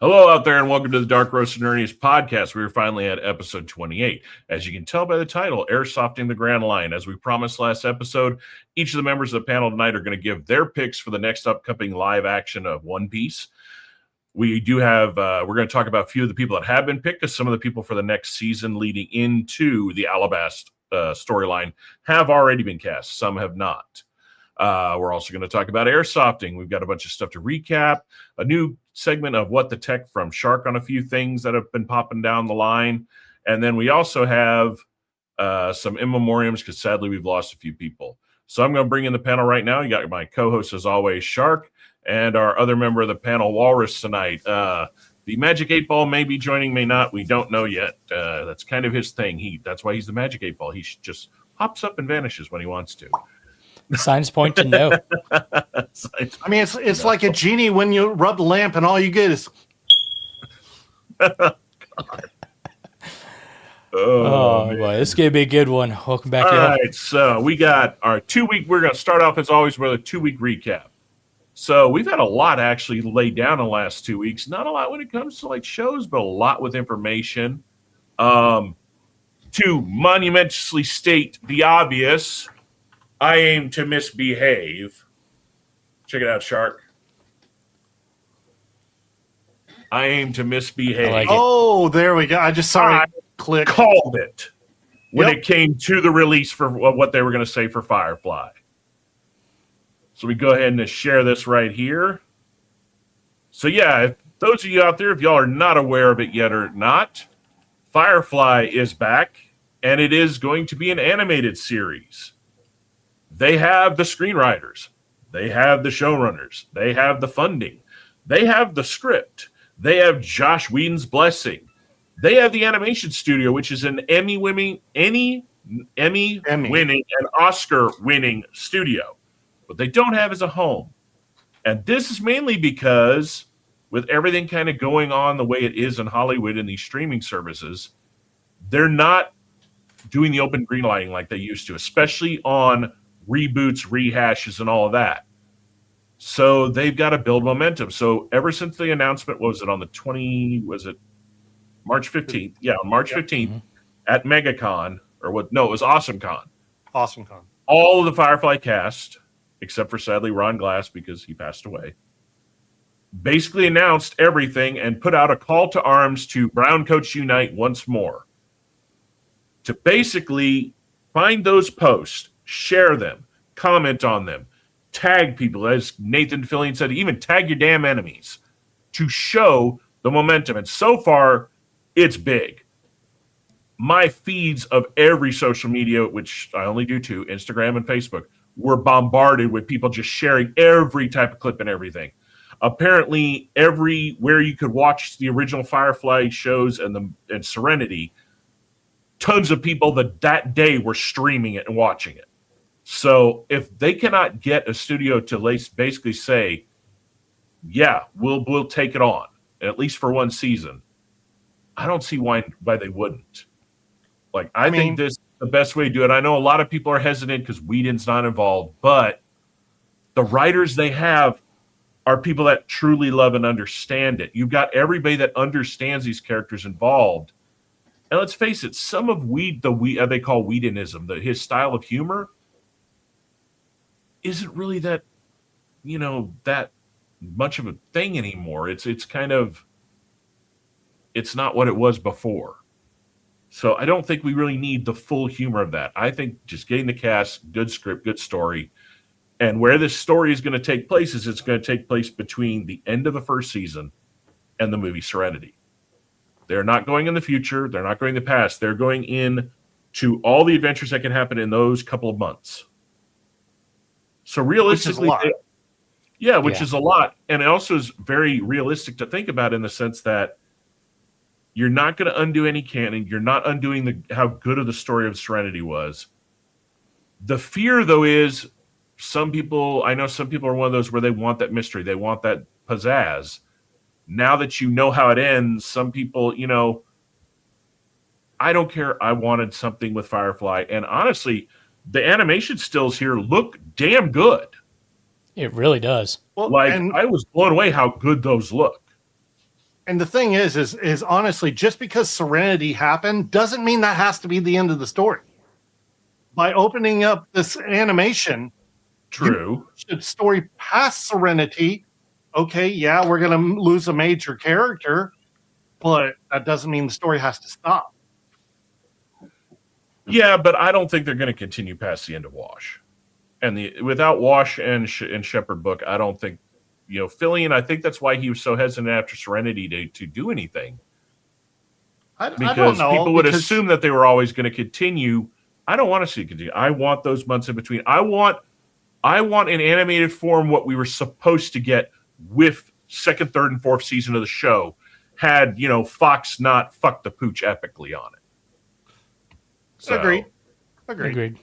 Hello out there, and welcome to the Dark Roast and Nerdiness podcast. We are finally at episode 28. As you can tell by the title, Airsofting the Grand Line. As we promised last episode, each of the members of the panel tonight are going to give their picks for the next upcoming live action of One Piece. We do have, we're going to talk about a few of the people that have been picked, because some of the people for the next season leading into the Alabasta storyline have already been cast. Some have not. We're also going to talk about Airsofting. We've got a bunch of stuff to recap, a new segment of What the Tech from Shark on a few things that have been popping down the line. And then we also have some in memoriams, because sadly we've lost a few people. So I'm going to bring in the panel right now. You got my co-host, as always, Shark, and our other member of the panel, Walrus, tonight. The Magic 8 Ball may be joining, may not. We don't know yet. That's kind of his thing. That's why he's the Magic 8 Ball. He just hops up and vanishes when he wants to. Signs point to no. I mean, it's like a genie when you rub the lamp and all you get is. Oh boy, this is gonna be a good one. Welcome back. All right, so we got our 2 week. We're gonna start off as always with a 2 week recap. So we've had a lot actually laid down in the last 2 weeks. Not a lot when it comes to like shows, but a lot with information. To monumentally state the obvious, I aim to misbehave. Check it out, Shark. I aim to misbehave. Like oh, there we go. I just saw it click. Called it when it came to the release for what they were going to say for Firefly. So we go ahead and share this right here. So yeah, if those of you out there, if y'all are not aware of it yet or not, Firefly is back, and it is going to be an animated series. They have the screenwriters. They have the showrunners. They have the funding. They have the script. They have Josh Whedon's blessing. They have the animation studio, which is an Emmy-winning and Oscar-winning studio. What they don't have is a home. And this is mainly because with everything kind of going on the way it is in Hollywood and these streaming services, they're not doing the open green lighting like they used to, especially on reboots, rehashes, and all of that. So they've got to build momentum. So ever since the announcement, March 15th? Yeah, on March 15th at MegaCon, it was AwesomeCon. AwesomeCon. All of the Firefly cast, except for sadly Ron Glass because he passed away, basically announced everything and put out a call to arms to Brown Coats Unite once more. To basically find those posts, share them, comment on them, tag people, as Nathan Fillion said, even tag your damn enemies to show the momentum. And so far, it's big. My feeds of every social media, which I only do two, Instagram and Facebook, were bombarded with people just sharing every type of clip and everything. Apparently, everywhere you could watch the original Firefly shows and Serenity, tons of people that day were streaming it and watching it. So if they cannot get a studio to basically say, yeah, we'll take it on, at least for one season, I don't see why they wouldn't. Like, I think this is the best way to do it. I know a lot of people are hesitant because Whedon's not involved, but the writers they have are people that truly love and understand it. You've got everybody that understands these characters involved. And let's face it, some of they call Whedonism, his style of humor, isn't really that much of a thing anymore. It's kind of, it's not what it was before. So I don't think we really need the full humor of that. I think just getting the cast, good script, good story, and where this story is going to take place is it's going to take place between the end of the first season and the movie Serenity. They're not going in the future. They're not going in the past. They're going in to all the adventures that can happen in those couple of months. So realistically, which is a lot. And it also is very realistic to think about in the sense that you're not going to undo any canon. You're not undoing how good of the story of Serenity was. The fear, though, is I know some people are one of those where they want that mystery. They want that pizzazz. Now that you know how it ends, some people, I don't care. I wanted something with Firefly. And honestly, the animation stills here look damn good. It really does. Well, I was blown away how good those look. And the thing is honestly, just because Serenity happened doesn't mean that has to be the end of the story. By opening up this animation, True. should story past Serenity, okay, yeah, we're going to lose a major character, but that doesn't mean the story has to stop. Yeah, but I don't think they're going to continue past the end of Wash. And without Wash and Shepherd book, I don't think, Fillion, I think that's why he was so hesitant after Serenity to do anything. I don't Because know, people would assume that they were always going to continue. I don't want to see it continue. I want those months in between. I want in animated form what we were supposed to get with second, third, and fourth season of the show had, Fox not fucked the pooch epically on it. So, Agreed.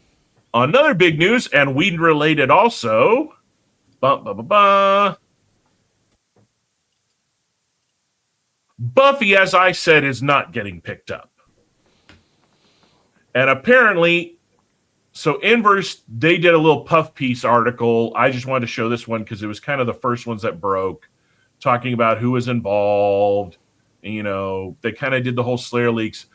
Another big news, and Whedon related also. Buffy, as I said, is not getting picked up. And apparently, so Inverse, they did a little puff piece article. I just wanted to show this one because it was kind of the first ones that broke, talking about who was involved. They kind of did the whole Slayer leaks.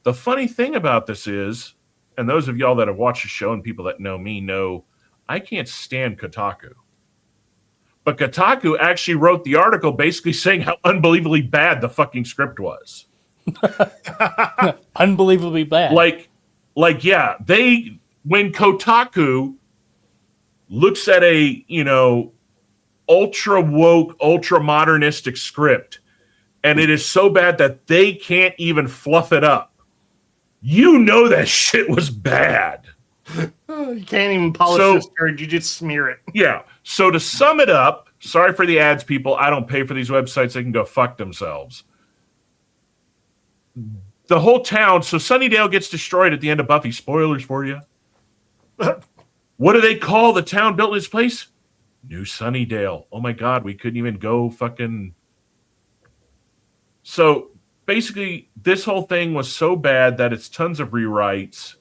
The funny thing about this is, and those of y'all that have watched the show and people that know me know, I can't stand Kotaku. But Kotaku actually wrote the article basically saying how unbelievably bad the fucking script was. Unbelievably bad. Yeah, when Kotaku looks at a, ultra woke, ultra modernistic script, and it is so bad that they can't even fluff it up, that shit was bad. You can't even polish this turd, you just smear it. Yeah. So to sum it up, sorry for the ads, people. I don't pay for these websites. They can go fuck themselves. The whole town, so Sunnydale gets destroyed at the end of Buffy. Spoilers for you. What do they call the town built in its place? New Sunnydale. Oh my God, we couldn't even go fucking... So basically, this whole thing was so bad that it's tons of rewrites.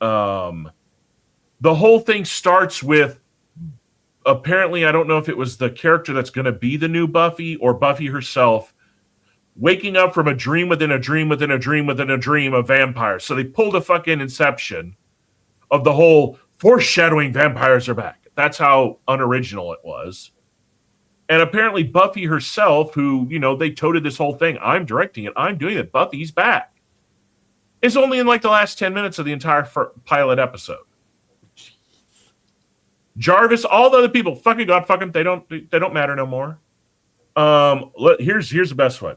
The whole thing starts with, apparently, I don't know if it was the character that's going to be the new Buffy or Buffy herself, waking up from a dream within a dream within a dream within a dream of vampires. So they pulled a fucking Inception of the whole foreshadowing vampires are back. That's how unoriginal it was. And apparently Buffy herself, who, they toted this whole thing, I'm directing it, I'm doing it, Buffy's back, is only in like the last 10 minutes of the entire pilot episode. Jarvis, all the other people, fucking God, fucking, they don't matter no more. Here's the best one.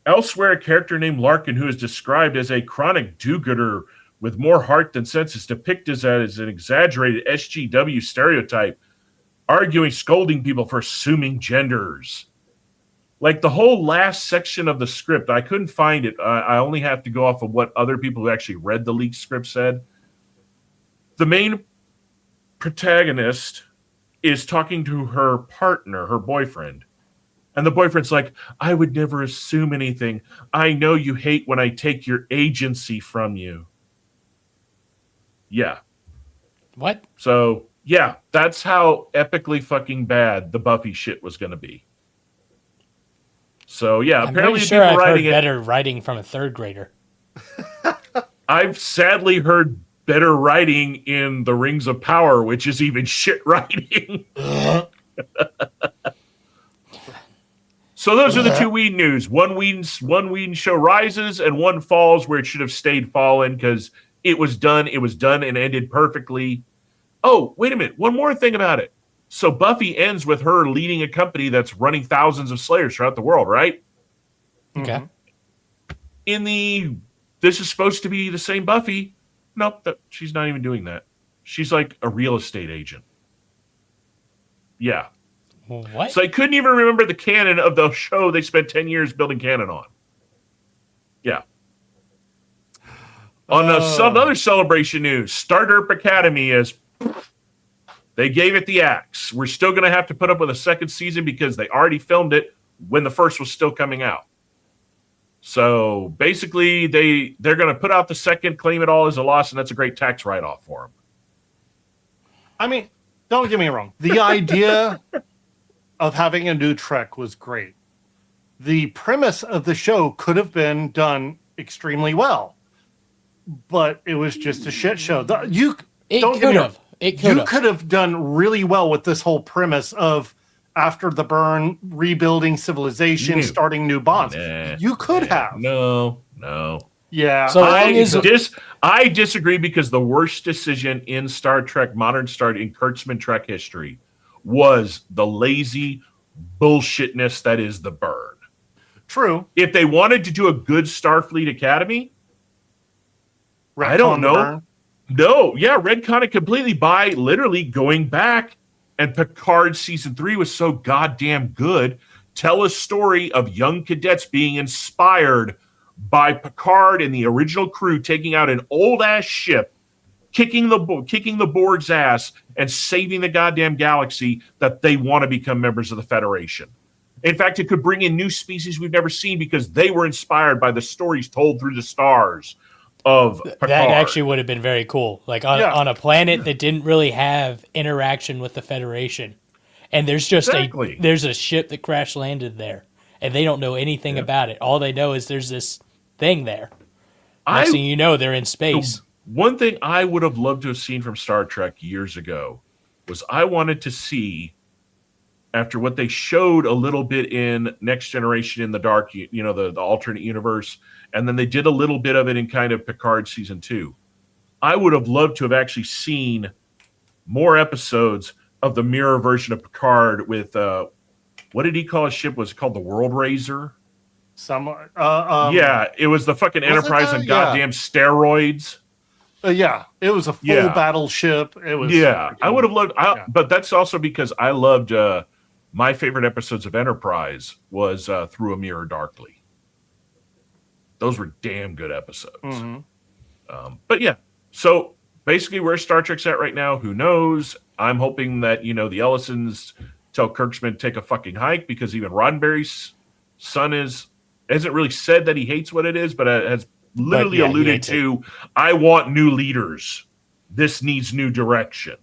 Elsewhere, a character named Larkin, who is described as a chronic do-gooder with more heart than sense, is depicted as an exaggerated SGW stereotype, arguing, scolding people for assuming genders. Like the whole last section of the script, I couldn't find it. I only have to go off of what other people who actually read the leaked script said. The main protagonist is talking to her partner, her boyfriend. And the boyfriend's like, I would never assume anything. I know you hate when I take your agency from you. Yeah. What? So, yeah, that's how epically fucking bad the Buffy shit was going to be. So, yeah, I'm apparently pretty sure I've heard writing better writing from a third grader. I've sadly heard better writing in The Rings of Power, which is even shit writing. So those are the two Whedon news. One Whedon show rises and one falls where it should have stayed fallen because it was done and ended perfectly. Oh, wait a minute. One more thing about it. So Buffy ends with her leading a company that's running thousands of Slayers throughout the world, right? Okay. This is supposed to be the same Buffy. Nope, she's not even doing that. She's like a real estate agent. Yeah. What? So I couldn't even remember the canon of the show they spent 10 years building canon on. Yeah. On some other celebration news, Starderp Academy they gave it the axe. We're still going to have to put up with a second season because they already filmed it when the first was still coming out. So basically, they're going to put out the second, claim it all as a loss, and that's a great tax write-off for them. I mean, don't get me wrong. The idea of having a new Trek was great. the premise of the show could have been done extremely well, but it was just a shit show. You could have done really well with this whole premise of after the burn, rebuilding civilization, starting new bonds. You could have. No. Yeah. So I disagree because the worst decision in Star Trek, in Kurtzman Trek history was the lazy bullshitness that is the burn. True. If they wanted to do a good Starfleet Academy, I don't know. No, yeah, retcon it completely by literally going back, and Picard season 3 was so goddamn good. Tell a story of young cadets being inspired by Picard and the original crew taking out an old ass ship, kicking the Borg's ass, and saving the goddamn galaxy that they want to become members of the Federation. In fact, it could bring in new species we've never seen because they were inspired by the stories told through the stars of Picard. That actually would have been very cool. Like on a planet that didn't really have interaction with the Federation. And there's just there's a ship that crash landed there. And they don't know anything about it. All they know is there's this thing there. Next thing you know, they're in space. One thing I would have loved to have seen from Star Trek years ago was I wanted to see, after what they showed a little bit in Next Generation in the Dark, the alternate universe, and then they did a little bit of it in kind of Picard season 2. I would have loved to have actually seen more episodes of the mirror version of Picard with, what did he call his ship? Was it called the World Raiser? Yeah, it was the fucking Enterprise on goddamn steroids. It was a full battleship. It was I would have loved, but that's also because I loved my favorite episodes of Enterprise was Through a Mirror Darkly. Those were damn good episodes. Mm-hmm. But yeah, so basically where Star Trek's at right now, who knows? I'm hoping that, the Ellisons tell Kurtzman to take a fucking hike, because even Roddenberry's son hasn't really said that he hates what it is, but has literally alluded to, I want new leaders. This needs new direction.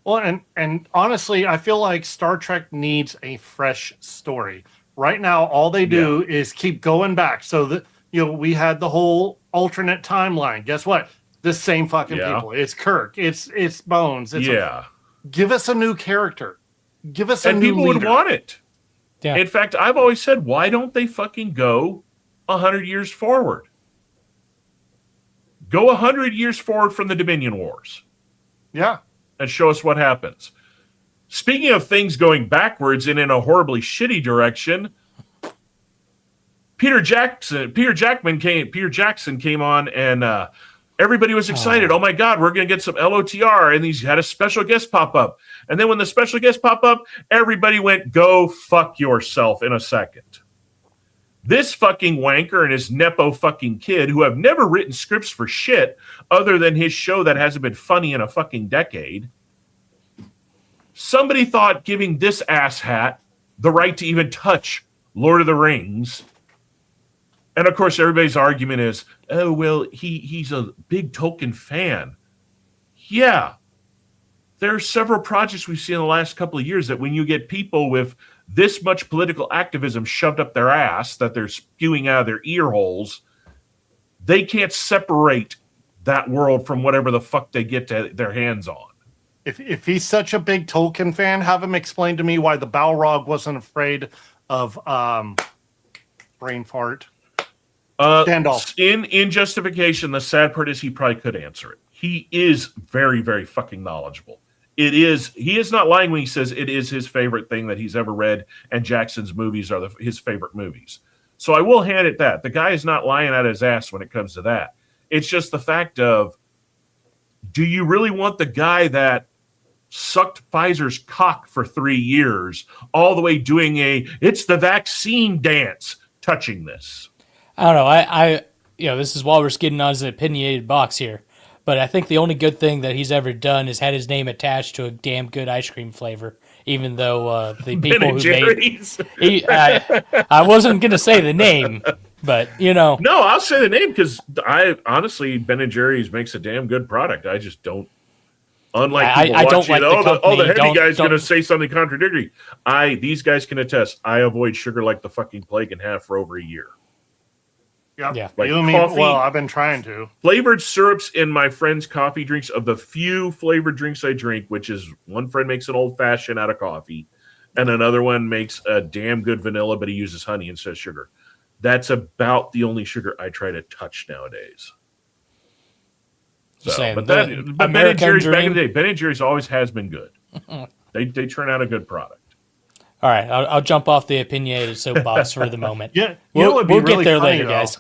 Well, and honestly, I feel like Star Trek needs a fresh story. Right now, all they do is keep going back. So that we had the whole alternate timeline. Guess what? The same fucking people. It's Kirk. It's Bones. Give us a new character. Give us a new leader. And people would want it. Yeah. In fact, I've always said, why don't they fucking go 100 years forward? Go 100 years forward from the Dominion Wars. Yeah. And show us what happens. Speaking of things going backwards and in a horribly shitty direction, Peter Jackson came on, and everybody was excited. Oh my God, we're going to get some LOTR. And he's had a special guest pop up. And then when the special guest pop up, everybody went, go fuck yourself in a second. This fucking wanker and his Nepo fucking kid, who have never written scripts for shit other than his show that hasn't been funny in a fucking decade. Somebody thought giving this asshat the right to even touch Lord of the Rings. And of course, everybody's argument is, oh, well, he's a big Tolkien fan. Yeah. There are several projects we've seen in the last couple of years that when you get people with this much political activism shoved up their ass that they're spewing out of their ear holes, they can't separate that world from whatever the fuck they get their hands on. If he's such a big Tolkien fan, have him explain to me why the Balrog wasn't afraid of brain fart. Gandalf. In justification, the sad part is he probably could answer it. He is very, very fucking knowledgeable. He is not lying when he says it is his favorite thing that he's ever read, and Jackson's movies are his favorite movies. So I will hand it that. The guy is not lying out his ass when it comes to that. It's just the fact of, do you really want the guy that sucked Pfizer's cock for 3 years all the way doing it's the vaccine dance touching this? I don't know. I this is Walrus getting on his opinionated box here. But I think the only good thing that he's ever done is had his name attached to a damn good ice cream flavor, even though the people who made... I wasn't going to say the name, but, No, I'll say the name because I honestly, Ben & Jerry's makes a damn good product. I just don't... Unlike Yeah, people I don't watching, like the the company. heavy Don't- guy's going to don't- say something contradictory. These guys can attest. I avoid sugar like the fucking plague and have for over a year. Yep. Yeah. Like you and me, coffee- well, I've been trying to. Flavored syrups in my friend's coffee drinks. Of the few flavored drinks I drink, which is one friend makes an old fashioned out of coffee, and another one makes a damn good vanilla, but he uses honey instead of sugar. That's about the only sugar I try to touch nowadays. So, Saying but the Ben and American Jerry's back in dream. the day. Ben and Jerry's always has been good. They turn out a good product. All right, I'll jump off the opinionated soapbox for the moment. Yeah, you know we'll, what'd be we'll really get there funny, later, though? guys.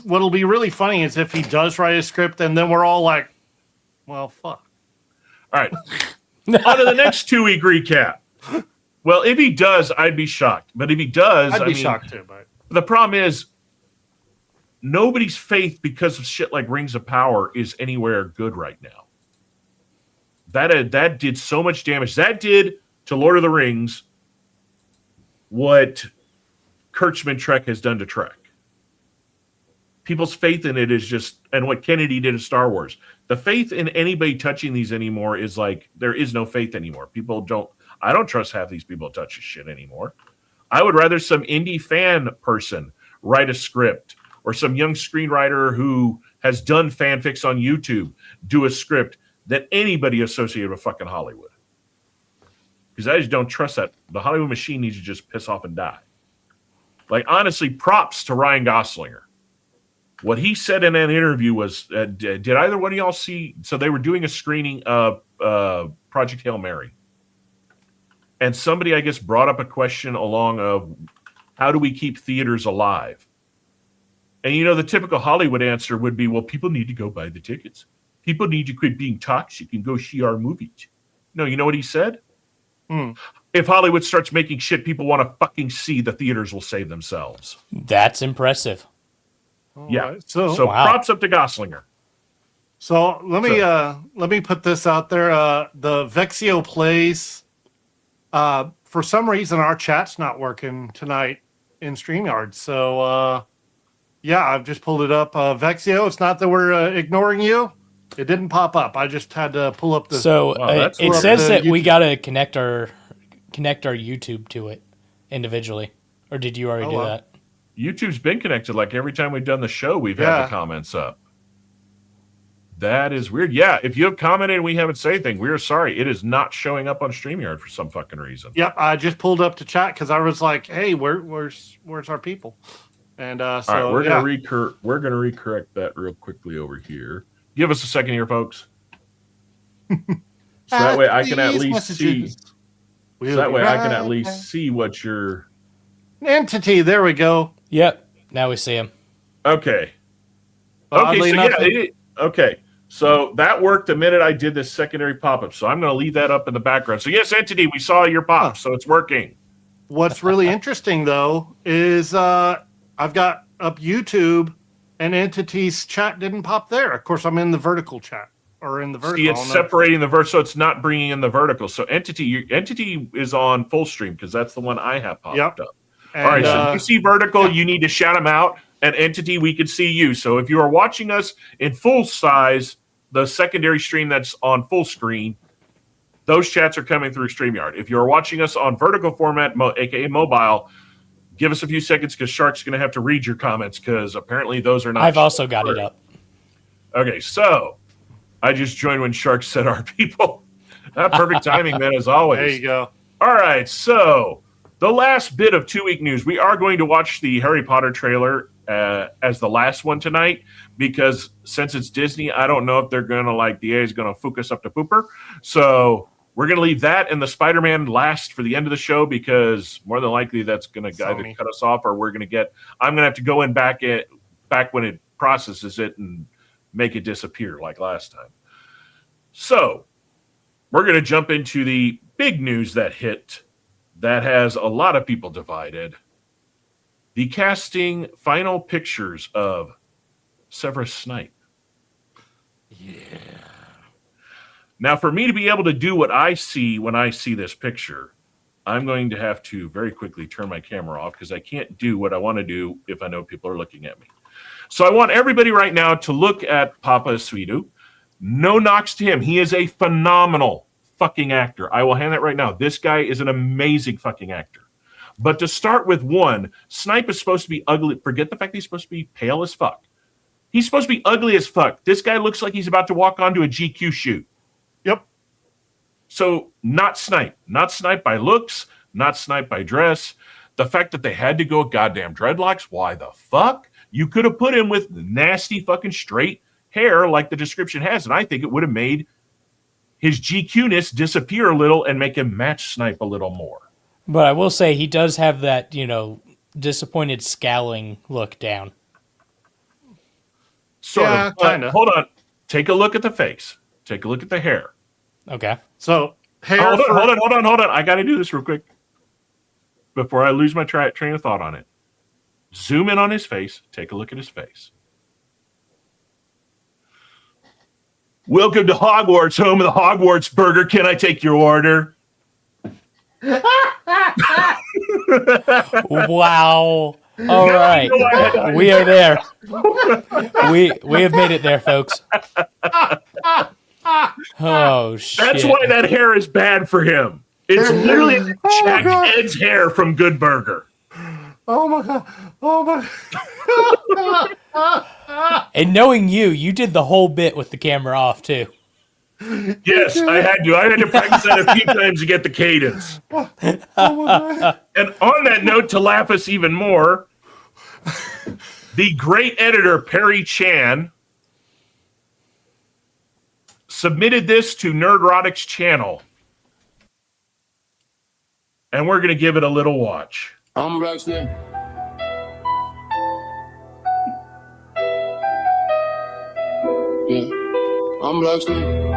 What'll be really funny is if he does write a script, and then we're all like, "Well, fuck." All right. On to the next 2-week recap. Well, if he does, I'd be shocked. But if he does, I'd be shocked too. But the problem is nobody's faith because of shit like Rings of Power is anywhere good right now. That did so much damage. That did to Lord of the Rings what Kurtzman Trek has done to Trek. People's faith in it is just, and what Kennedy did to Star Wars. The faith in anybody touching these anymore is like, there is no faith anymore. I don't trust half these people touch this shit anymore. I would rather some indie fan person write a script, or some young screenwriter who has done fanfics on YouTube do a script, than anybody associated with fucking Hollywood. Because I just don't trust that. The Hollywood machine needs to just piss off and die. Like, honestly, props to Ryan Goslinger. What he said in an interview was, did either one of y'all see? So they were doing a screening of Project Hail Mary. And somebody, I guess, brought up a question along of, how do we keep theaters alive? And, the typical Hollywood answer would be, well, people need to go buy the tickets. People need to quit being toxic and go see our movies. No, you know what he said? If Hollywood starts making shit people want to fucking see, the theaters will save themselves. That's impressive. Yeah. right, so Wow. Props up to Goslinger. So let me put this out there. The Vexio plays. For some reason, our chat's not working tonight in StreamYard. So yeah, I've just pulled it up. Vexio, it's not that we're ignoring you. It didn't pop up. I just had to pull up the. So Wow, it that's says the that we YouTube. got to connect our YouTube to it individually, or did you already do well. that? YouTube's been connected. Like every time we've done the show, we've had Yeah. the comments up. That is weird. Yeah, if you have commented and we haven't said anything, we're sorry. It is not showing up on StreamYard for some fucking reason. Yep, I just pulled up to chat because I was like, "Hey, where's our people?" And so All right, we're yeah. gonna recorrect that real quickly over here. Give us a second here, folks. So that way I can at These least see. messages will So that be way I can at right least back. see what you're. Entity. There we go. Yep. Now we see him. Okay. Oddly enough, Okay. So that worked the minute I did this secondary pop-up. So I'm going to leave that up in the background. So yes, Entity, we saw your pop, so it's working. what's really interesting though is I've got up YouTube, and Entity's chat didn't pop there. Of course, I'm in the vertical chat or in the vertical. See, it's I don't know. separating the verse, so it's not bringing in the vertical. So Entity is on full stream because that's the one I have popped Yep. up. And, All right, so if you see vertical, you need to shout them out. And Entity, we can see you. So if you are watching us in full size, the secondary stream that's on full screen, those chats are coming through StreamYard. If you're watching us on vertical format, aka mobile, give us a few seconds because Shark's going to have to read your comments because apparently those are not. I've also got it up. Okay, so I just joined when Shark said our people. Perfect timing, man, as always. There you go. All right, so the last bit of 2-week news. We are going to watch the Harry Potter trailer as the last one tonight because since it's Disney, I don't know if they're going to the A is going to focus up to pooper. So we're going to leave that and the Spider-Man last for the end of the show because more than likely that's going to either Sony. cut us off or I'm going to have to go in back when it processes it and make it disappear like last time. So we're going to jump into the big news that hit that has a lot of people divided. The casting final pictures of Severus Snape. Yeah. Now, for me to be able to do what I see when I see this picture, I'm going to have to very quickly turn my camera off because I can't do what I want to do if I know people are looking at me. So I want everybody right now to look at Papa Svidu No knocks to him. He is a phenomenal fucking actor. I will hand that right now. This guy is an amazing fucking actor. But to start with, one, Snipe is supposed to be ugly. Forget the fact that he's supposed to be pale as fuck. He's supposed to be ugly as fuck. This guy looks like he's about to walk onto a GQ shoot. Yep. So not Snipe. Not Snipe by looks, not Snipe by dress. The fact that they had to go with goddamn dreadlocks, why the fuck? You could have put him with nasty fucking straight hair like the description has, and I think it would have made his GQ-ness disappear a little and make him match Snipe a little more. But I will say he does have that, disappointed scowling look down. Sort of. Kind of. Hold on. Take a look at the face. Take a look at the hair. Okay. So, hair. Hold on. I got to do this real quick before I lose my train of thought on it. Zoom in on his face. Take a look at his face. Welcome to Hogwarts, home of the Hogwarts burger. Can I take your order? Wow. All right. We are there. We have made it there, folks. Oh, shit. That's why that hair is bad for him. It's literally Jack Ed's hair from Good Burger. Oh my god! Oh my! And knowing you did the whole bit with the camera off too. Yes, I had to. I had to practice that a few times to get the cadence. Oh my god! And on that note, to laugh us even more, the great editor Perry Chan submitted this to Nerdrotic's channel, and we're going to give it a little watch. I'm Rockstar. Yeah, I'm Rockstar.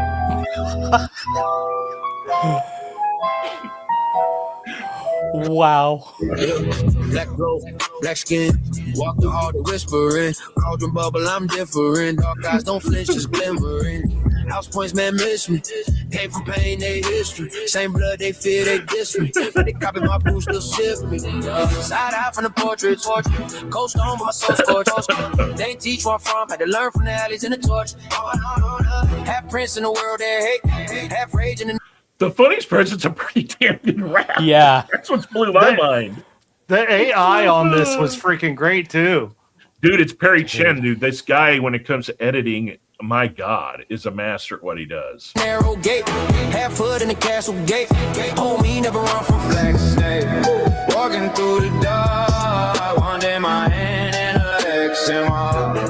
Wow. Black gold, black skin, walk the hall to whispering. Cauldron bubble, I'm different. Dark eyes don't flinch, just glimmering. House points, man, miss me. Came from pain, they history. Same blood, they fear, they diss me. But they copy my boots, still shift me. Side eye from the portraits. Cold stone, but my soul scorched. They ain't teach where I'm from. Had to learn from the alleys in the torch. Half prince in the world, they hate. Half rage in the... The funniest part is it's a pretty damn good rap. Yeah. That's what's blew my mind. The AI on this was freaking great too. Dude, it's Perry Chen, dude. This guy, when it comes to editing, my God, is a master at what he does. Narrow gate, half foot in the castle gate. Homie, never run from flag state. Walking through the dark, one day my hand in her ex and my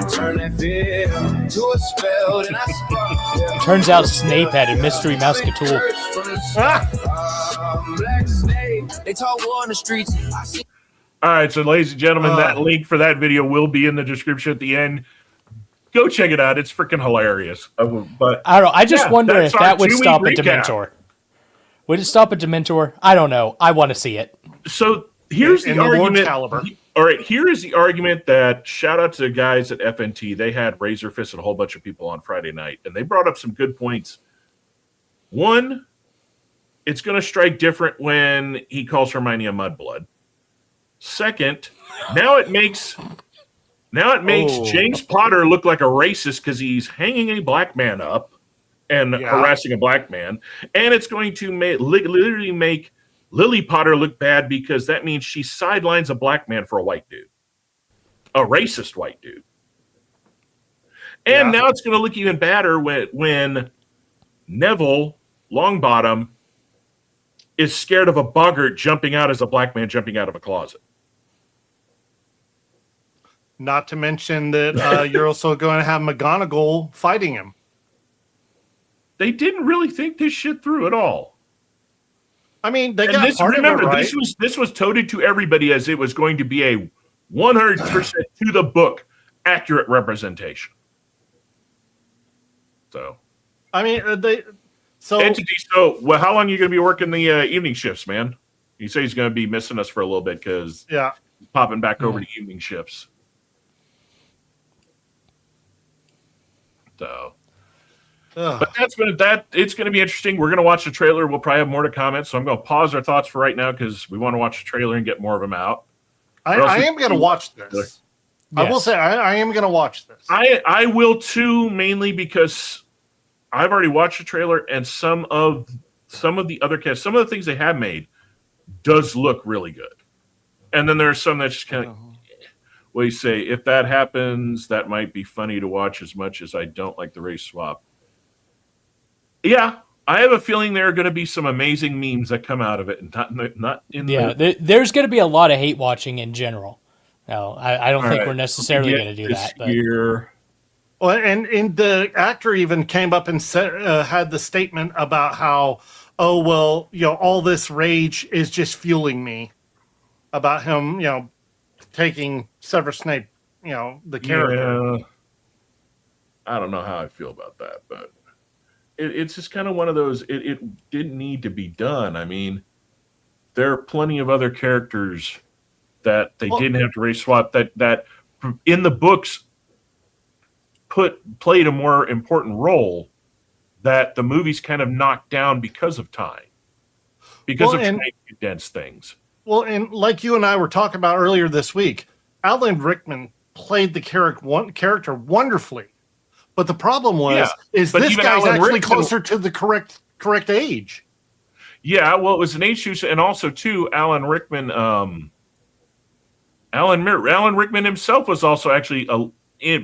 turn that fear to a spell, then I spark. Turns out Snape had a mystery musketeer. Black snake, they talk war on the streets. I see. All right, so ladies and gentlemen, that link for that video will be in the description at the end. Go check it out. It's freaking hilarious. But I don't know. I just wonder if that would two-week stop at recap. Dementor. Would it stop at Dementor? I don't know. I want to see it. So here's In the the Lord's argument. caliber. All right, here is the argument that shout out to the guys at FNT. They had Razor Fist and a whole bunch of people on Friday night, and they brought up some good points. One, it's going to strike different when he calls Hermione a mudblood. Second, now it makes James Potter look like a racist because he's hanging a black man up and harassing a black man, and it's going to literally make Lily Potter look bad because that means she sidelines a black man for a white dude, a racist white dude. And now it's going to look even badder when Neville Longbottom is scared of a boggart jumping out as a black man jumping out of a closet. Not to mention that you're also going to have McGonagall fighting him. They didn't really think this shit through at all. I mean, they And got this, part remember, of it right. this was touted to everybody as it was going to be a 100% to the book accurate representation. So, I mean, Entity. So, well, how long are you going to be working the evening shifts, man? You say he's going to be missing us for a little bit because popping back over to evening shifts. So, but it's going to be interesting. We're going to watch the trailer. We'll probably have more to comment. So I'm going to pause our thoughts for right now because we want to watch the trailer and get more of them out. I am going to watch this. I will say I am going to watch this. I will too, mainly because I've already watched the trailer, and some of the other cast, some of the things they have made does look really good. And then there are some that's just kind of, well, you say, if that happens, that might be funny to watch as much as I don't like the race swap. Yeah, I have a feeling there are going to be some amazing memes that come out of it, and not in there's going to be a lot of hate watching in general. No, I don't think we're necessarily going to do that. But. Year. Well, and the actor even came up and said, had the statement about how, oh, well, all this rage is just fueling me. About him, taking Severus Snape, the character. Yeah. I don't know how I feel about that, but it's just kind of one of those, it didn't need to be done. I mean, there are plenty of other characters that they didn't have to race swap that in the books played a more important role that the movies kind of knocked down because of time, because of trying to condense things. Well, and like you and I were talking about earlier this week, Alan Rickman played the character wonderfully, but the problem is this guy's actually closer to the correct age. Yeah, well, it was an age issue, and also too, Alan Rickman. Alan Rickman himself was also actually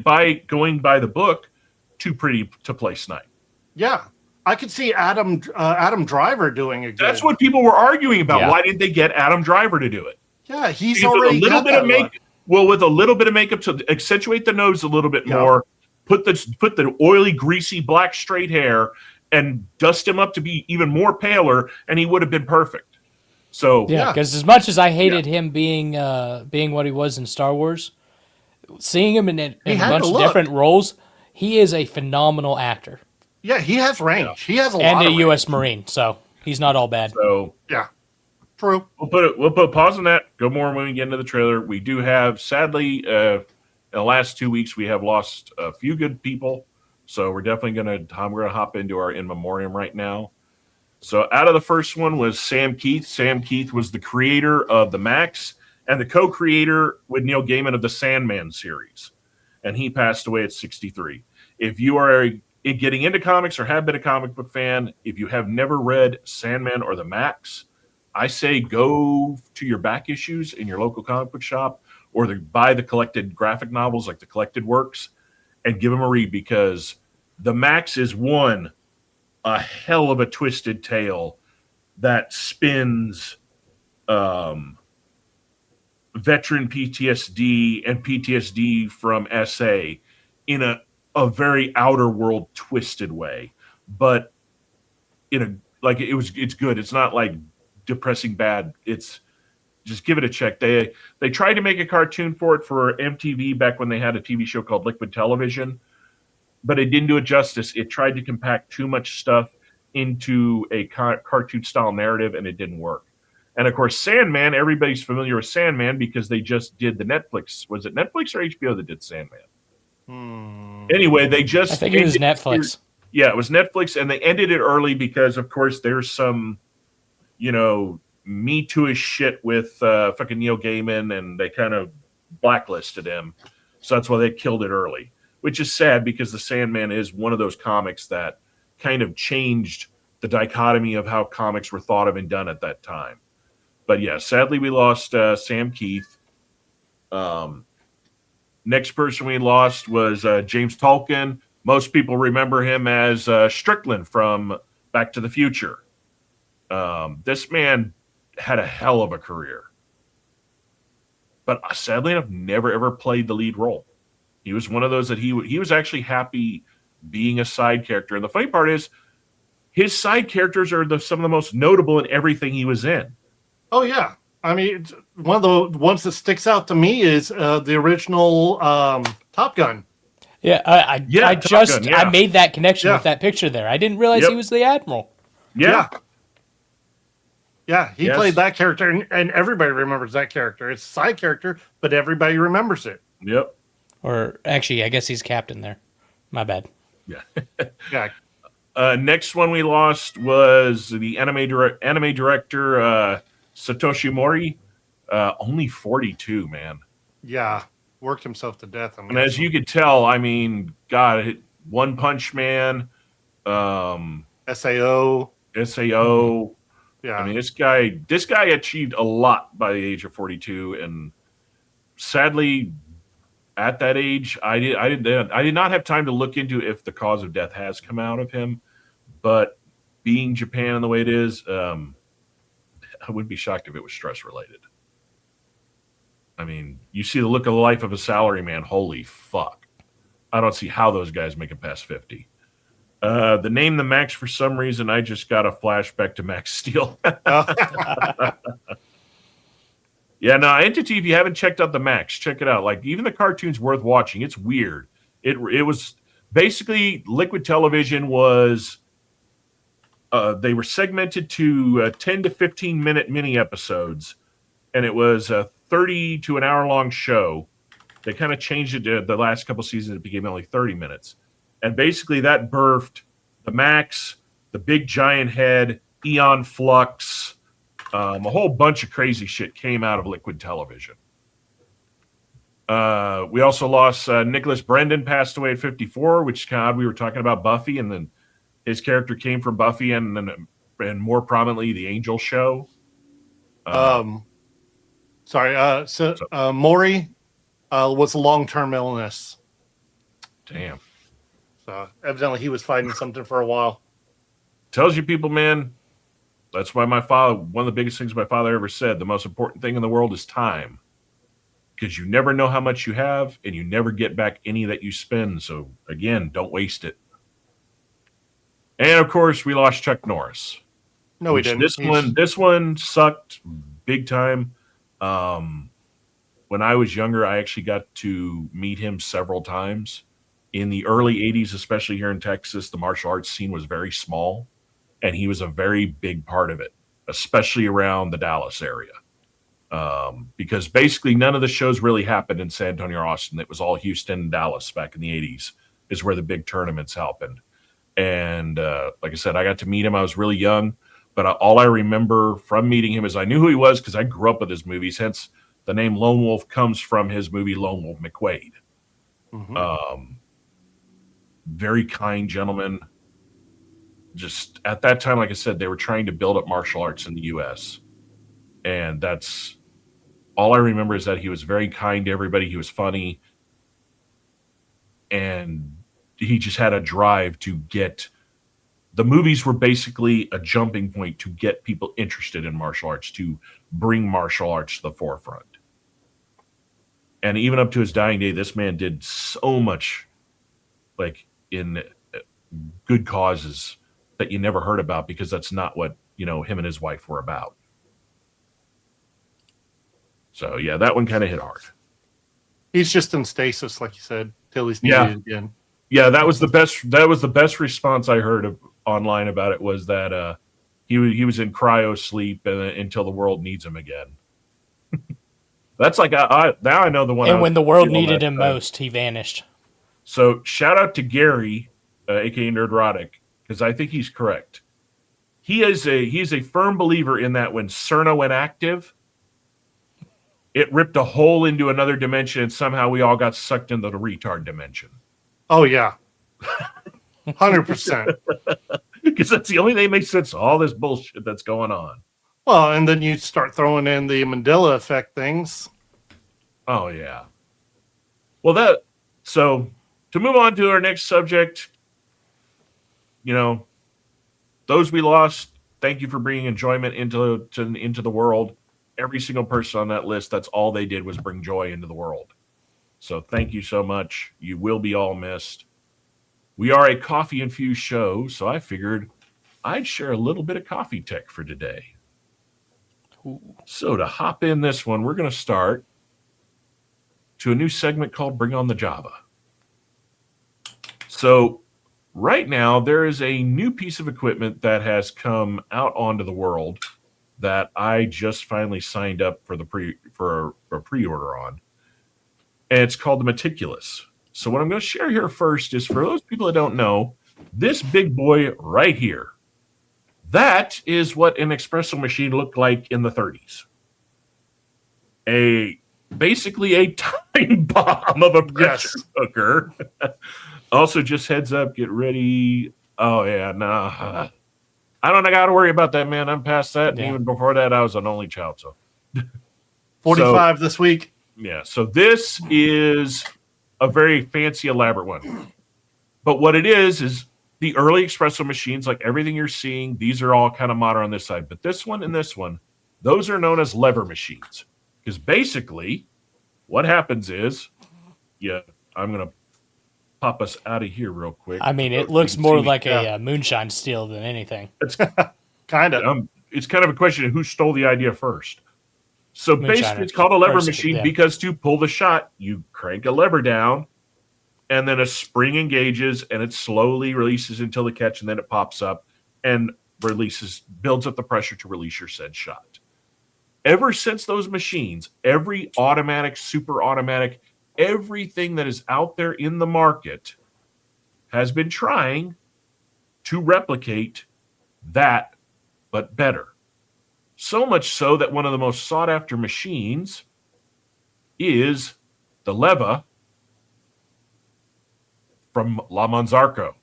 by going by the book too pretty to play Snipe. Yeah, I could see Adam Driver doing it. That's what people were arguing about. Yeah. Why didn't they get Adam Driver to do it? Yeah, he's already got that look. Well, with a little bit of makeup to accentuate the nose a little bit more, put the oily, greasy, black straight hair, and dust him up to be even more paler, and he would have been perfect. So because as much as I hated him being what he was in Star Wars, seeing him in a bunch of different roles, he is a phenomenal actor. Yeah, he has range. Yeah. He has a lot and of a U.S. Marine, so he's not all bad. So yeah, true. We'll put a pause on that. Go more when we get into the trailer. We do have, sadly, in the last 2 weeks, we have lost a few good people. So we're definitely gonna hop into our in memoriam right now. So out of the first one was Sam Keith. Sam Keith was the creator of the Max and the co-creator with Neil Gaiman of the Sandman series, and he passed away at 63. If you are getting into comics or have been a comic book fan, if you have never read Sandman or the Max, I say go to your back issues in your local comic book shop, or buy the collected graphic novels like the collected works and give them a read, because the Max is a hell of a twisted tale that spins veteran PTSD and PTSD from SA in a very outer world twisted way, but it's good. It's not like depressing bad. It's just give it a check. They tried to make a cartoon for it for MTV back when they had a TV show called Liquid Television, but it didn't do it justice. It tried to compact too much stuff into a cartoon style narrative, and it didn't work. And of course, Sandman, everybody's familiar with Sandman because they just did the Netflix. Was it Netflix or HBO that did Sandman? Anyway, I think it was Netflix. Yeah, it was Netflix, and they ended it early because, of course, there's some, Me Too-ish shit with fucking Neil Gaiman, and they kind of blacklisted him. So that's why they killed it early, which is sad because the Sandman is one of those comics that kind of changed the dichotomy of how comics were thought of and done at that time. But yeah, sadly, we lost Sam Keith. Next person we lost was James Tolkien. Most people remember him as Strickland from Back to the Future. This man had a hell of a career, but sadly enough, never ever played the lead role. He was one of those that he was actually happy being a side character. And the funny part is, his side characters are some of the most notable in everything he was in. Oh yeah, I mean, one of the ones that sticks out to me is the original Top Gun. Yeah, I made that connection with that picture there. I didn't realize he was the Admiral. Yeah. Yeah, he played that character, and everybody remembers that character. It's a side character, but everybody remembers it. Yep. Or actually, I guess he's captain there. My bad. Yeah. Yeah. Next one we lost was the anime director Satoshi Mori. Only 42, man. Yeah. Worked himself to death. And as you could tell, I mean, God, One Punch Man, SAO. SAO. Yeah. I mean, this guy achieved a lot by the age of 42, and sadly, at that age, I did not have time to look into if the cause of death has come out of him. But being Japan and the way it is, I wouldn't be shocked if it was stress related. I mean, you see the look of the life of a salaryman. Holy fuck! I don't see how those guys make it past 50. The name the Max, for some reason, I just got a flashback to Max Steel. Yeah, no, Entity, if you haven't checked out the Max, check it out. Like, even the cartoon's worth watching. It's weird. It was basically Liquid Television was they were segmented to 10 to 15 minute mini episodes, and it was a 30 to an hour long show. They kind of changed it to the last couple seasons. It became only 30 minutes. And basically that birthed the Max, the Big Giant Head, Eon Flux, a whole bunch of crazy shit came out of Liquid Television. We also lost Nicholas Brendan, passed away at 54, which is kind of odd. We were talking about Buffy, and then his character came from Buffy and more prominently the Angel Show. Maury was a long-term illness. Damn. So evidently he was fighting something for a while. Tells you people, man, that's why my father, one of the biggest things my father ever said, the most important thing in the world is time. Because you never know how much you have, and you never get back any that you spend. So, again, don't waste it. And, of course, we lost Chuck Norris. No, we didn't. This one sucked big time. When I was younger, I actually got to meet him several times. In the early 80s, especially here in Texas, the martial arts scene was very small, and he was a very big part of it, especially around the Dallas area. Because basically none of the shows really happened in San Antonio or Austin. It was all Houston and Dallas back in the 80s is where the big tournaments happened. And like I said, I got to meet him. I was really young, but all I remember from meeting him is I knew who he was because I grew up with his movies. Hence, the name Lone Wolf comes from his movie Lone Wolf McQuade. Mm-hmm. Very kind gentleman. Just at that time, like I said, they were trying to build up martial arts in the U.S. And that's all I remember is that he was very kind to everybody. He was funny. And he just had a drive to get the movies were basically a jumping point to get people interested in martial arts, to bring martial arts to the forefront. And even up to his dying day, this man did so much like in good causes that you never heard about because that's not what, him and his wife were about. So, yeah, that one kind of hit hard. He's just in stasis, like you said, till he's needed again. Yeah, that was the best. That was the best response I heard online about it was that he was in cryo sleep until the world needs him again. That's like now I know the one. And when the world needed him most, he vanished. So shout out to Gary, aka Nerdrotic, because I think he's correct. He's a firm believer in that when Cerna went active, it ripped a hole into another dimension, and somehow we all got sucked into the retard dimension. Oh, yeah. 100%. Because that's the only thing that makes sense to all this bullshit that's going on. Well, and then you start throwing in the Mandela effect things. Oh, yeah. Well, so to move on to our next subject, those we lost, thank you for bringing enjoyment into the world. Every single person on that list, that's all they did was bring joy into the world. So thank you so much. You will be all missed. We are a coffee-infused show, so I figured I'd share a little bit of coffee tech for today. Ooh. So to hop in this one, we're going to start to a new segment called Bring on the Java. So right now, there is a new piece of equipment that has come out onto the world that I just finally signed up for a pre-order on. And it's called the Meticulous. So what I'm going to share here first is for those people that don't know, this big boy right here, that is what an espresso machine looked like in the 30s. A basically a time bomb of a pressure cooker. Also, just heads up, get ready. Oh, yeah, nah. I don't got to worry about that, man. I'm past that. And even before that, I was an only child. So 45 this week. Yeah, so this is a very fancy, elaborate one. But what it is the early espresso machines, like everything you're seeing, these are all kind of modern on this side. But this one and this one, those are known as lever machines. Because basically, what happens is, I'm going to pop us out of here real quick. I mean, it looks more like a moonshine steel than anything. It's kind of. It's kind of a question of who stole the idea first. So basically, it's called a lever machine because to pull the shot, you crank a lever down, and then a spring engages, and it slowly releases until the catch, and then it pops up and builds up the pressure to release your said shot. Ever since those machines, every automatic, super automatic, everything that is out there in the market has been trying to replicate that, but better. So much so that one of the most sought-after machines is the Leva from La Manzarco.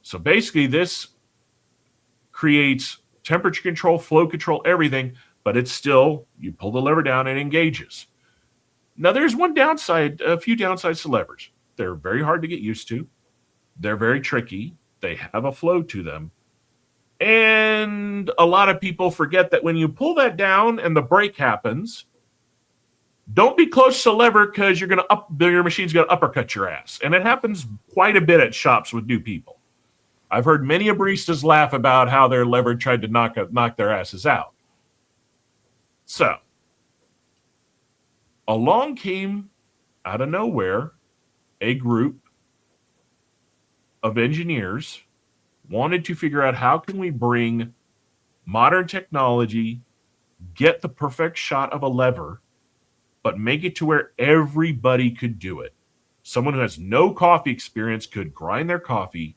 So basically, this creates temperature control, flow control, everything, but it's still, you pull the lever down and it engages. Now, there's one downside, a few downsides to levers. They're very hard to get used to. They're very tricky. They have a flow to them. And a lot of people forget that when you pull that down and the break happens, don't be close to the lever because your machine's going to uppercut your ass. And it happens quite a bit at shops with new people. I've heard many baristas laugh about how their lever tried to knock their asses out. So, along came, out of nowhere, a group of engineers wanted to figure out how can we bring modern technology, get the perfect shot of a lever, but make it to where everybody could do it. Someone who has no coffee experience could grind their coffee,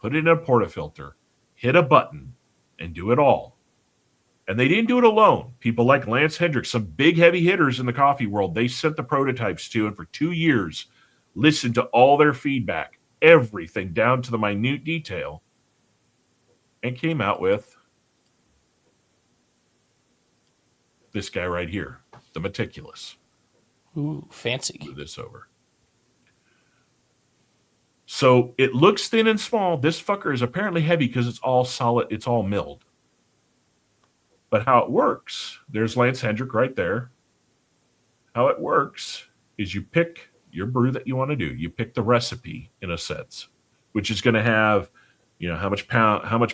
put it in a portafilter, hit a button, and do it all. And they didn't do it alone. People like Lance Hendricks, some big heavy hitters in the coffee world, they sent the prototypes to, and for 2 years, listened to all their feedback, everything down to the minute detail, and came out with this guy right here, the Meticulous. Ooh, fancy. Move this over. So it looks thin and small. This fucker is apparently heavy because it's all solid. It's all milled. But how it works, there's Lance Hendrick right there. How it works is you pick your brew that you want to do. You pick the recipe, in a sense, which is going to have, how much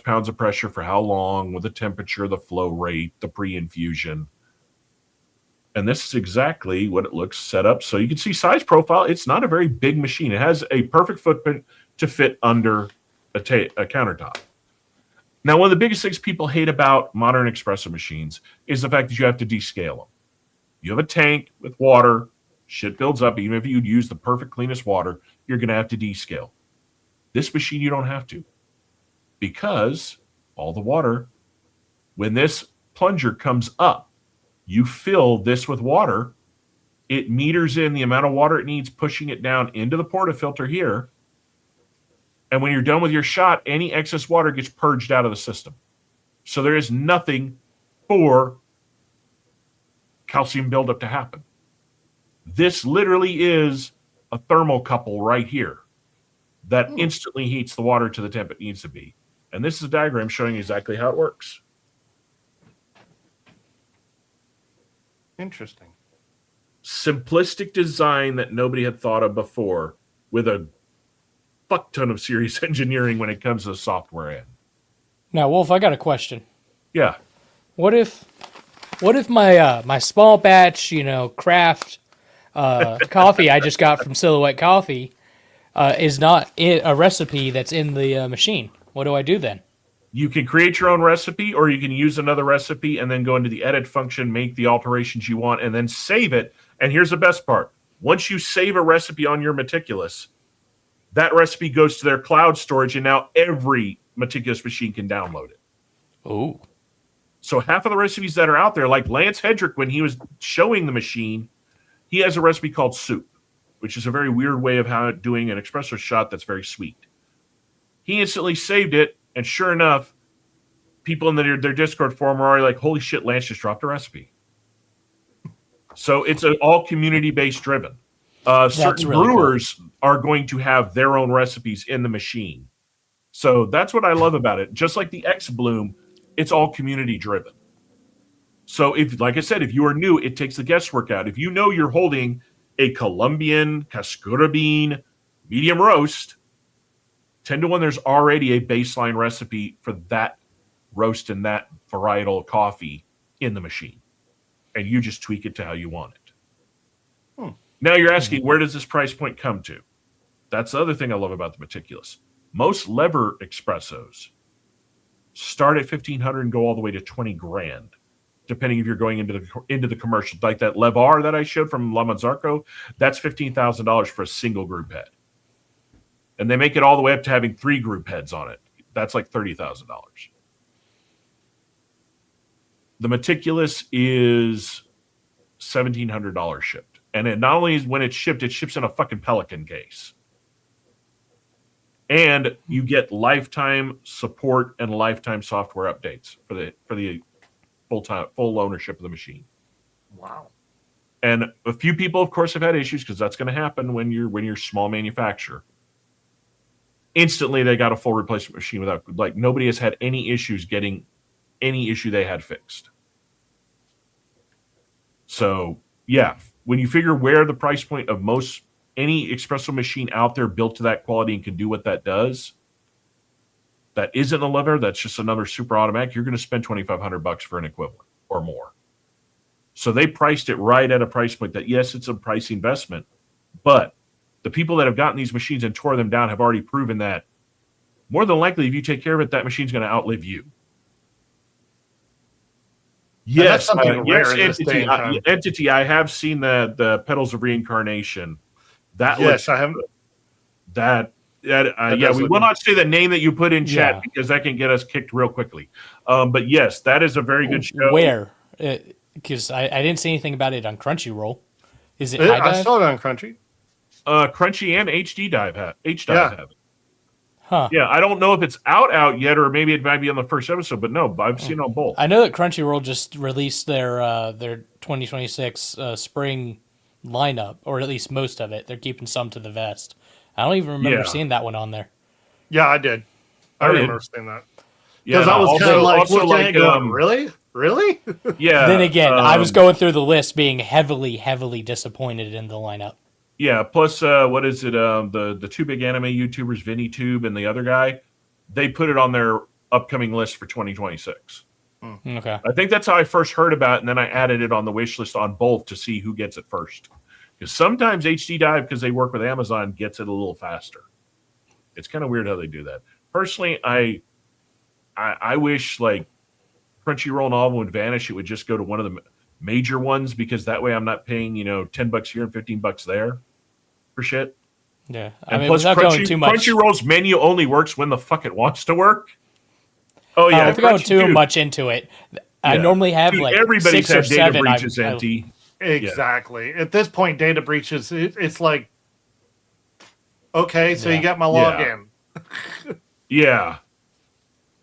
pounds of pressure for how long, with the temperature, the flow rate, the pre-infusion. And this is exactly what it looks set up. So you can see size profile. It's not a very big machine. It has a perfect footprint to fit under a countertop. Now, one of the biggest things people hate about modern espresso machines is the fact that you have to descale them. You have a tank with water. Shit builds up. Even if you'd use the perfect, cleanest water, you're going to have to descale. This machine, you don't have to. Because all the water, when this plunger comes up, you fill this with water, it meters in the amount of water it needs, pushing it down into the portafilter here. And when you're done with your shot, any excess water gets purged out of the system. So there is nothing for calcium buildup to happen. This literally is a thermocouple right here that instantly heats the water to the temp it needs to be. And this is a diagram showing exactly how it works. Interesting. Simplistic design that nobody had thought of before, with a fuck ton of serious engineering when it comes to the software end. Now, Wolf, I got a question. Yeah. What if my my small batch, craft coffee I just got from Silhouette Coffee is not a recipe that's in the machine? What do I do then? You can create your own recipe, or you can use another recipe and then go into the edit function, make the alterations you want, and then save it. And here's the best part. Once you save a recipe on your Meticulous, that recipe goes to their cloud storage, and now every Meticulous machine can download it. Ooh. So half of the recipes that are out there, like Lance Hedrick, when he was showing the machine, he has a recipe called soup, which is a very weird way of doing an espresso shot that's very sweet. He instantly saved it, and sure enough, people in their Discord forum are already like, holy shit, Lance just dropped a recipe. So it's all community-based driven. Certain really brewers are going to have their own recipes in the machine. So that's what I love about it. Just like the X Bloom, it's all community driven. So if, like I said, if you are new, it takes the guesswork out. If you know you're holding a Colombian Cascura bean medium roast, 10-1, there's already a baseline recipe for that roast and that varietal coffee in the machine. And you just tweak it to how you want it. Now you're asking, where does this price point come to? That's the other thing I love about the Meticulous. Most lever espressos start at $1,500 and go all the way to $20,000, depending if you're going into the commercial. Like that Levar that I showed from La Manzarco, that's $15,000 for a single group head. And they make it all the way up to having 3 group heads on it. That's like $30,000. The Meticulous is $1,700 shipped. And it not only is when it's shipped, it ships in a fucking Pelican case. And you get lifetime support and lifetime software updates for the full ownership of the machine. Wow. And a few people, of course, have had issues because that's going to happen when you're small manufacturer. Instantly, they got a full replacement machine without, like, nobody has had any issues getting any issue they had fixed. So, yeah, when you figure where the price point of any espresso machine out there built to that quality and can do what that does, that isn't a lever, that's just another super automatic, you're going to spend $2,500 for an equivalent or more. So they priced it right at a price point that, yes, it's a price investment, but the people that have gotten these machines and tore them down have already proven that more than likely, if you take care of it, that machine's going to outlive you. Yes, yes, Entity. I have seen the Petals of Reincarnation. Yes, I have. We will not say the name that you put in chat because that can get us kicked real quickly. But yes, that is a very good show. Where? Because I didn't see anything about it on Crunchyroll. Is it? I saw it on Crunchy. Crunchy and HD Dive have it. Huh. Yeah, I don't know if it's out yet, or maybe it might be on the first episode. But no, I've seen it on both. I know that Crunchyroll just released their 2026 spring lineup, or at least most of it. They're keeping some to the vest. I don't even remember seeing that one on there. Yeah, I did. I remember seeing that. Yeah, I was kind of like, really? Yeah. Then again, I was going through the list, being heavily, heavily disappointed in the lineup. Yeah. Plus, what is it? The 2 big anime YouTubers, VinnyTube and the other guy, they put it on their upcoming list for 2026. Okay. I think that's how I first heard about it, and then I added it on the wish list on both to see who gets it first. Because sometimes HD Dive, because they work with Amazon, gets it a little faster. It's kind of weird how they do that. Personally, I wish like Crunchyroll and all would vanish. It would just go to one of the major ones, because that way I'm not paying $10 here and $15 there for shit. Yeah, and plus, without going too much, Crunchyroll's menu only works when the fuck it wants to work. Oh yeah, if going too much into it, I normally have like everybody's 6 or had data 7. breaches, empty. Exactly. At this point, data breaches, it's like, okay, so you got my login. Yeah.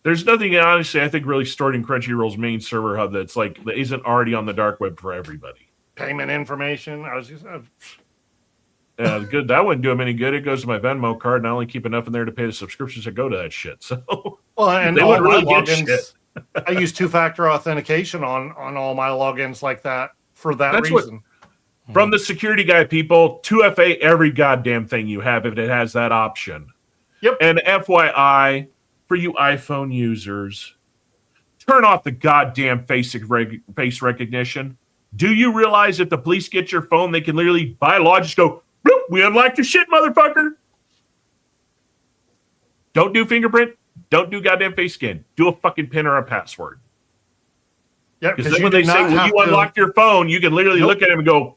There's nothing, honestly, I think really stored in Crunchyroll's main server hub that isn't already on the dark web for everybody. Payment information. I was just good. That wouldn't do them any good. It goes to my Venmo card, and I only keep enough in there to pay the subscriptions that go to that shit. So, well, and they all wouldn't my really get logins, shit. I use 2-factor authentication on all my logins like that for that reason. From the security guy, people, 2FA every goddamn thing you have if it has that option. Yep. And FYI, for you iPhone users, turn off the goddamn face recognition. Do you realize if the police get your phone, they can literally, by law, just go, bloop, we unlocked your shit, motherfucker. Don't do fingerprint. Don't do goddamn face scan. Do a fucking PIN or a password. Yeah, because then when they say, will you unlock your phone, you can literally look at him and go,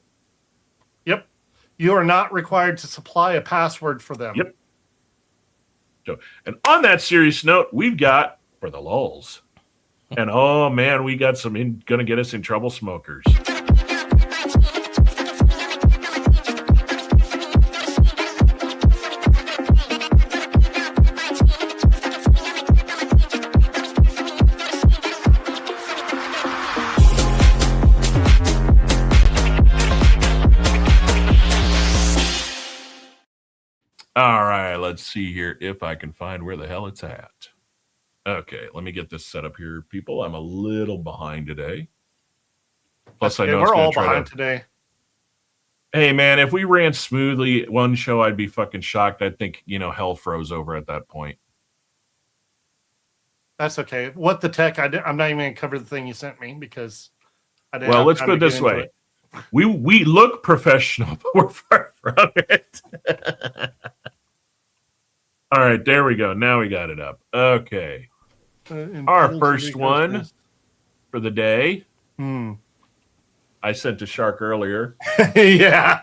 yep. You are not required to supply a password for them. Yep. So, and on that serious note, we've got, for the lulz, And oh man, we got some gonna get us in trouble smokers. All right, let's see here if I can find where the hell it's at. Okay, let me get this set up here, people. I'm a little behind today. Plus, I know we're all behind today. Hey, man, if we ran smoothly one show, I'd be fucking shocked. I'd think, hell froze over at that point. That's okay. What the tech? I'm not even going to cover the thing you sent me because I didn't. Well, let's put it this way. We look professional, but we're far from it. All right, there we go. Now we got it up. Okay. Our first one for the day. I sent to Shark earlier. Yeah.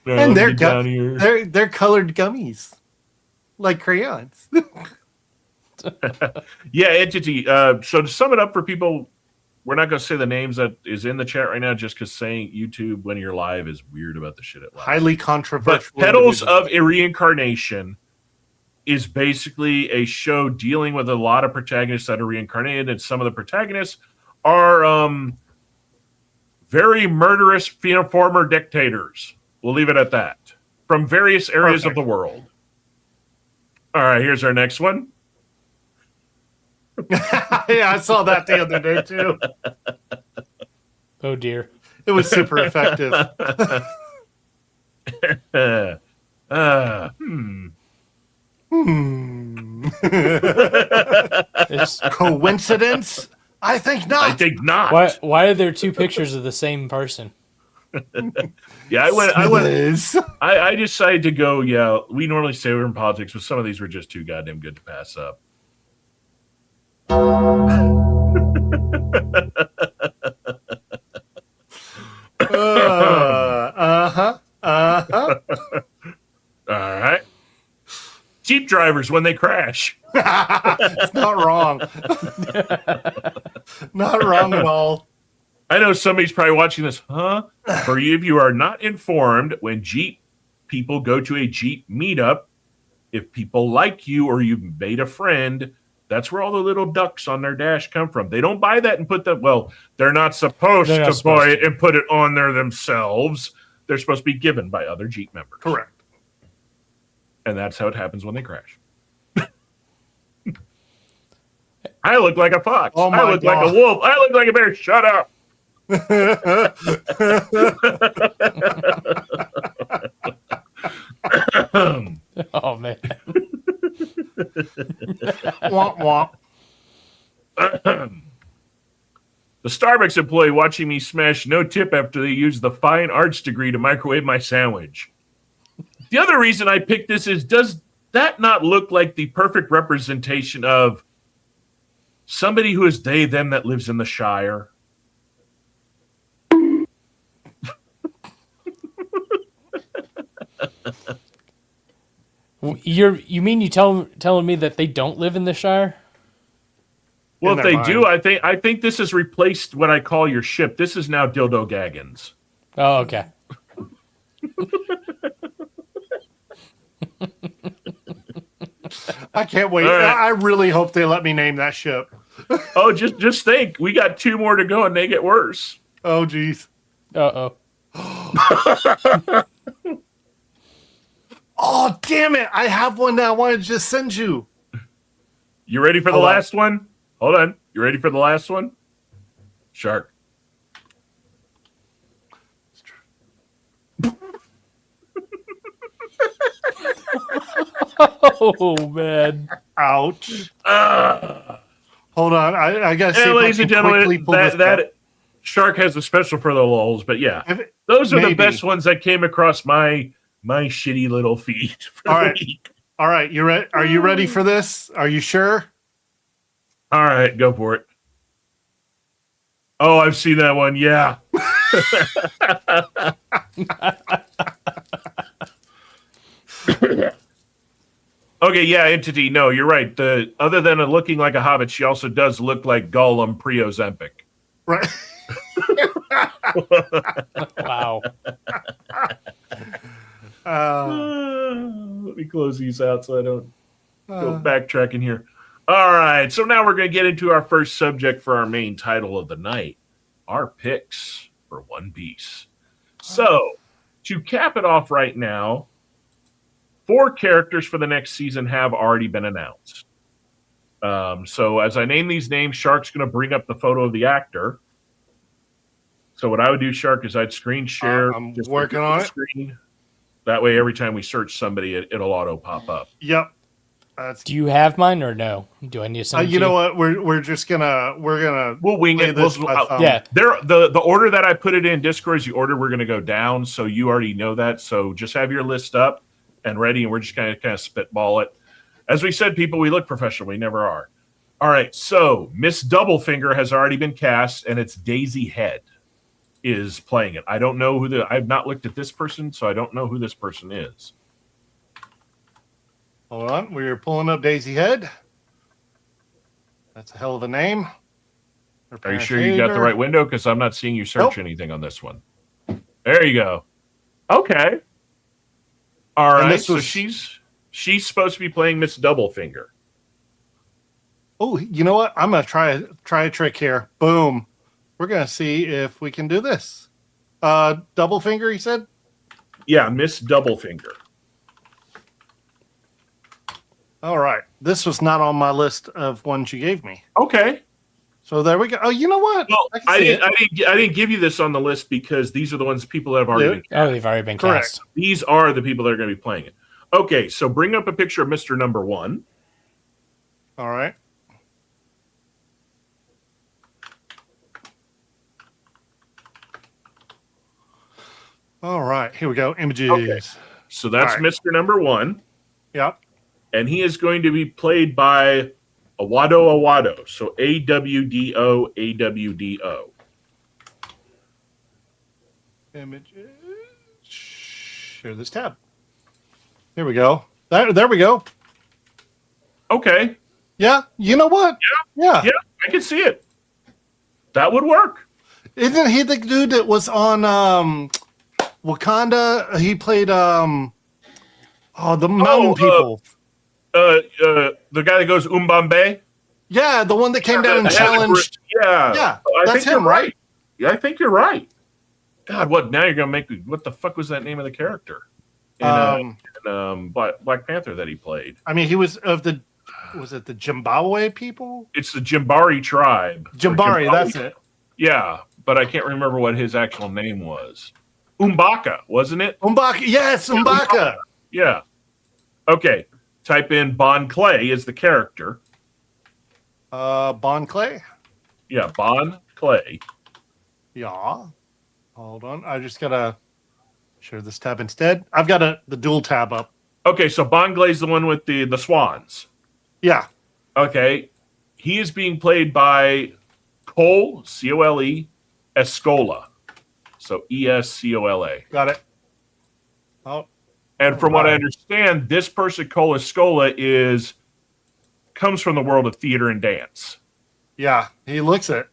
And they're colored gummies, like crayons. Yeah, entity. So to sum it up for people, we're not going to say the names that is in the chat right now, just because saying YouTube when you're live is weird about the shit at live. Highly controversial. But Petals of a Reincarnation is basically a show dealing with a lot of protagonists that are reincarnated, and some of the protagonists are very murderous former dictators. We'll leave it at that. From various areas of the world. All right, here's our next one. Yeah, I saw that the other day too. Oh dear. It was super effective. Coincidence? I think not. I think not. Why are there two pictures of the same person? Yeah, I decided to go, we normally say we're in politics, but some of these were just too goddamn good to pass up. All right. Jeep drivers when they crash. It's not wrong. Not wrong at all. I know somebody's probably watching this, huh? For you, if you are not informed, when Jeep people go to a Jeep meetup, if people like you or you've made a friend, that's where all the little ducks on their dash come from. They don't buy that and put that. Well, they're not supposed to buy it and put it on there themselves. They're supposed to be given by other Jeep members. Correct. And that's how it happens when they crash. I look like a fox. Oh I look like a wolf. I look like a bear. Shut up. Oh, man. Womp womp. The Starbucks employee watching me smash no tip after they used the fine arts degree to microwave my sandwich. The other reason I picked this is, does that not look like the perfect representation of somebody who is they, them that lives in the Shire? You mean telling me that they don't live in the Shire? Well, if they do, I think this has replaced what I call your ship. This is now Dildo Gaggins. Oh, okay. I can't wait. Right. I really hope they let me name that ship. Oh, just think. We got 2 more to go and they get worse. Oh, geez. Uh-oh. Oh, damn it. I have one that I wanted to just send you. You ready for the last one? Hold on. You ready for the last one? Shark. Oh, man. Ouch. Hold on. I got to see if ladies I and can quickly gentlemen, pull this that up. Shark has a special for the lulz, but yeah. Those are the best ones that came across my shitty little feed for the week. All right. Are you ready for this? Are you sure? All right, go for it. Oh, I've seen that one. Yeah. Okay, yeah, entity. No, you're right. The other than looking like a hobbit, she also does look like Gollum pre-Ozempic. Right. Wow. Let me close these out so I don't go backtracking here. All right, so now we're going to get into our first subject for our main title of the night, our picks for One Piece. So, to cap it off right now, 4 characters for the next season have already been announced. So as I name these names, Shark's going to bring up the photo of the actor. So what I would do, Shark, is I'd screen share. I'm just working on it. screen. That way, every time we search somebody, it'll auto pop up. Yep. Do you have mine or no? Do I need to send it You to know what? We're gonna We'll wing play it. this We'll, by thumb. Yeah. the order that I put it in Discord is the order we're going to go down. So you already know that. So just have your list up and ready, and we're just going to kind of spitball it. As we said, people, we look professional. We never are. All right. So Miss Doublefinger has already been cast, and it's Daisy Head is playing it. I don't know who I've not looked at this person, so I don't know who this person is. Hold on. We're pulling up Daisy Head. That's a hell of a name. Are you sure you got the right window? Because I'm not seeing you search anything on this one. There you go. Okay. All right. So she's supposed to be playing Miss Doublefinger. Oh, you know what? I'm gonna try a trick here. Boom. We're gonna see if we can do this. Doublefinger, he said? Yeah, Miss Doublefinger. All right. This was not on my list of ones you gave me. Okay. So there we go. Oh, you know what? Well, I didn't give you this on the list because these are the ones people have already been cast. Oh, they've already been Correct. cast. These are the people that are going to be playing it. Okay, so bring up a picture of Mr. Number 1. All right. All right. Here we go. Images. Okay. So that's All right. Mr. Number 1. Yep. And he is going to be played by Awado. So AWDO, AWDO. Images. Share this tab. Here we go. There we go. Okay. Yeah. You know what? Yeah. Yeah, I can see it. That would work. Isn't he the dude that was on Wakanda? He played the mountain people. The guy that goes Umbambe. Yeah, the one that came down and challenged. Yeah. Yeah, I that's think you're him, right? Yeah, I think you're right. God, what? Now you're gonna make me. What the fuck was that name of the character in Black Panther that he played? I mean, he was of the. Was it the Zimbabwe people? It's the Jimbari tribe. Jimbari, that's it. Yeah, but I can't remember what his actual name was. Umbaka, wasn't it? Umbaka, yes, Umbaka. Yeah. Okay. Type in Bon Clay is the character. Bon Clay. Yeah, Bon Clay. Yeah. Hold on. I just gotta share this tab instead. I've got the dual tab up. Okay, so Bon Clay's the one with the swans. Yeah. Okay. He is being played by Cole, Cole, Escola. So Escola. Got it. Oh. And from what I understand, this person, Cole Escola, comes from the world of theater and dance. Yeah, he looks it.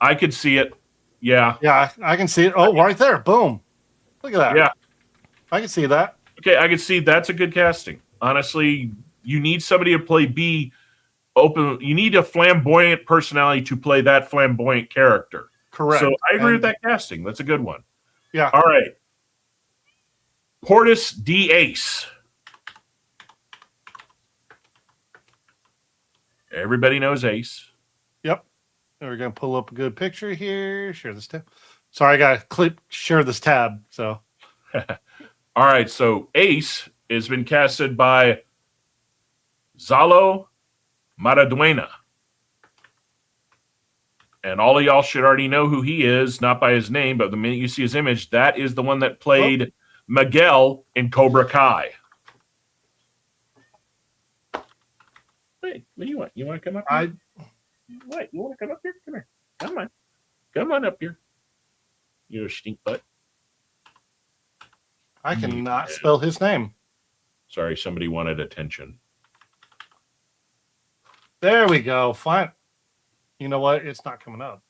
I could see it. Yeah. Yeah, I can see it. Oh, right there. Boom. Look at that. Yeah. I can see that. Okay, I can see that's a good casting. Honestly, you need somebody to be open. You need a flamboyant personality to play that flamboyant character. Correct. So I agree with that casting. That's a good one. Yeah. All right. Portis D. Ace. Everybody knows Ace. Yep. We're going to pull up a good picture here. Share this tab. Sorry, I got to share this tab. So. All right. So Ace has been casted by Zalo Maraduena. And all of y'all should already know who he is, not by his name, but the minute you see his image, that is the one that played Miguel in Cobra Kai. Wait, what do you want? You want to come up here? What? You want to come up here? Come here. Come on. Come on up here. You stink butt. I cannot spell his name. Sorry, somebody wanted attention. There we go. Fine. You know what? It's not coming up.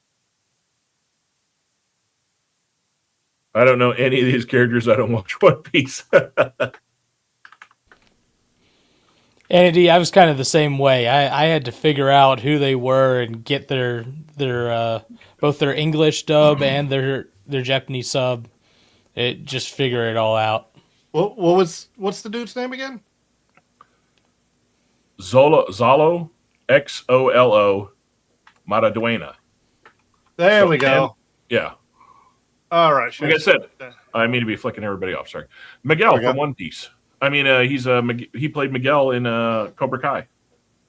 I don't know any of these characters. I don't watch One Piece. Andy, I was kind of the same way. I had to figure out who they were and get their both their English dub and their Japanese sub. Just figure it all out. What's the dude's name again? Zolo Xolo Maraduena. There we go. Yeah. All right. Like I said, I mean to be flicking everybody off. Sorry, Miguel from One Piece. I mean, he played Miguel in Cobra Kai,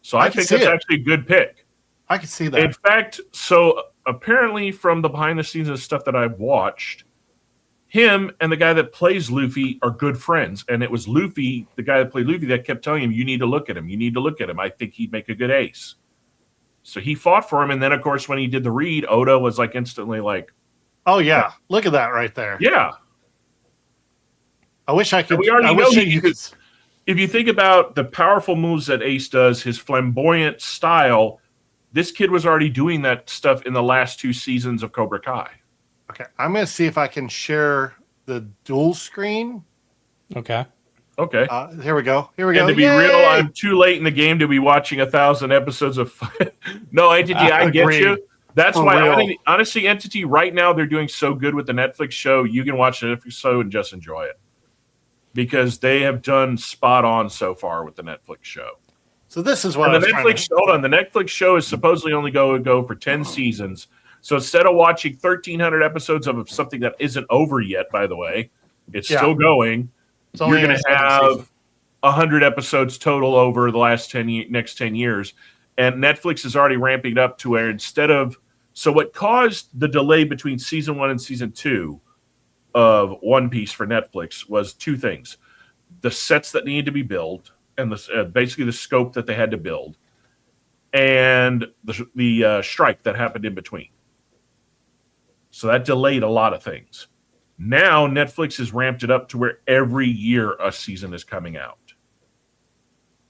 so I think that's actually a good pick. I can see that. In fact, so apparently from the behind the scenes and stuff that I've watched, him and the guy that plays Luffy are good friends, and it was Luffy, the guy that played Luffy, that kept telling him, "You need to look at him. You need to look at him. I think he'd make a good ace." So he fought for him, and then of course when he did the read, Oda was like instantly like, "Oh yeah, look at that right there." Yeah. I wish I could. We already know you could. If you think about the powerful moves that Ace does, his flamboyant style, this kid was already doing that stuff in the last 2 seasons of Cobra Kai. Okay, I'm going to see if I can share the dual screen. Okay. Okay. Here we go. And to be real, I'm too late in the game to be watching 1,000 episodes of. No, Entity, I get you. That's why, honestly, Entity, right now, they're doing so good with the Netflix show. You can watch the Netflix show and just enjoy it. Because they have done spot on so far with the Netflix show. So this is what the Netflix show is supposedly only go for 10 seasons. So instead of watching 1,300 episodes of something that isn't over yet, by the way, it's still going. You're going to have 100 episodes total over the next 10 years. And Netflix is already ramping it up to where so what caused the delay between season 1 and season 2 of One Piece for Netflix was 2 things: the sets that needed to be built, and basically the scope that they had to build, and the strike that happened in between. So that delayed a lot of things. Now Netflix has ramped it up to where every year a season is coming out.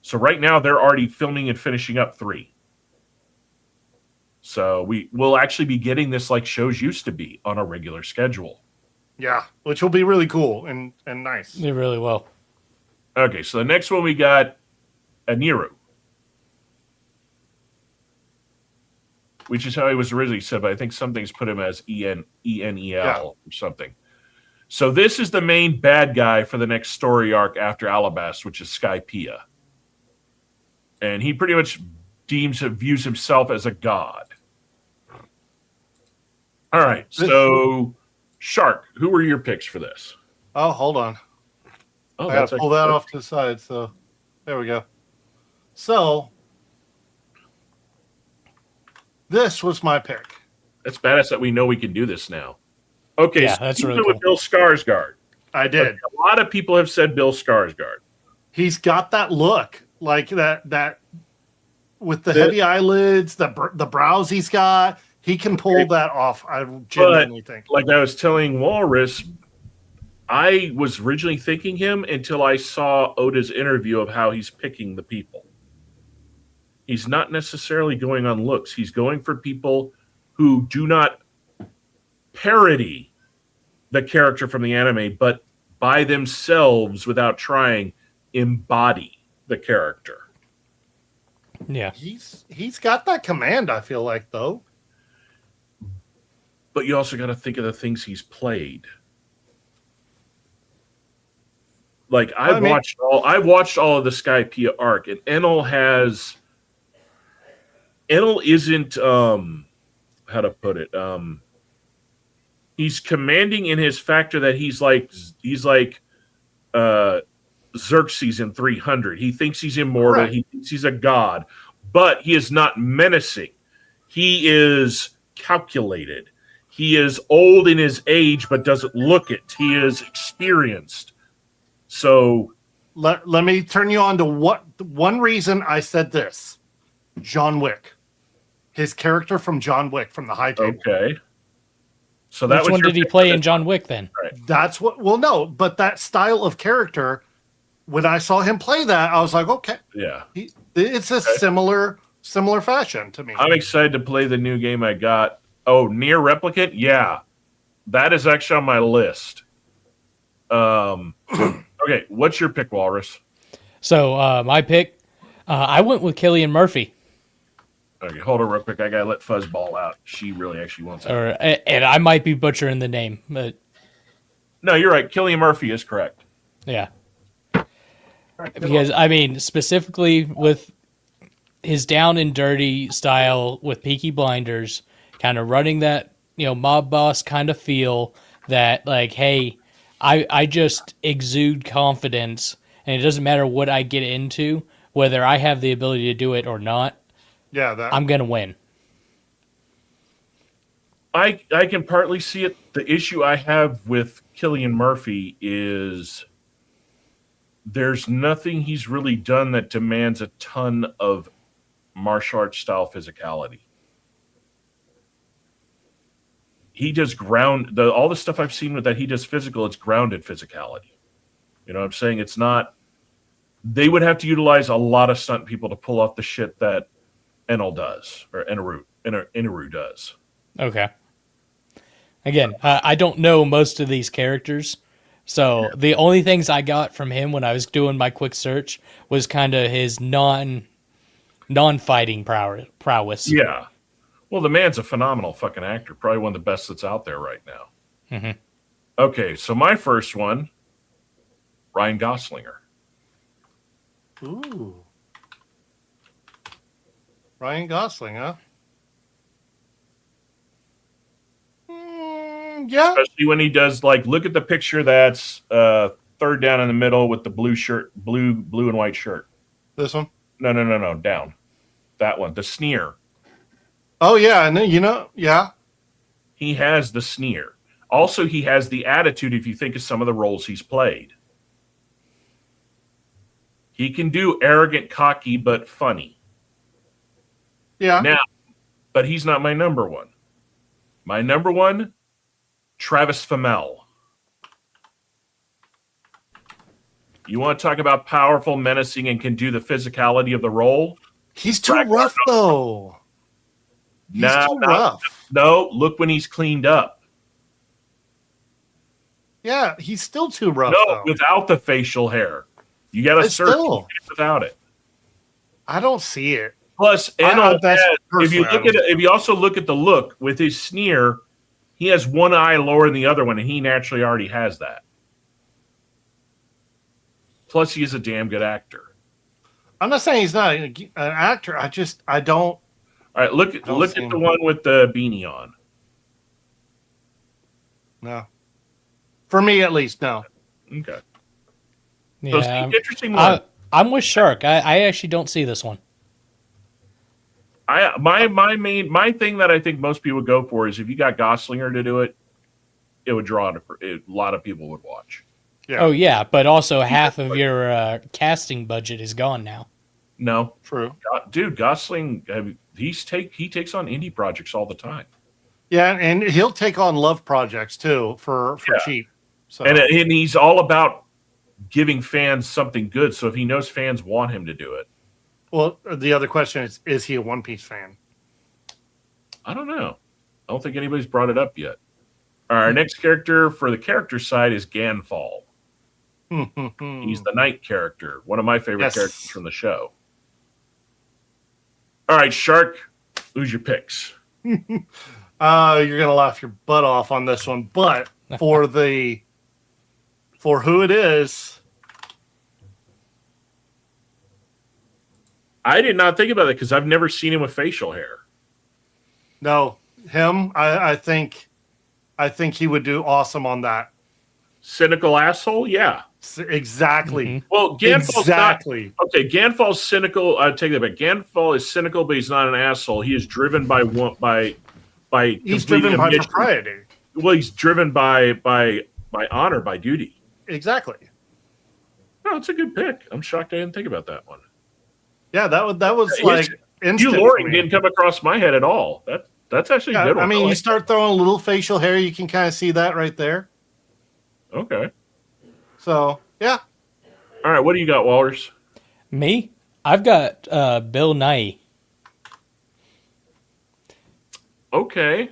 So right now they're already filming and finishing up 3. So we will actually be getting this like shows used to be on a regular schedule. Yeah, which will be really cool and nice. They really will. Okay, so the next one we got Aniru, which is how he was originally said, but I think something's put him as Enel or something. So this is the main bad guy for the next story arc after Alabasta, which is Skypiea. And he pretty much views himself as a god. All right, so Shark, who were your picks for this? Oh, hold on. Oh, I got to pull that off to the side. So there we go. So this was my pick. That's badass that we know we can do this now. Okay, yeah, so that's you really went cool. with Bill Skarsgård. I did. A lot of people have said Bill Skarsgård. He's got that look, like that with the heavy eyelids, the brows he's got. He can pull that off. I genuinely think. Like I was telling Walrus, I was originally thinking him until I saw Oda's interview of how he's picking the people. He's not necessarily going on looks. He's going for people who do not parody the character from the anime, but by themselves, without trying, embody the character. Yeah. He's got that command, I feel like, though. But you also got to think of the things he's played. Like I've watched all of the Skypiea arc, and Enel isn't how to put it. He's commanding in his factor that he's like Xerxes in 300. He thinks he's immortal. Right. He thinks he's a god, but he is not menacing. He is calculated. He is old in his age, but doesn't look it. He is experienced. So let me turn you on to one reason I said this. John Wick. His character from John Wick from the High Table. Okay. So that Which one did he play in John Wick then? Right. That's what. Well, no, but that style of character when I saw him play that, I was like, okay, Yeah. it's a similar fashion to me. I'm excited to play the new game I got. Oh, Near Replicant? Yeah. That is actually on my list. Okay, what's your pick, Walrus? So my pick, I went with Cillian Murphy. Okay, hold on real quick. I gotta let Fuzzball out. She really actually wants that. And I might be butchering the name, but No, you're right. Cillian Murphy is correct. yeah. Because, I mean, specifically with his down and dirty style with Peaky Blinders, kind of running that, mob boss kind of feel that, like, hey, I just exude confidence, and it doesn't matter what I get into, whether I have the ability to do it or not, Yeah, I'm going to win. I can partly see it. The issue I have with Cillian Murphy is there's nothing he's really done that demands a ton of martial arts style physicality. He does all the stuff I've seen with that he does physical, it's grounded physicality. You know what I'm saying? It's not, they would have to utilize a lot of stunt people to pull off the shit that Enel does, or Inaru does. Okay. Again, I don't know most of these characters, so the only things I got from him when I was doing my quick search was kind of his non-fighting prowess. Yeah. Well, the man's a phenomenal fucking actor. Probably one of the best that's out there right now. Mm-hmm. Okay, so my first one, Ryan Goslinger. Ooh. Ryan Gosling, huh? Yeah. Especially when he does, like, look at the picture that's third down in the middle with the blue shirt, blue and white shirt. This one? No, down. That one, the sneer. Oh, yeah, and yeah. He has the sneer. Also, he has the attitude if you think of some of the roles he's played. He can do arrogant, cocky, but funny. Yeah. Now, but he's not my number one. My number one, Travis Fimmel. You want to talk about powerful, menacing, and can do the physicality of the role? He's too rough, though. He's too rough. No, look when he's cleaned up. Yeah, he's still too rough, No, though. without the facial hair. You got to search without it. I don't see it. Plus, if you also look at the look with his sneer, he has one eye lower than the other one, and he naturally already has that. Plus, he is a damn good actor. I'm not saying he's not an actor. I don't. All right, look at the one with the beanie on. No. For me, at least, no. Okay. Yeah, So it's an interesting one. I'm with Shark. I actually don't see this one. My thing that I think most people would go for is if you got Goslinger to do it, it would draw a lot of people would watch. Yeah. Oh yeah, but also half of your casting budget is gone now. No, True. Dude, Gosling, he takes on indie projects all the time. Yeah, and he'll take on love projects too for cheap. So and he's all about giving fans something good. So if he knows fans want him to do it. Well, the other question is he a One Piece fan? I don't know. I don't think anybody's brought it up yet. Our next character for the character side is Ganfall. He's the knight character, one of my favorite characters from the show. All right, Shark, who's your picks? You're gonna laugh your butt off on this one, but for who it is, I did not think about it because I've never seen him with facial hair. no, him. I think he would do awesome on that. Cynical asshole, yeah. Exactly. Mm-hmm. Well, Ganfall's exactly. okay, Ganfall's cynical. I take that back. Ganfall is cynical, but he's not an asshole. He is driven by He's driven by propriety. Well, he's driven by honor, by duty. Exactly. No, it's a good pick. I'm shocked I didn't think about that one. Yeah, that was like instant. You Loring didn't come across my head at all. That's actually a good one. I mean, you start throwing a little facial hair, you can kind of see that right there. Okay. So yeah, All right, what do you got, Walrus? Me? I've got Bill Nye. Okay.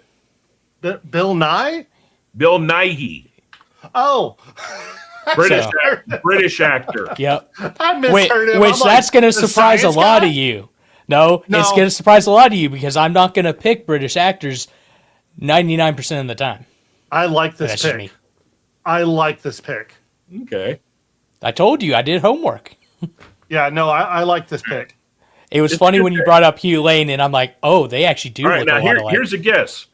Bill Nye? Bill Nighy. Oh, British actor. Yep. I misheard him. Which I'm like, that's going to the surprise a science lot guy? of you. No, No. it's going to surprise a lot of you because I'm not going to pick British actors 99% of the time. I like this That's just pick. me. I like this pick. Okay. I told you I did homework. Yeah, no, I like this pick. It was funny when you brought up Hugh Lane, and I'm like, oh, they actually do All right, look now a lot alike. here's a guess.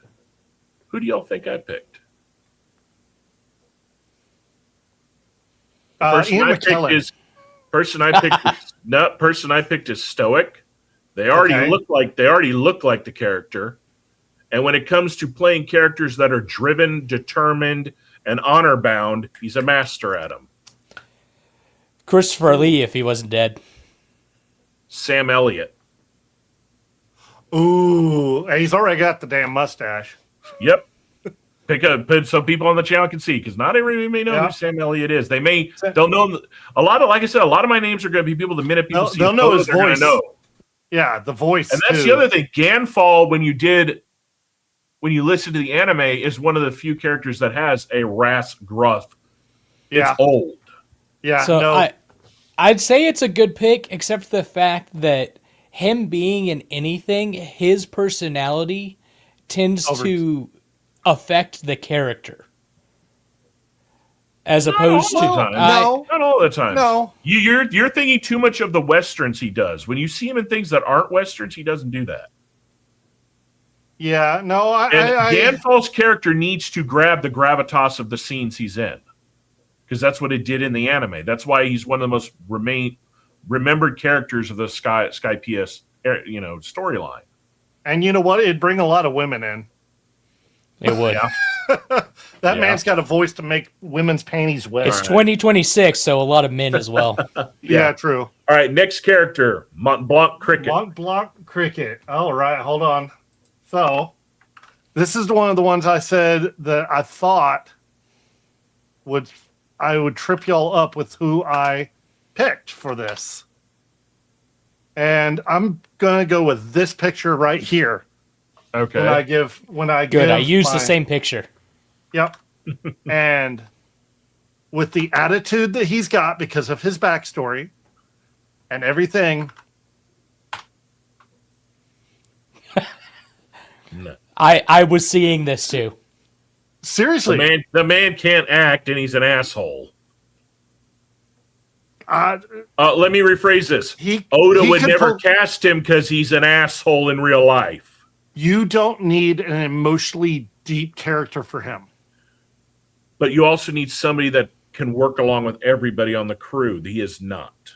Who do y'all think I picked? Ian McKellen. Person I picked is Stoic. They already look like the character. And when it comes to playing characters that are driven, determined, and honor bound, he's a master at them. Christopher Lee, if he wasn't dead. Sam Elliott. Ooh, he's already got the damn mustache. Yep. Put some people on the channel can see because not everybody may know who Sam Elliott is. They'll know a lot of, like I said, a lot of my names are going to be people. The minute people see they'll know his they're gonna voice. know. Yeah, the voice. And that's the other thing. Ganfall, when you listen to the anime, is one of the few characters that has a ras gruff. Yeah. It's old. Yeah. So no. I'd say it's a good pick, except for the fact that him being in anything, his personality tends to affect the character. As opposed to not all the time. No. You're thinking too much of the westerns he does. When you see him in things that aren't westerns, he doesn't do that. Yeah, no, Ganfall's character needs to grab the gravitas of the scenes he's in, because that's what it did in the anime. That's why he's one of the most remembered characters of the Sky PS storyline. And you know what? It'd bring a lot of women in. it would. That man's got a voice to make women's panties wet. It's 2026, so a lot of men as well. Yeah, true. All right, next character, Mont Blanc Cricket. Mont Blanc Cricket. All right, hold on. So, this is one of the ones I said that I thought I would trip y'all up with who I picked for this. And I'm going to go with this picture right here. Okay. When I Good. I used the same picture. Yep. And with the attitude that he's got because of his backstory and everything. No. I was seeing this too. Seriously. The man can't act, and he's an asshole. Let me rephrase this. Oda would never cast him because he's an asshole in real life. You don't need an emotionally deep character for him. But you also need somebody that can work along with everybody on the crew. He is not.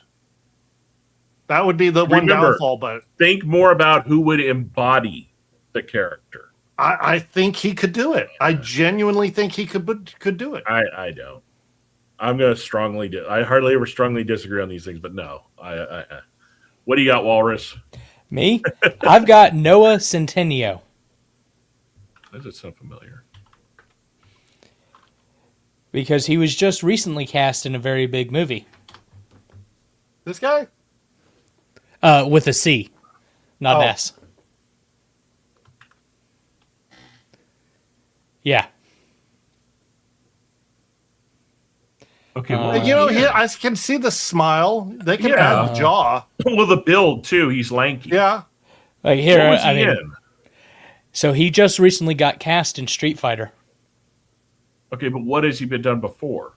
That would be the one downfall, but think more about who would embody the character. I think he could do it. I genuinely think he could do it. I don't. I'm going to I hardly ever strongly disagree on these things, but no. What do you got, Walrus? Me? I've got Noah Centineo. Does it sound familiar? Because he was just recently cast in a very big movie. This guy? With a C, not an S. Yeah. Okay. I can see the smile. They can add the jaw. Well, the build too. He's lanky. Yeah. Like here, What was he in? So he just recently got cast in Street Fighter. Okay, but what has he been done before?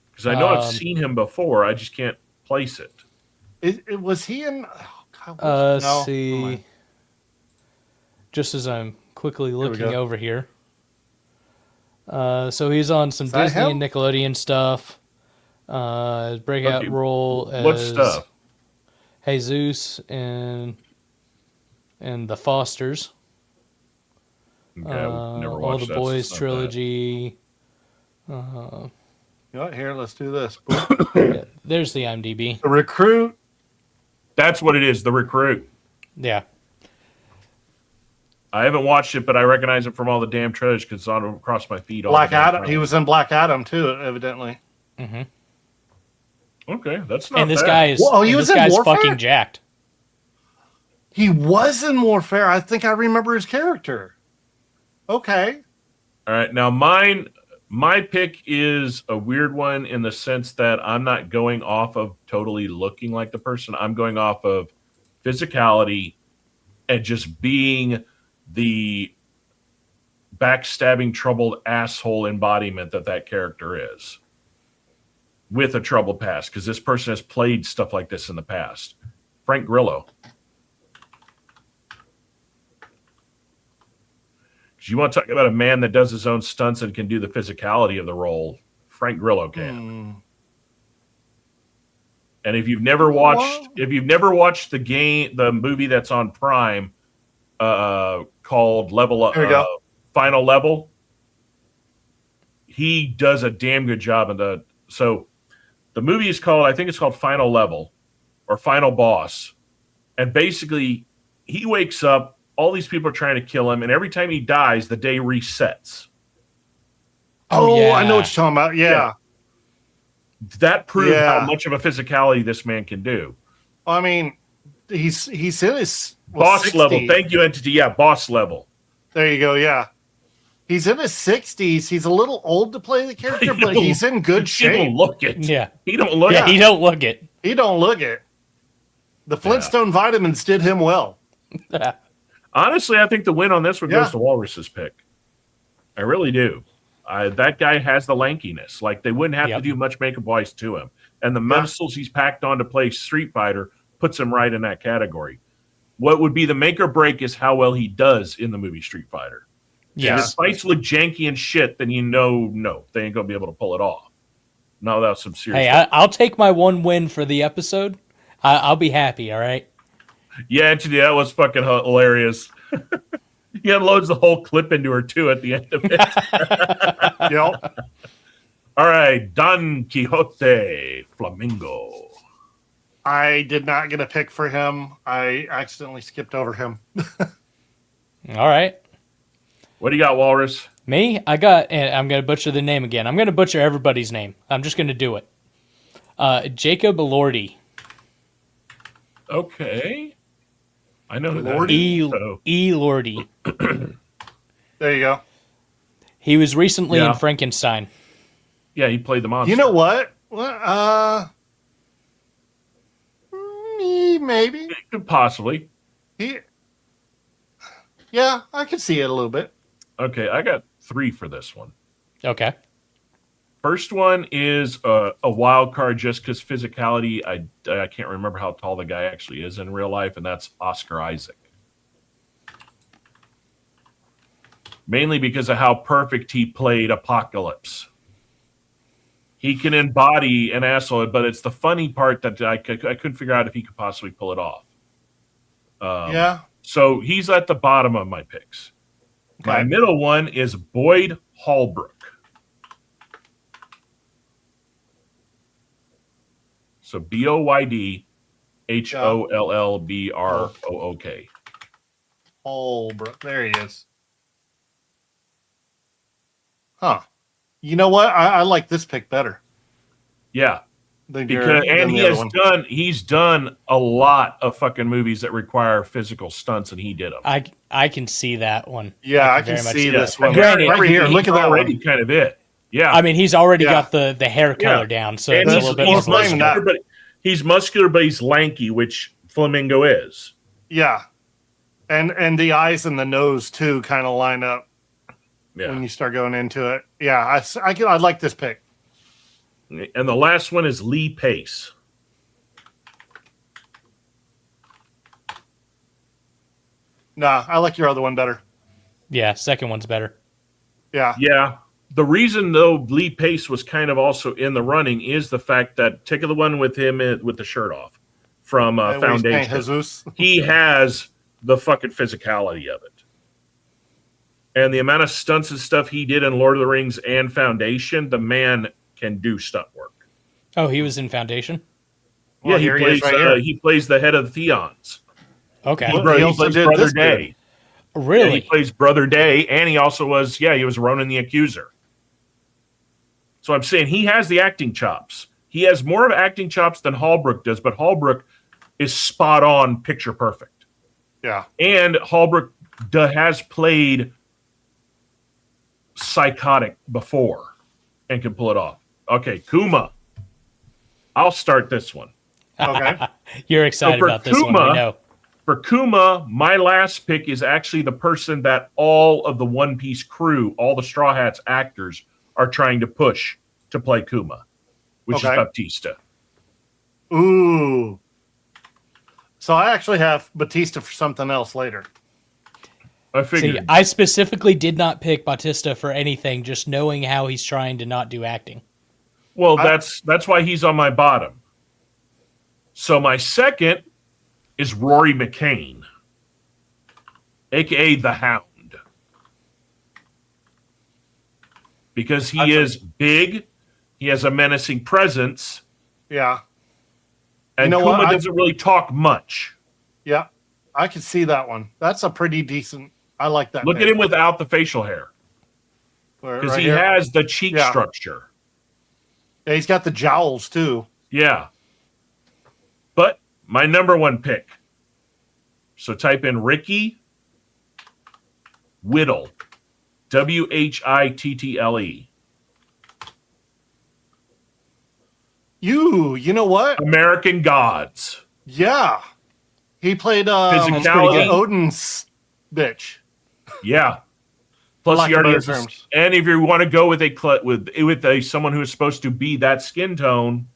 Because I know I've seen him before. I just can't place it. Was he in? Let's see. Just as I'm quickly looking over here. So he's on some Disney and Nickelodeon stuff. His breakout role as what stuff? Jesus and the Fosters. Okay, I've never All watched the that, Boys so it's not trilogy. You know what? Here, let's do this. Yeah, there's the IMDb. The Recruit. That's what it is. The Recruit. Yeah. I haven't watched it, but I recognize it from all the damn trailers because it's on across my feed. Black Adam. He was in Black Adam too, evidently. Mm-hmm. Okay, that's not And this bad. guy is Well, he and was this in guy's Warfare? fucking jacked. He was in Warfare. I think I remember his character. Okay. All right, now my pick is a weird one in the sense that I'm not going off of totally looking like the person. I'm going off of physicality and just being the backstabbing, troubled asshole embodiment that character is with a troubled past, because this person has played stuff like this in the past. Frank Grillo. You want to talk about a man that does his own stunts and can do the physicality of the role? Frank Grillo can. And if you've never watched, the movie that's on Prime, called Final Level, he does a damn good job in the. So, the movie is called, I think it's called Final Level, or Final Boss, and basically, he wakes up. All these people are trying to kill him, and every time he dies, the day resets. Oh, yeah. I know what you're talking about. Yeah. That proved how much of a physicality this man can do. I mean, he's in his Boss 60. level. Thank you, Entity. Yeah, boss level. There you go. Yeah. He's in his 60s. He's a little old to play the character, but he's in good shape. He don't look it. Yeah. He don't look Yeah, it. he don't look it. He don't look it. The Flintstone vitamins did him well. Honestly, I think the win on this one goes to Walrus's pick. I really do. That guy has the lankiness. Like, they wouldn't have to do much makeup-wise to him. And the muscles he's packed on to play Street Fighter puts him right in that category. What would be the make or break is how well he does in the movie Street Fighter. Yeah. If his fights look janky and shit, then no, they ain't going to be able to pull it off. Not without some serious... Hey, I'll take my one win for the episode. I'll be happy, all right? Yeah, actually, that was fucking hilarious. He unloads the whole clip into her, too, at the end of it. Yep. All right, Don Quixote Flamingo. I did not get a pick for him. I accidentally skipped over him. All right. What do you got, Walrus? Me? And I'm going to butcher the name again. I'm going to butcher everybody's name. I'm just going to do it. Jacob Elordi. Okay. I know who Lordy? that is. So. Elordi. There you go. He was recently in Frankenstein. Yeah, he played the monster. You know what? Maybe. Possibly. Yeah, I could see it a little bit. Okay, I got 3 for this one. Okay. First one is a wild card just because physicality, I can't remember how tall the guy actually is in real life, and that's Oscar Isaac. Mainly because of how perfect he played Apocalypse. He can embody an asshole, but it's the funny part that I couldn't figure out if he could possibly pull it off. Yeah. So he's at the bottom of my picks. Okay. My middle one is Boyd Holbrook. So Boyd Hollbrook. Holbrook. There he is. Huh. You know what? I like this pick better. Yeah. Than He's done a lot of fucking movies that require physical stunts, and he did them. I can see that one. Yeah, I can very much see this one. Granted, Right here. Look at that already one. kind of it. Yeah. I mean, he's already got the hair color Yeah. down, so And it's a he's, little bit he's more muscular, but he's muscular, but he's lanky, which Flamingo is. Yeah. And the eyes and the nose, too, kind of line up Yeah. when you start going into it. Yeah, I like this pick. And the last one is Lee Pace. Nah, I like your other one better. Yeah, second one's better. Yeah. Yeah. The reason, though, Lee Pace was kind of also in the running is the fact that, take the one with him with the shirt off from Foundation. Jesus. He has the fucking physicality of it. And the amount of stunts and stuff he did in Lord of the Rings and Foundation, the man can do stunt work. Oh, he was in Foundation? Well, Yeah, he plays the head of the Theons. Okay. He also plays did Brother this Day. Really? Yeah, he plays Brother Day, and he also was Ronan the Accuser. So I'm saying he has the acting chops. He has more of acting chops than Hallbrook does, but Hallbrook is spot on, picture perfect. Yeah. And Hallbrook has played psychotic before and can pull it off. Okay, Kuma. I'll start this one. Okay. You're excited for about this one, I know. For Kuma, my last pick is actually the person that all of the One Piece crew, all the Straw Hats actors, are trying to push to play Kuma, which is Baptista. Ooh. So I actually have Batista for something else later. I figured. See, I specifically did not pick Bautista for anything, just knowing how he's trying to not do acting. Well, that's why he's on my bottom. So my second is Rory McCain, a.k.a. the Hound. Because he is big, he has a menacing presence, Yeah. and Kuma doesn't really talk much. Yeah. I can see that one. That's a pretty decent. I like that. Look at him without the facial hair. Because he has the cheek structure. Yeah, he's got the jowls too. Yeah. But my number one pick. So type in Ricky Whittle. Whittle. You know what? American Gods. Yeah. He played Physicality. Odin's bitch. Yeah. Plus, he already has terms. And if you want to go with someone who is supposed to be that skin tone,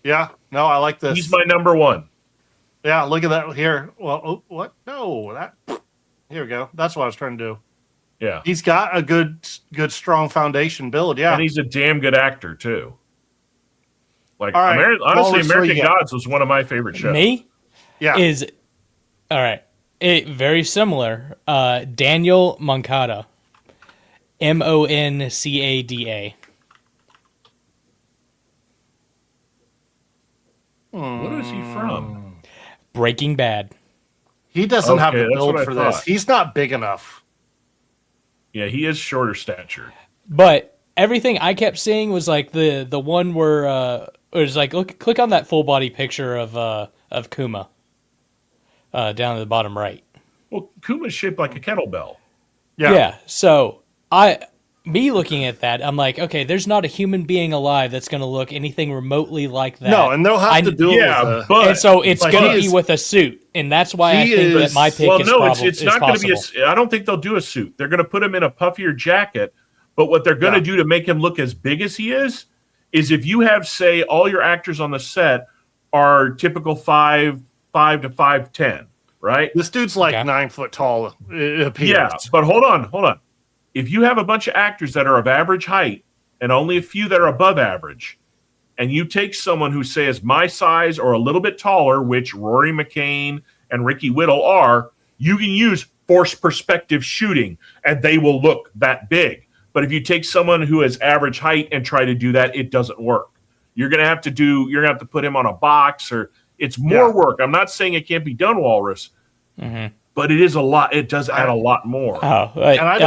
yeah, no, I like this. He's my number one. Yeah, look at that here. Well, what? No, that. Here we go. That's what I was trying to do. Yeah, he's got a good, strong foundation build. Yeah, and he's a damn good actor too. Like, all right. honestly, American Gods was one of my favorite shows. Me, yeah, is all right. Very similar. Daniel Moncada. Moncada. What is he from? Breaking Bad. He doesn't have the build for this. He's not big enough. Yeah, he is shorter statured. But everything I kept seeing was like the one where it was like click on that full body picture of Kuma. Down at the bottom right. Well, Kuma's shaped like a kettlebell. Yeah. So me looking at that, I'm like, okay, there's not a human being alive that's going to look anything remotely like that. No, and they'll have to do it with but and so it's going to be with a suit, and that's why I think that my pick is probably it's not going to be. I don't think they'll do a suit. They're going to put him in a puffier jacket. But what they're going to do to make him look as big as he is if you have, say, all your actors on the set are typical 5'5" to 5'10", right? This dude's like 9 foot tall. It appears. Yeah, but hold on. If you have a bunch of actors that are of average height and only a few that are above average, and you take someone who, say, is my size or a little bit taller, which Rory McCain and Ricky Whittle are, you can use forced perspective shooting, and they will look that big. But if you take someone who has average height and try to do that, it doesn't work. You're gonna have to put him on a box, or it's more work. I'm not saying it can't be done, Walrus. Mm-hmm. But it is a lot. It does add a lot more. Oh, and I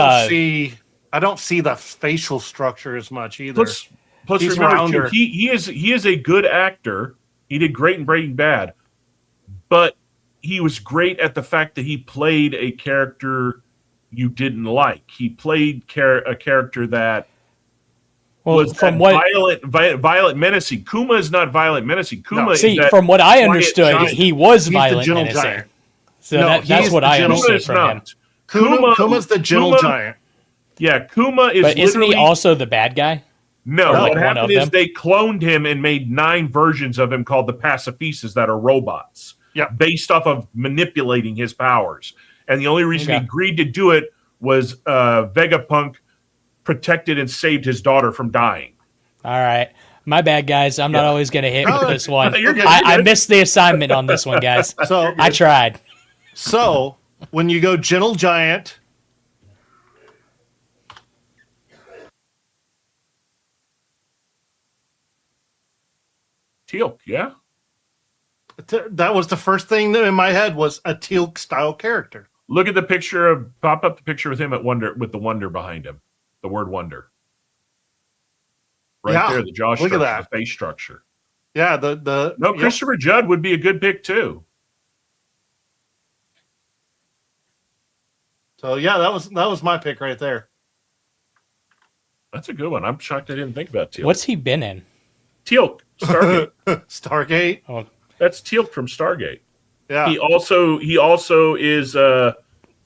don't see the facial structure as much either. Plus remember, too, he is a good actor. He did great in Breaking Bad, but he was great at the fact that he played a character you didn't like. He played a character that was violent, menacing. Kuma is not violent, menacing. Kuma is from what I understood, he was violent, menacing. Giant. So that's what I understood from him. Kuma's the gentle giant. Yeah, Kuma is. But isn't he also the bad guy? No, what happened is they cloned him and made 9 versions of him called the Pacifistas that are robots. Yeah, based off of manipulating his powers. And the only reason he agreed to do it was Vegapunk protected and saved his daughter from dying. All right. My bad, guys. I'm not always going to hit with this one. You're good. I missed the assignment on this one, guys. So I tried. So when you go gentle giant, Teal'c, yeah. That was the first thing that in my head was a Teal'c style character. Look at the picture pop up the picture with him at Wonder with the Wonder behind him. The word Wonder. Right Yeah, there, the jaw look at structure, that. the face structure. Yeah, the No, yep. Christopher Judd would be a good pick too. So yeah, that was my pick right there. That's a good one. I'm shocked I didn't think about Teal'c. What's he been in? Teal'c? Stargate. Stargate. Oh, That's Teal'c from Stargate. Yeah. He also is the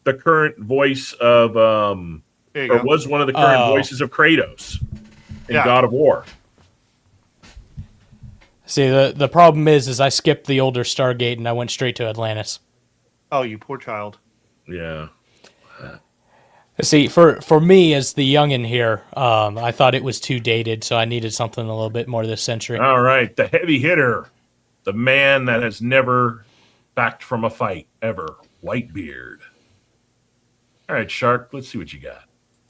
current voice of There you or go. was one of the current voices of Kratos in Yeah. God of War. see, the problem is I skipped the older Stargate and I went straight to Atlantis. Oh, you poor child. Yeah. See, for me as the youngin here, I thought it was too dated, so I needed something a little bit more this century. All right, the heavy hitter, the man that has never backed from a fight ever, Whitebeard. All right, Shark, let's see what you got.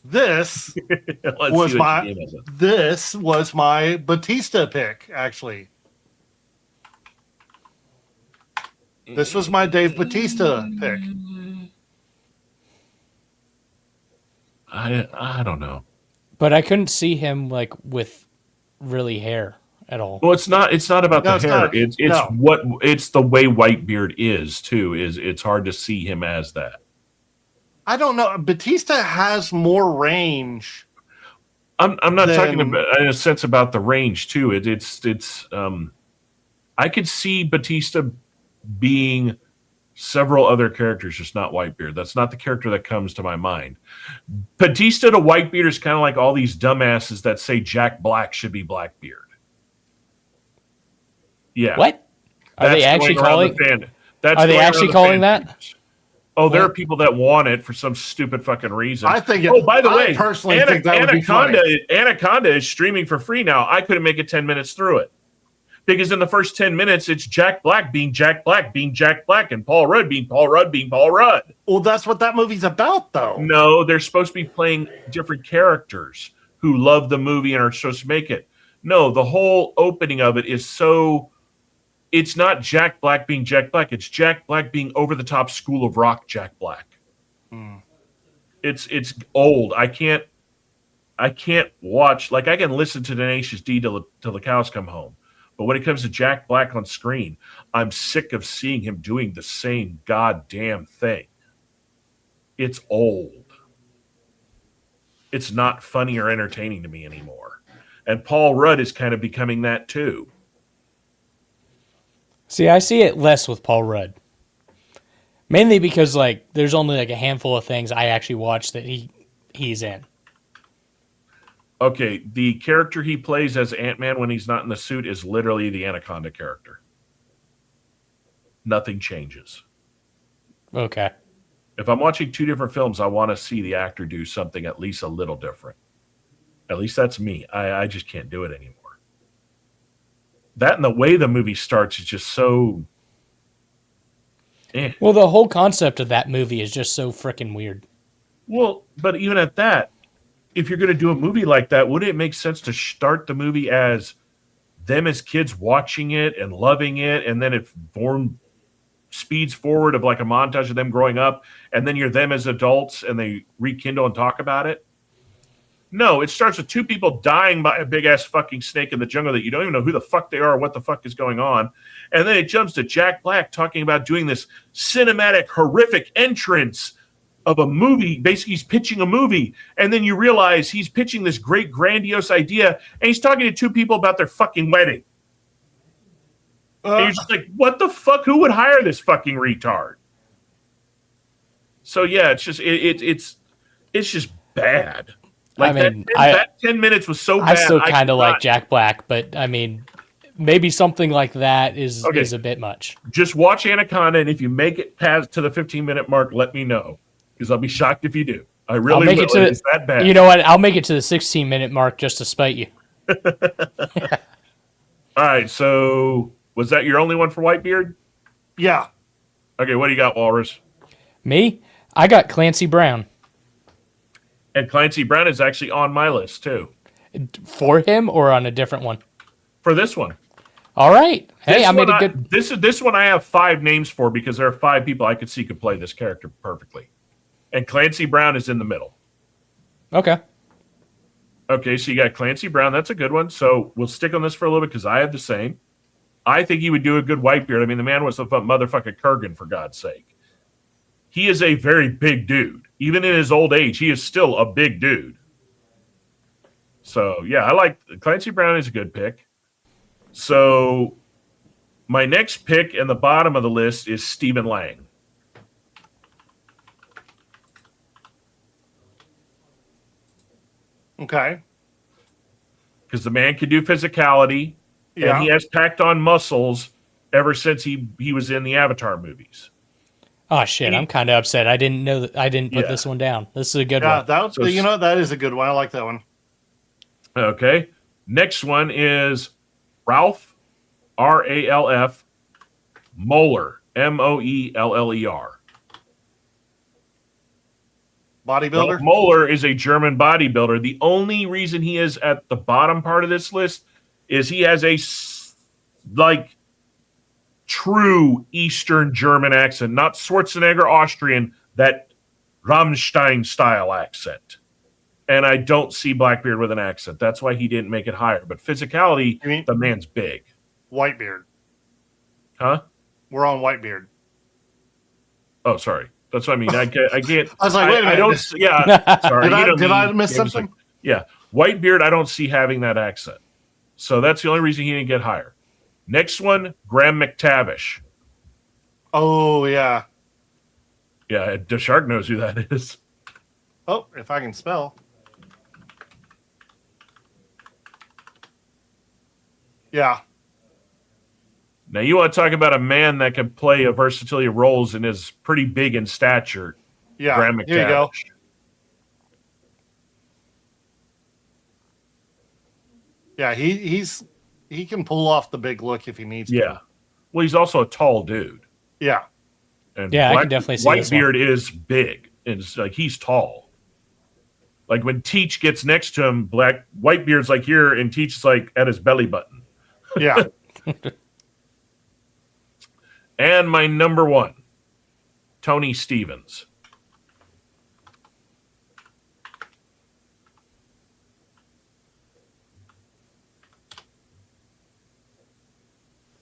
This Let's was see what my you gave us. this was my Batista pick, actually. This was my Dave Batista pick. I don't know. But I couldn't see him like with really hair at all. Well, it's not about No, the it's hair. not. It's No. it's the way Whitebeard is too. It's hard to see him as that. I don't know. Batista has more range. I'm not talking Then- about in a sense about the range too. It's I could see Batista being several other characters, just not Whitebeard. That's not the character that comes to my mind. Batista to Whitebeard is kind of like all these dumbasses that say Jack Black should be Blackbeard. Yeah. What? Are they That's actually going around calling? the fan- that's Are they going around actually the calling fan that? pages. Oh, there are What? people that want it for some stupid fucking reason. I think. Oh, by the I way, personally think that would be funny. Anaconda is streaming for free now. I couldn't make it 10 minutes through it. Because in the first 10 minutes, it's Jack Black being Jack Black being Jack Black and Paul Rudd being Paul Rudd being Paul Rudd. Well, that's what that movie's about, though. No, they're supposed to be playing different characters who love the movie and are supposed to make it. No, the whole opening of it is so... It's not Jack Black being Jack Black. It's Jack Black being over-the-top School of Rock Jack Black. It's old. I can't watch... Like, I can listen to Tenacious D till the cows come home. But when it comes to Jack Black on screen, I'm sick of seeing him doing the same goddamn thing. It's old. It's not funny or entertaining to me anymore. And Paul Rudd is kind of becoming that too. See, I see it less with Paul Rudd. Mainly because like there's only like a handful of things I actually watch that he's in. Okay, the character he plays as Ant-Man when he's not in the suit is literally the Anaconda character. Nothing changes. Okay. If I'm watching two different films, I want to see the actor do something at least a little different. At least that's me. I just can't do it anymore. That and the way the movie starts is just so... Well, the whole concept of that movie is just so freaking weird. Well, but even at that, if you're going to do a movie like that, wouldn't it make sense to start the movie as them as kids watching it and loving it, and then it speeds forward of like a montage of them growing up, and then you're them as adults and they rekindle and talk about it? No, it starts with two people dying by a big-ass fucking snake in the jungle that you don't even know who the fuck they are or what the fuck is going on. And then it jumps to Jack Black talking about doing this cinematic, horrific entrance of a movie. Basically, he's pitching a movie. And then you realize he's pitching this great, grandiose idea, and he's talking to two people about their fucking wedding. And you're just like, what the fuck? Who would hire this fucking retard? So, yeah, it's just it's just bad. Like, I mean, that 10 minutes was so bad. I still kind could of like not- Jack Black, but I mean, maybe something like that is a bit much. Just watch Anaconda, and if you make it past to the 15-minute mark, let me know, because I'll be shocked if you do. I really I'll make will. it to It's that bad. You know what? I'll make it to the 16-minute mark just to spite you. All right, so was that your only one for Whitebeard? Yeah. Okay, what do you got, Walrus? Me? I got Clancy Brown. And Clancy Brown is actually on my list, too, For him or on a different one? for this one. All right. Hey, This I made one a good... This one I have 5 names for because there are 5 people I could see could play this character perfectly. And Clancy Brown is in the middle. Okay. Okay, so you got Clancy Brown. That's a good one. So we'll stick on this for a little bit because I have the same. I think he would do a good Whitebeard. I mean, the man was the motherfucking Kurgan, for God's sake. He is a very big dude. Even in his old age, he is still a big dude. So, yeah, I like Clancy Brown is a good pick. So my next pick in the bottom of the list is Stephen Lang. Okay. Because the man can do physicality, and he has packed on muscles ever since he was in the Avatar movies. Oh shit! I'm kind of upset. I didn't know that. I didn't put this one down. This is a good one. Yeah, that is a good one. I like that one. Okay. Next one is Ralph, R-A-L-F, Moeller, M-O-E-L-L-E-R. Bodybuilder? Ralph Moeller is a German bodybuilder. The only reason he is at the bottom part of this list is he has a, like, true Eastern German accent, not Schwarzenegger Austrian, that Rammstein-style accent. And I don't see Blackbeard with an accent. That's why he didn't make it higher. But physicality, the man's big. Whitebeard. Huh? We're on Whitebeard. Oh, sorry. That's what I mean. I can't. I was like, wait a minute. I don't. Yeah. Sorry. Did I miss something? Yeah. Whitebeard, I don't see having that accent. So that's the only reason he didn't get higher. Next one, Graham McTavish. Oh, yeah. Yeah, DeShark knows who that is. Oh, if I can spell. Yeah. Now, you want to talk about a man that can play a versatility of roles and is pretty big in stature. Yeah, Graham McTavish. Here you go. Yeah, he can pull off the big look if he needs to. Yeah. Well, he's also a tall dude. Yeah. And yeah, I can definitely see Whitebeard is big. And it's like he's tall. Like when Teach gets next to him, Whitebeard's like here, and Teach is like at his belly button. Yeah. And my number one, Tony Stevens.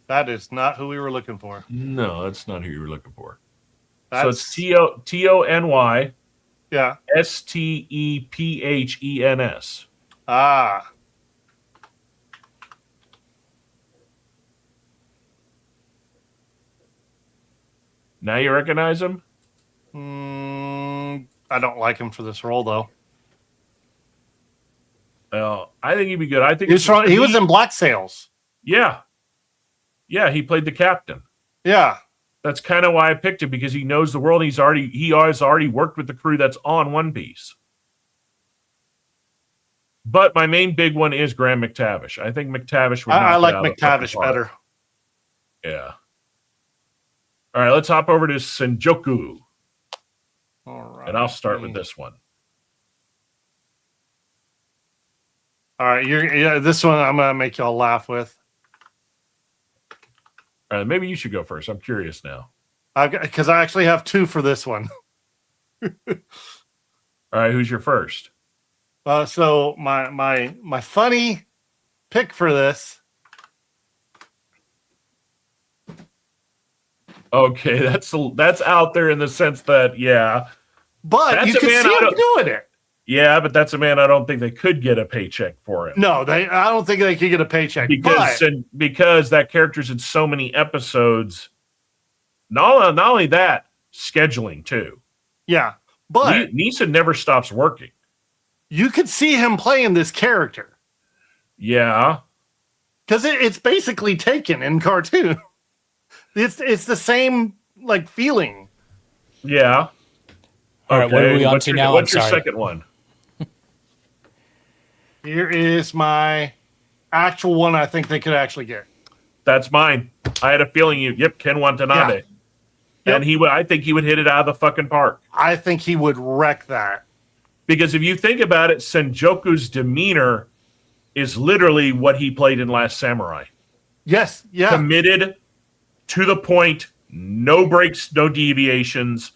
That is not who we were looking for. No, that's not who you were looking for. That's, so it's Tony yeah. Stephen's. Ah. Now you recognize him? I don't like him for this role, though. Well, I think he'd be good. I think he was in Black Sails. Yeah. Yeah, he played the captain. Yeah. That's kind of why I picked him, because he knows the world. He has already worked with the crew that's on One Piece. But my main big one is Graham McTavish. I think McTavish would I like McTavish better. Yeah. All right, let's hop over to Senjoku. All right. And I'll start with this one. All right, this one I'm going to make y'all laugh with. All right, maybe you should go first. I'm curious now. Because I actually have two for this one. All right, who's your first? So my funny pick for this. Okay, that's out there in the sense that, yeah. But you can see him doing it. Yeah, but that's a man I don't think they could get a paycheck for him. No, I don't think they could get a paycheck. Because that character's in so many episodes. Not only that, scheduling too. Yeah, but Neeson never stops working. You could see him playing this character. Yeah. Because it's basically Taken in cartoon. It's the same like feeling. Yeah. All right, what are we on to now? What's your second one? Here is my actual one I think they could actually get. That's mine. I had a feeling Ken Watanabe. Yeah. Yep. And I think he would hit it out of the fucking park. I think he would wreck that. Because if you think about it, Senjoku's demeanor is literally what he played in Last Samurai. Yes, yeah. Committed, to the point, no breaks, no deviations.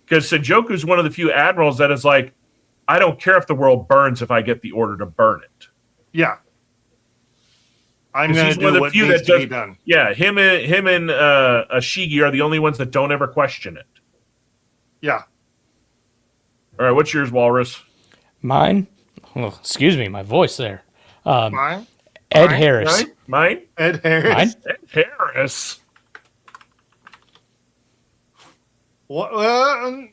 Because Senjoku's one of the few admirals that is like, I don't care if the world burns if I get the order to burn it. Yeah. I'm 'Cause going he's to one of do the what few needs that to be does- done. Yeah, him and Ashigi are the only ones that don't ever question it. Yeah. All right, what's yours, Walrus? Mine? Oh, excuse me, my voice there. Mine? Ed Mine? Harris. Mine? Ed Harris. Mine? Ed Harris. What,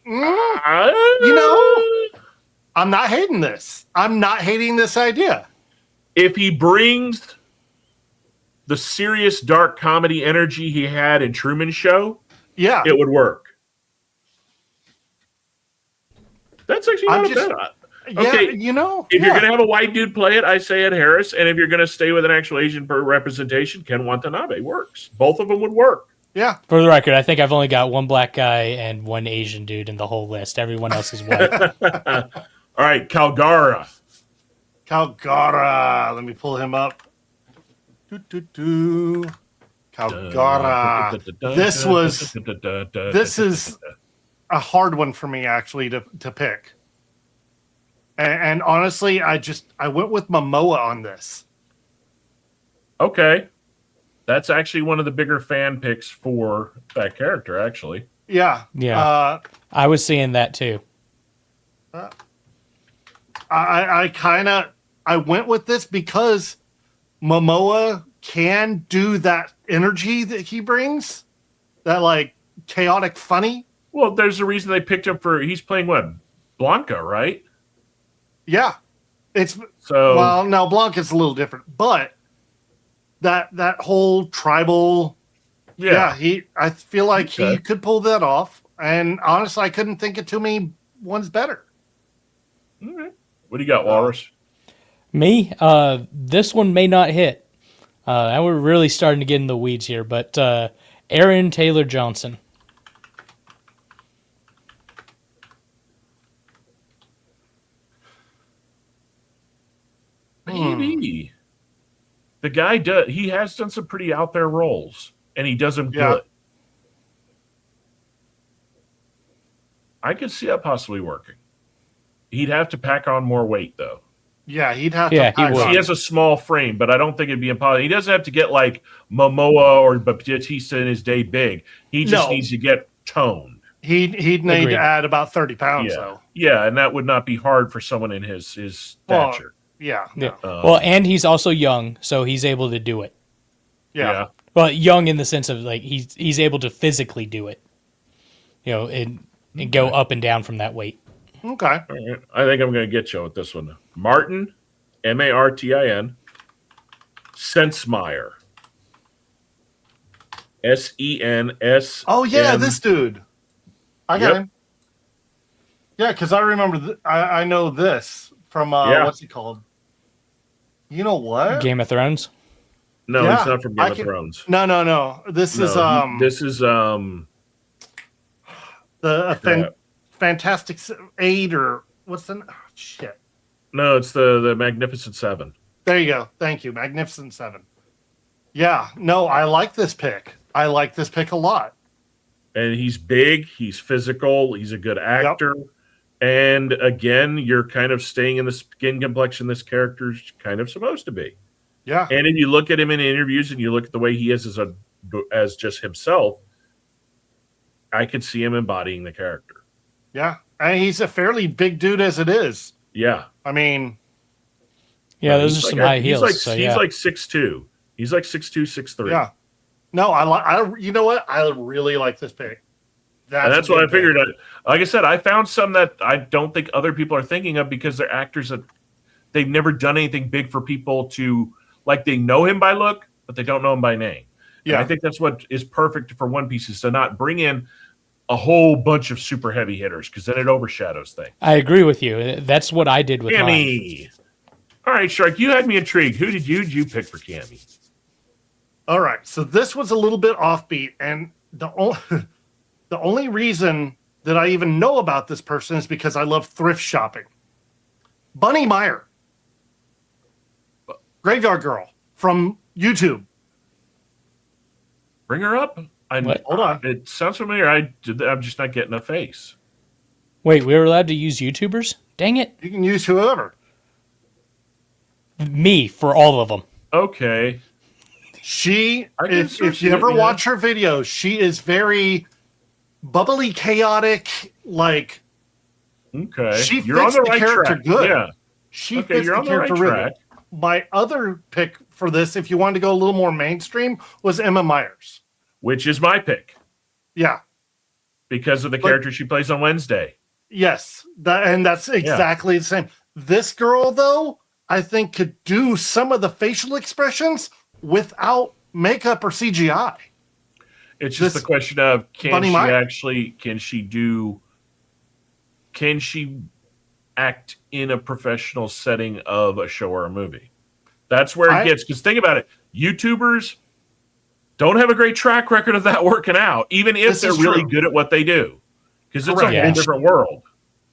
You know, I'm not hating this. I'm not hating this idea. if he brings the serious dark comedy energy he had in Truman Show, Yeah. it would work. That's actually I'm not just- a bad. Yeah, Okay, you know. if you're yeah. going to have a white dude play it, I say Ed Harris. And if you're going to stay with an actual Asian representation, Ken Watanabe works. Both of them would work. Yeah. For the record, I think I've only got one black guy and one Asian dude in the whole list. Everyone else is white. All right, Calgara. Calgara. Let me pull him up. Calgara. This is a hard one for me actually to pick. And honestly, I went with Momoa on this. Okay. That's actually one of the bigger fan picks for that character, actually. Yeah. Yeah. I was seeing that too. I went with this because Momoa can do that energy that he brings, that like chaotic funny. Well, there's a reason they picked him for. He's playing what? Blanca, right? Yeah, it's So well, now Blanca's a little different, but that whole tribal, yeah. I feel like he Okay. could pull that off, and honestly, I couldn't think of too many ones better. Okay. What do you got, Walrus? Me, this one may not hit. Now we're really starting to get in the weeds here, but Aaron Taylor Johnson. Maybe. The guy does. He has done some pretty out there roles, and he does them Yeah. good. I could see that possibly working. He'd have to pack on more weight, though. Yeah, he'd have Yeah, to. he pack would. on. He has a small frame, but I don't think it'd be impossible. He doesn't have to get like Momoa or Batista in his day big. He just No. needs to get toned. He'd need Agreed. to add about 30 pounds, Yeah, though. yeah, and that would not be hard for someone in his Well, stature. Yeah, Yeah. no. Well, and he's also young, so he's able to do it. yeah. Well, young in the sense of like he's able to physically do it. You know, and go up and down from that weight. Okay. All right. I think I'm going to get you with this one. Martin, Martin, Sensmeyer. Sens. Oh yeah, this dude. I got Yep. him. Yeah, because I remember. I know this from Yeah. what's it called? You know what? Game of Thrones. No, Yeah, he's not from I Game of can- Thrones. No. This is This is the Fantastic Eight or what's the shit? no, it's the Magnificent Seven. There you go. Thank you, Magnificent Seven. Yeah. No, I like this pick. I like this pick a lot. And he's big, he's physical, he's a good actor. And again, you're kind of staying in the skin complexion this character's kind of supposed to be. Yeah. And if you look at him in interviews and you look at the way he is as just himself, I could see him embodying the character. Yeah. And he's a fairly big dude as it is. Yeah. I mean, Yeah, those He's are some like high heels. He's so like, yeah. he's like 6'2". He's like 6'2", 6'3". yeah. No, you know what? I really like this pick. And that's a what I good pick. figured. Like I said, I found some that I don't think other people are thinking of because they're actors that they've never done anything big for people to, like, they know him by look, but they don't know him by name. Yeah. And I think that's what is perfect for One Piece is to not bring in a whole bunch of super heavy hitters because then it overshadows things. I agree with you. That's what I did with mine. Cammy. All right, Shark, you had me intrigued. Who did you pick for Cammy? All right. So this was a little bit offbeat. And the only reason that I even know about this person is because I love thrift shopping. Bunny Meyer. Graveyard Girl from YouTube. Bring her up. What? Hold on. It sounds familiar. I'm just not getting a face. Wait, we were allowed to use YouTubers? Dang it. You can use whoever. Me for all of them. Okay. She, I can sort of if see you it, ever yeah. watch her videos, she is very bubbly, chaotic. Like Okay. she You're on fits the the right character track. good. Yeah. She Okay, fits you're the on the right character really track. good. My other pick for this, if you wanted to go a little more mainstream, was Emma Myers. Which is my pick Yeah. because of the character she plays on Wednesday. Yes. That's exactly the same. This girl, though, I think could do some of the facial expressions without makeup or CGI. It's just This the question of can she act in a professional setting of a show or a movie? That's where it gets, because think about it. YouTubers don't have a great track record of that working out, even if they're really good at what they do. Because it's a Correct. whole different world.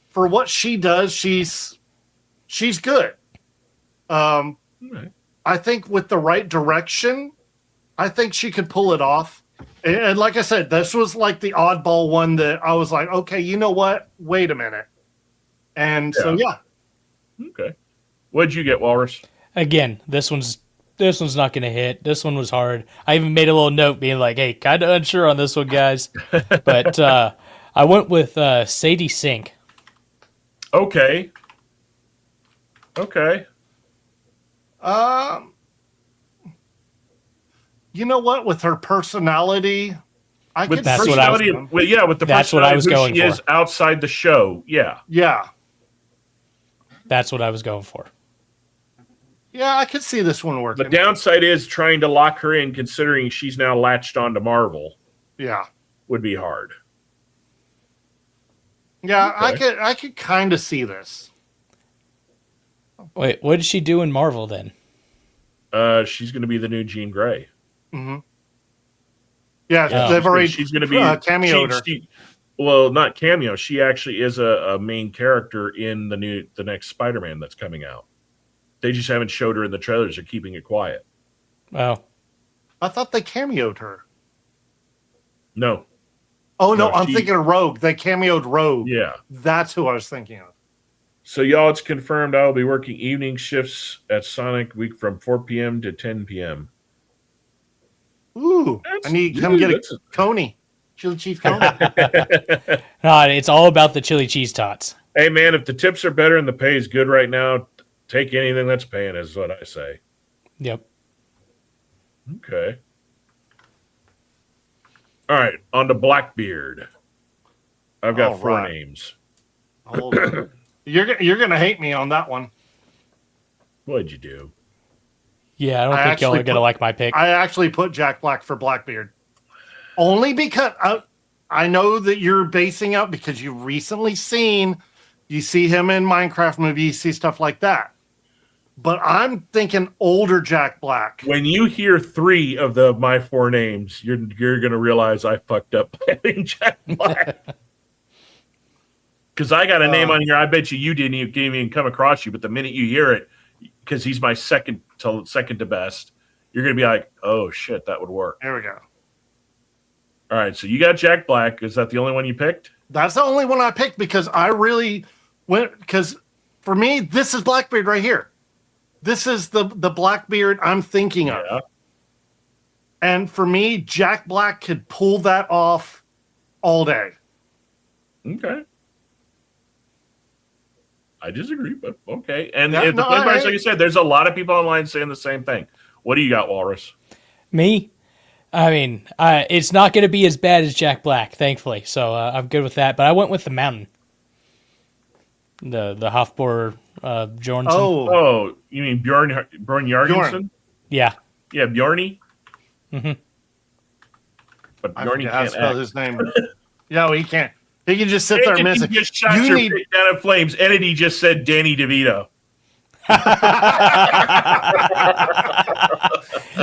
For what she does, she's good. Right. I think with the right direction, I think she could pull it off. And like I said, this was like the oddball one that I was like, okay, you know what? Wait a minute. And so, yeah. Okay. What'd you get, Walrus? Again, this one's not going to hit. This one was hard. I even made a little note being like, hey, kind of unsure on this one, guys. But I went with Sadie Sink. Okay. You know what? With her personality, I With could that's see what I was- them. with the That's what I was personality going she for. is outside the show. Yeah. Yeah. That's what I was going for. Yeah, I could see this one working. The downside is trying to lock her in, considering she's now latched onto Marvel, Yeah. would be hard. Yeah, Okay. I could kind of see this. Wait, what did she do in Marvel then? She's going to be the new Jean Grey. Yeah, Yeah. they've already She's going to be cameoed her. Well, not cameo. She actually is a main character in the next Spider-Man that's coming out. They just haven't showed her in the trailers. They're keeping it quiet. Oh, I thought they cameoed her. No. Oh, no, No, I'm she- thinking of Rogue. They cameoed Rogue. Yeah. That's who I was thinking of. So, y'all, it's confirmed I will be working evening shifts at Sonic Week from 4 p.m. to 10 p.m. Ooh, I need to come get a Coney. Chili cheese Coney. no, it's all about the chili cheese tots. Hey, man, if the tips are better and the pay is good right now, take anything that's paying, is what I say. Yep. Okay. All right, on to Blackbeard. I've got All 4 right. names. Hold on. You're gonna hate me on that one. What'd you do? Yeah, I don't think y'all are going to like my pick. I actually put Jack Black for Blackbeard. Only because I know that you're basing out because you've recently you see him in Minecraft movies, you see stuff like that. But I'm thinking older Jack Black. When you hear 3 of my 4 names, you're going to realize I fucked up playing Jack Black. Because I got a name on here, I bet you didn't even come across you, but the minute you hear it, because he's my second to best, you're going to be like, oh, shit, that would work. There we go. All right, so you got Jack Black. Is that the only one you picked? That's the only one I picked because I really went, because for me, this is Blackbeard right here. This is the Blackbeard I'm thinking of. Yeah. And for me, Jack Black could pull that off all day. Okay. I disagree, but okay. And Yeah, if the no, like you said, there's a lot of people online saying the same thing. What do you got, Walrus? Me? I mean, it's not going to be as bad as Jack Black, thankfully. So I'm good with that. But I went with the Mountain. The Hofbor Bjornsson. Oh, you mean Bjorn Jorgensen? Yeah. Yeah, Bjorny. Mm-hmm. But I Bjorny forget how to can't spell act. his name. No, he can't. He can just sit there and miss You it. just shot You your need- face down in flames. Entity just said Danny DeVito.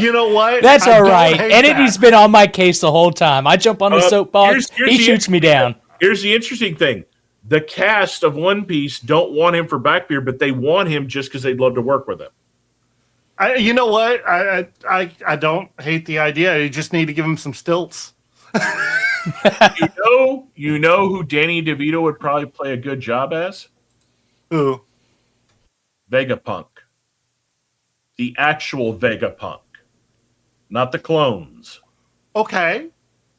You know what? That's I all don't right. hate Entity's that. been on my case the whole time. I jump on the soapbox. here's He the- shoots me down. Here's the interesting thing. The cast of One Piece don't want him for Blackbeard, but they want him just because they'd love to work with him. You know what? I don't hate the idea. You just need to give him some stilts. You know who Danny DeVito would probably play a good job as? Who? Vegapunk. The actual Vegapunk. Not the clones. Okay.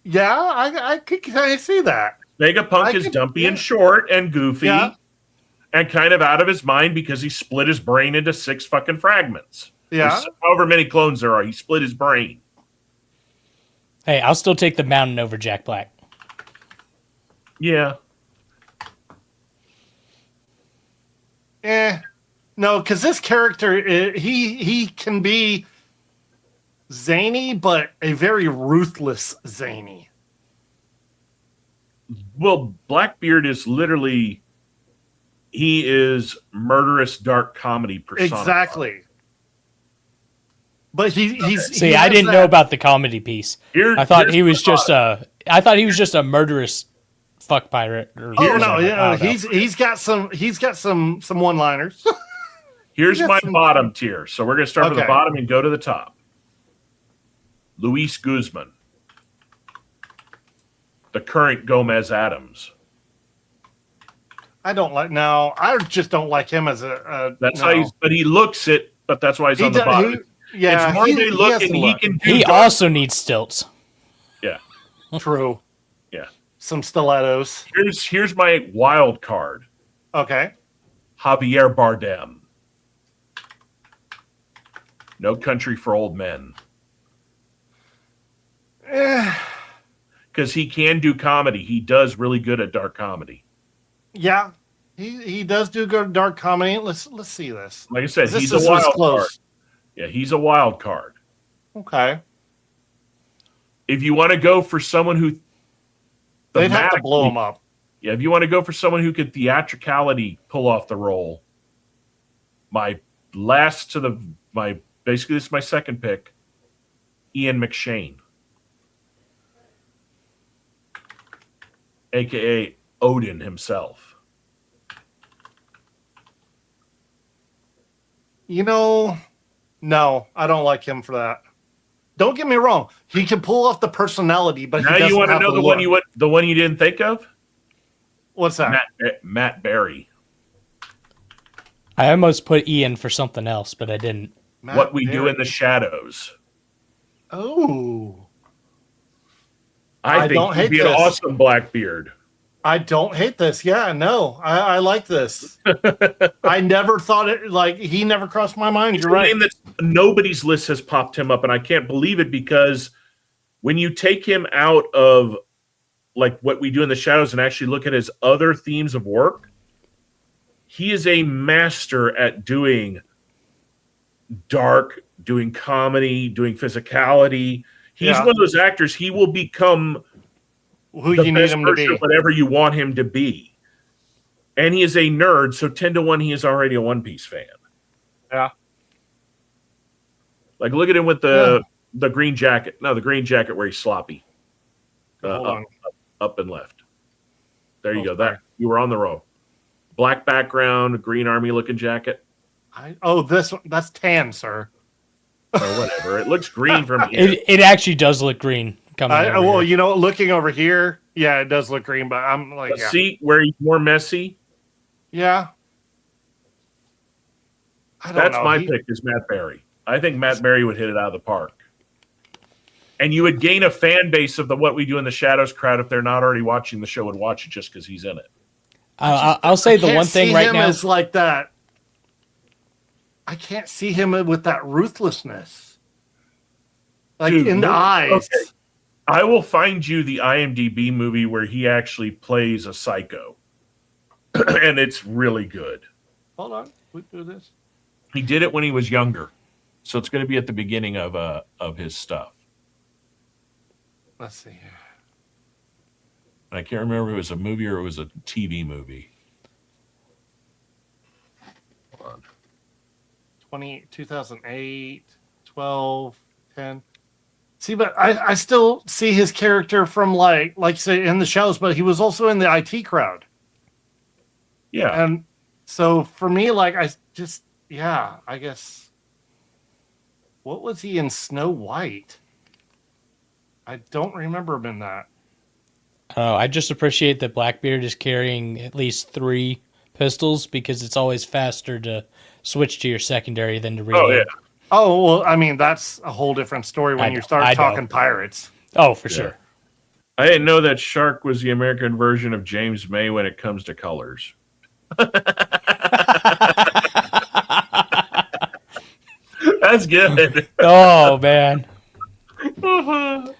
Yeah, I could kind of see that. Vegapunk is dumpy and short and goofy and kind of out of his mind because he split his brain into 6 fucking fragments. Yeah. However many clones there are, he split his brain. Hey, I'll still take the Mountain over Jack Black. Yeah. No, because this character, he can be zany, but a very ruthless zany. Well, Blackbeard is literally, he is murderous dark comedy personified. Exactly. But he's See, I didn't know about the comedy piece. I thought he was just a murderous fuck pirate. He's got some one-liners. Here's my bottom tier. So we're going to start with the bottom and go to the top. Luis Guzman. The current Gomez Adams. I just don't like him as a that's how but he looks it, but that's why he's on the bottom. Yeah, it's more they look and he can do. He also needs stilts. Yeah. True. Yeah. Some stilettos. Here's my wild card. Okay. Javier Bardem. No Country for Old Men. Because he can do comedy. He does really good at dark comedy. Yeah. He does do good dark comedy. Let's see this. Like I said, he's a wild card. Yeah, he's a wild card. Okay. If you want to go for someone who they'd have to blow him up. Yeah, if you want to go for someone who could theatricality pull off the role, basically this is my second pick, Ian McShane. AKA Odin himself. No, I don't like him for that. Don't get me wrong; he can pull off the personality, but now you want to know the one you didn't think of? What's that? Matt Berry. I almost put Ian for something else, but I didn't. What We Do in the Shadows. Oh, I think he'd be an awesome Blackbeard. I don't hate this. Yeah, no, I like this. I never thought it, he never crossed my mind. You're right. Nobody's list has popped him up, and I can't believe it because when you take him out of What We Do in the Shadows and actually look at his other themes of work, he is a master at doing dark, doing comedy, doing physicality. He's one of those actors, he will become who you need him to be, whatever you want him to be. And he is a nerd, so 10-1, he is already a One Piece fan. Yeah. Look at him with the green jacket. No, the green jacket where he's sloppy. Up and left. There you go. That you were on the row. Black background, green army looking jacket. That's tan, sir. Or whatever. It looks green from here. It actually does look green. Looking over here, yeah, it does look green, but I'm see where he's more messy? Yeah. That's my pick is Matt Berry. I think Matt Berry would hit it out of the park. And you would gain a fan base of the What We Do in the Shadows crowd if they're not already watching the show would watch it just because he's in it. I'll say the one thing right now is like that. I can't see him with that ruthlessness. In the eyes. Okay. I will find you the IMDb movie where he actually plays a psycho. And it's really good. Hold on. We do this. He did it when he was younger. So it's going to be at the beginning of his stuff. Let's see here. I can't remember if it was a movie or it was a TV movie. Hold on. 2008, 12, 10. See, but I still see his character from like say in the shows, but he was also in the IT crowd. Yeah. And so for me, I guess. What was he in Snow White? I don't remember him in that. I just appreciate that Blackbeard is carrying at least 3 pistols because it's always faster to switch to your secondary than to Oh reload. yeah. Oh, well, I mean, that's a whole different story when I you know, start I know. talking pirates. Oh, for Yeah. sure. I didn't know that Shark was the American version of James May when it comes to colors. That's good. Oh, man. The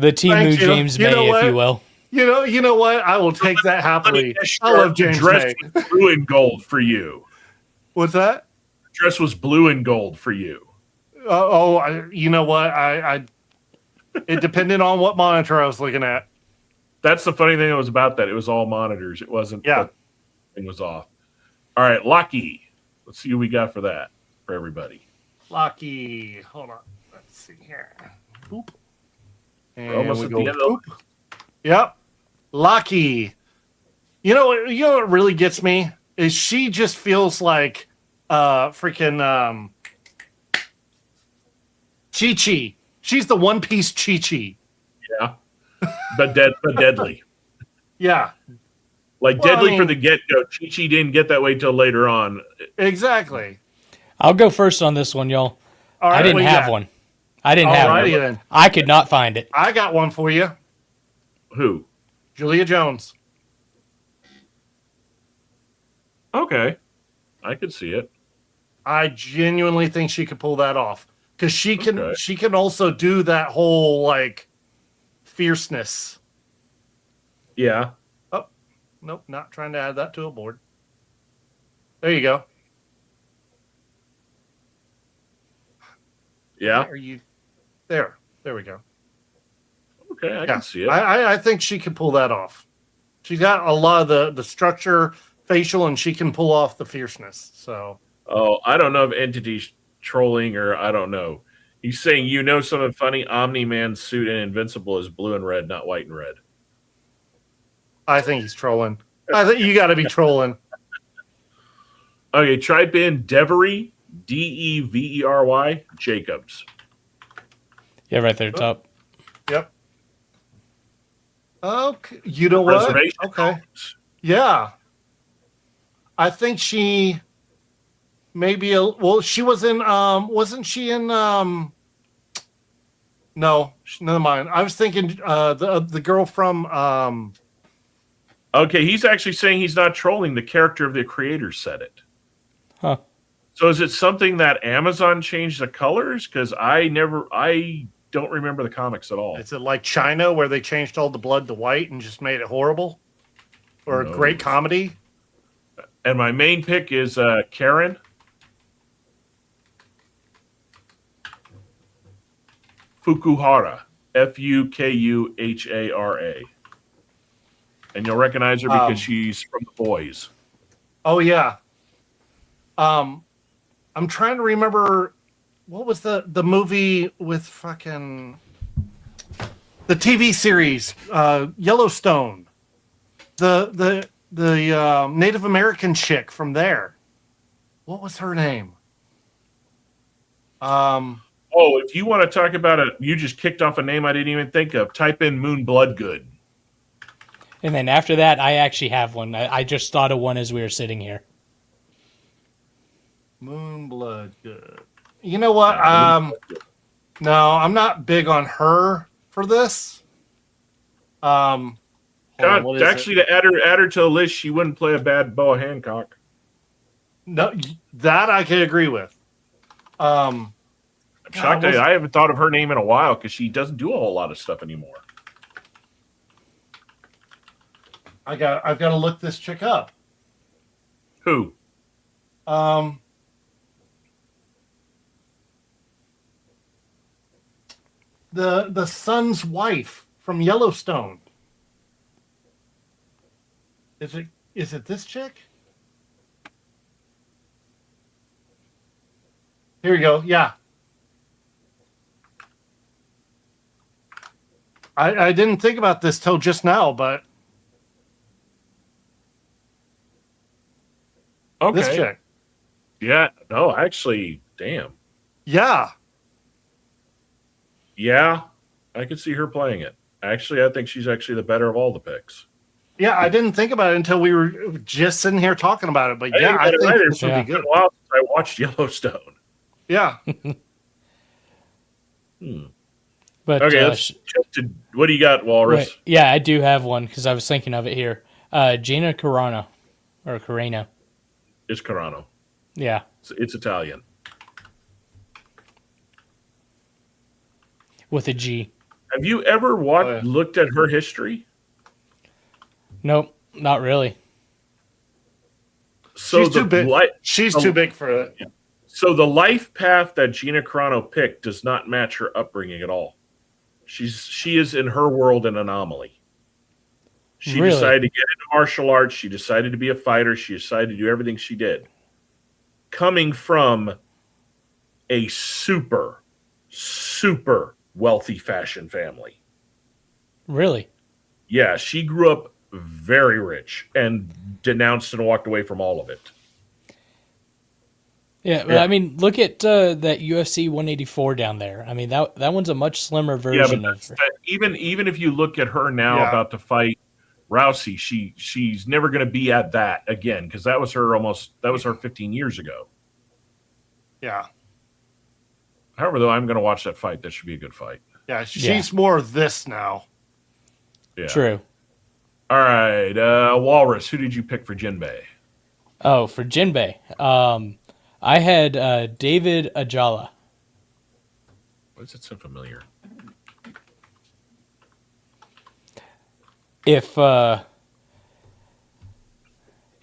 Timu Thank you. James You know May, if what? you will. You know what? I will take that happily. Yes, I love Shark, James dress May. was blue and gold for you. What's that? Dress was blue and gold for you. You know what? It depended on what monitor I was looking at. That's the funny thing that was about that. It was all monitors. It wasn't. Yeah. The thing was off. All right, Lucky. Let's see what we got for that for everybody. Lucky. Hold on. Let's see here. Boop. And We're almost we at go the end of boop. Yep. Lucky. You know what really gets me is she just feels like freaking Chi-Chi. She's the One Piece Chi-Chi. Yeah, but deadly. Yeah, Like Well, deadly I for mean- the get-go. Chi-Chi didn't get that way till later on. exactly. I'll go first on this one, y'all. All right, I didn't what you have got? one. I didn't have Alrighty one. then. I could not find it. I got one for you. Who? Julia Jones. Okay, I could see it. I genuinely think she could pull that off because she can. Okay. She can also do that whole like fierceness. Yeah. Nope, not trying to add that to a board. There you go. Yeah. Are you there? There we go. Okay, I can see it. I think she can pull that off. She's got a lot of the structure, facial, and she can pull off the fierceness. So Oh, I don't know if Entity's trolling or I don't know. He's saying, something funny? Omni-Man's suit in Invincible is blue and red, not white and red. I think he's trolling. I think you got to be trolling. Okay, type in Devery, Devery, Jacobs. Yeah, right there, top. Yep. Okay. You know what? Reservation Okay. Dogs. Yeah. I think she maybe she was in wasn't she in no, never mind. I was thinking the girl from Okay, he's actually saying he's not trolling. The character of the creator said it. Huh. So is it something that Amazon changed the colors? Because I don't remember the comics at all. is it like China where they changed all the blood to white and just made it horrible? Or Who a great knows? comedy? And my main pick is Karen. Fukuhara. Fukuhara. And you'll recognize her because she's from The Boys. Oh yeah. I'm trying to remember what was the movie with fucking the TV series Yellowstone. The Native American chick from there. What was her name? Oh, if you want to talk about it, you just kicked off a name I didn't even think of. Type in Moon Bloodgood. And then after that, I actually have one. I just thought of one as we were sitting here. Moonblood. Good. You know what? No, I'm not big on her for this. Hold on, God, what is actually, it? to add her to the list, she wouldn't play a bad Boa Hancock. No, that I can agree with. I'm shocked. I haven't thought of her name in a while because she doesn't do a whole lot of stuff anymore. I've got to look this chick up. Who? The son's wife from Yellowstone. Is it this chick? Here we go. Yeah. I didn't think about this till just now, but Okay. this chick. Yeah. No, actually, damn. Yeah. Yeah, I could see her playing it. Actually, I think she's actually the better of all the picks. Yeah, I didn't think about it until we were just sitting here talking about it. But yeah, I think this would be It's been good. a while since I watched Yellowstone. Yeah. But Okay, let's jump to what do you got, Walrus? wait, yeah, I do have one because I was thinking of it here. Gina Carano or Carano. It's Carano. Yeah, It's Italian. with a G. Have you ever looked at her history? Nope, not really. So She's too big. She's too big for it. So the life path that Gina Carano picked does not match her upbringing at all. She is in her world an anomaly. She Really? decided to get into martial arts. She decided to be a fighter. She decided to do everything she did. Coming from a super, super wealthy fashion family. Really? Yeah, she grew up very rich and denounced and walked away from all of it. Yeah, but I mean, look at that UFC 184 down there. I mean, that one's a much slimmer version of her. Even if you look at her now about to fight Rousey, she's never going to be at that again because that was her 15 years ago. Yeah. However, though, I'm going to watch that fight. That should be a good fight. Yeah, she's more this now. Yeah. True. All right, Walrus. Who did you pick for Jinbei? Oh, for Jinbei, I had David Ajala. Why does it so familiar? If Shark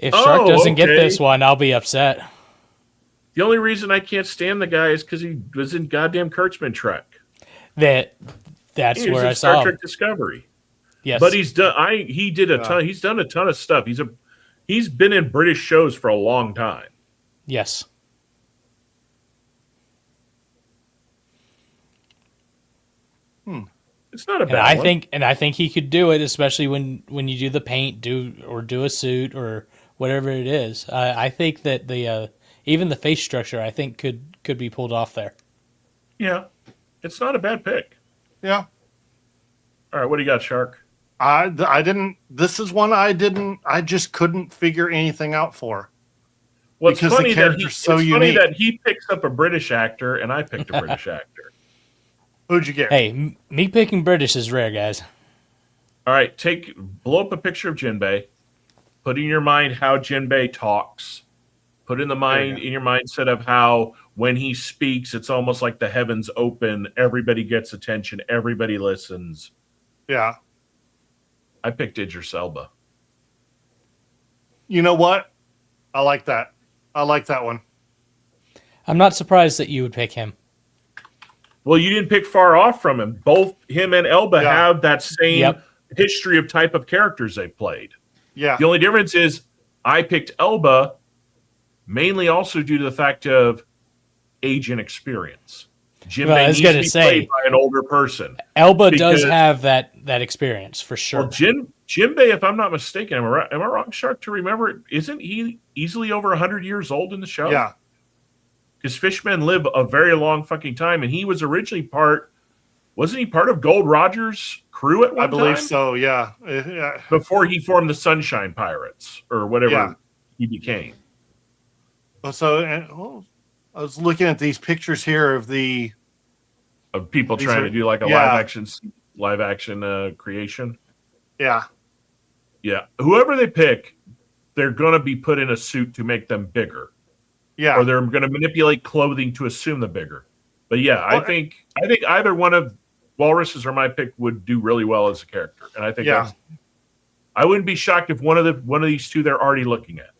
doesn't get this one, I'll be upset. The only reason I can't stand the guy is because he was in goddamn Kurtzman Trek. That's He was where in I Star saw Trek him. Discovery. Yes, But he's done. He did a ton. He's done a ton of stuff. He's been in British shows for a long time. yes. It's not a bad one. And I think he could do it, especially when you do the paint, do a suit or whatever it is. I think that the even the face structure I think could be pulled off there. Yeah, it's not a bad pick. Yeah. All right, what do you got, Shark? I didn't. This is one I didn't. I just couldn't figure anything out for. Well, it's Because the funny character's so funny unique. that he picks up a British actor and I picked a British actor. Who'd you get? Hey, me picking British is rare, guys. All right, blow up a picture of Jinbei. Put in your mind how Jinbei talks. Put in your mindset of how when he speaks, it's almost like the heavens open. Everybody gets attention. Everybody listens. Yeah. I picked Idris Elba. You know what? I like that. I like that one. I'm not surprised that you would pick him. Well, you didn't pick far off from him. Both him and Elba have that same history of type of characters they played. Yeah. The only difference is I picked Elba mainly also due to the fact of age and experience. Jinbei needs to be played by an older person. Elba does have that experience for sure. Well, Jinbei, if I'm not mistaken, am I wrong, Shark, to remember, isn't he easily over 100 years old in the show? Yeah. Because fishmen live a very long fucking time, and he was originally wasn't he part of Gold Roger's crew at one time? I believe so, yeah. Before he formed the Sunshine Pirates, or whatever he became. So, I was looking at these pictures here of people trying to do like a live action creation. Yeah. Yeah. Whoever they pick, they're going to be put in a suit to make them bigger. Yeah. Or they're going to manipulate clothing to assume the bigger. But yeah, I think either one of Walrus's or my pick would do really well as a character. And I think I wouldn't be shocked if one of these two they're already looking at.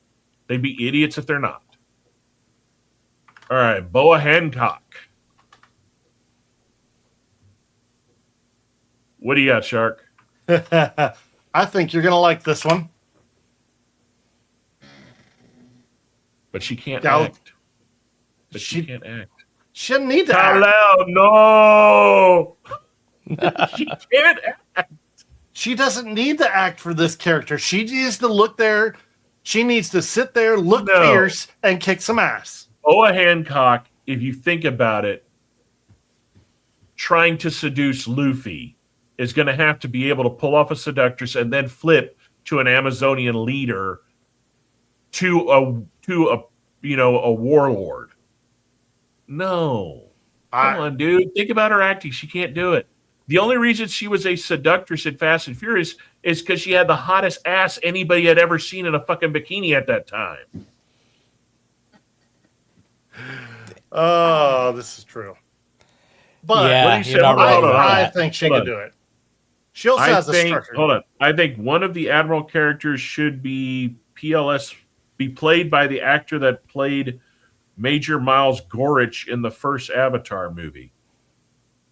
They'd be idiots if they're not. All right, Boa Hancock. What do you got, Shark? I think you're going to like this one. But she can't act. But she can't act. She doesn't need to act. Hello, no. She can't act. She doesn't need to act for this character. She needs to look there. She needs to sit there, look fierce, and kick some ass. Boa Hancock, if you think about it, trying to seduce Luffy is going to have to be able to pull off a seductress and then flip to an Amazonian leader to a a warlord. No. Come on, dude. Think about her acting. She can't do it. The only reason she was a seductress in Fast and Furious is because she had the hottest ass anybody had ever seen in a fucking bikini at that time. Oh, this is true. But Yeah, what do you you're say? not wrong about I that. think she Hold can on. do it. She also has the structure. Hold on. I think one of the Admiral characters should be played by the actor that played Major Miles Gorich in the first Avatar movie.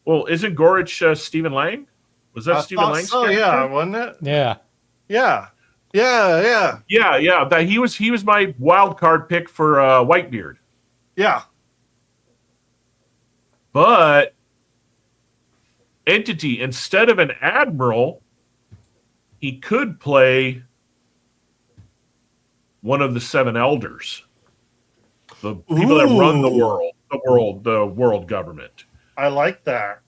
Well, isn't Gorich Stephen Lang? Was that I Stephen thought Lang's so, character? yeah, wasn't it? Yeah. Yeah. Yeah. He was my wild card pick for Whitebeard. Yeah. But Entity, instead of an admiral, he could play one of the seven elders, the people that run the world government. I like that.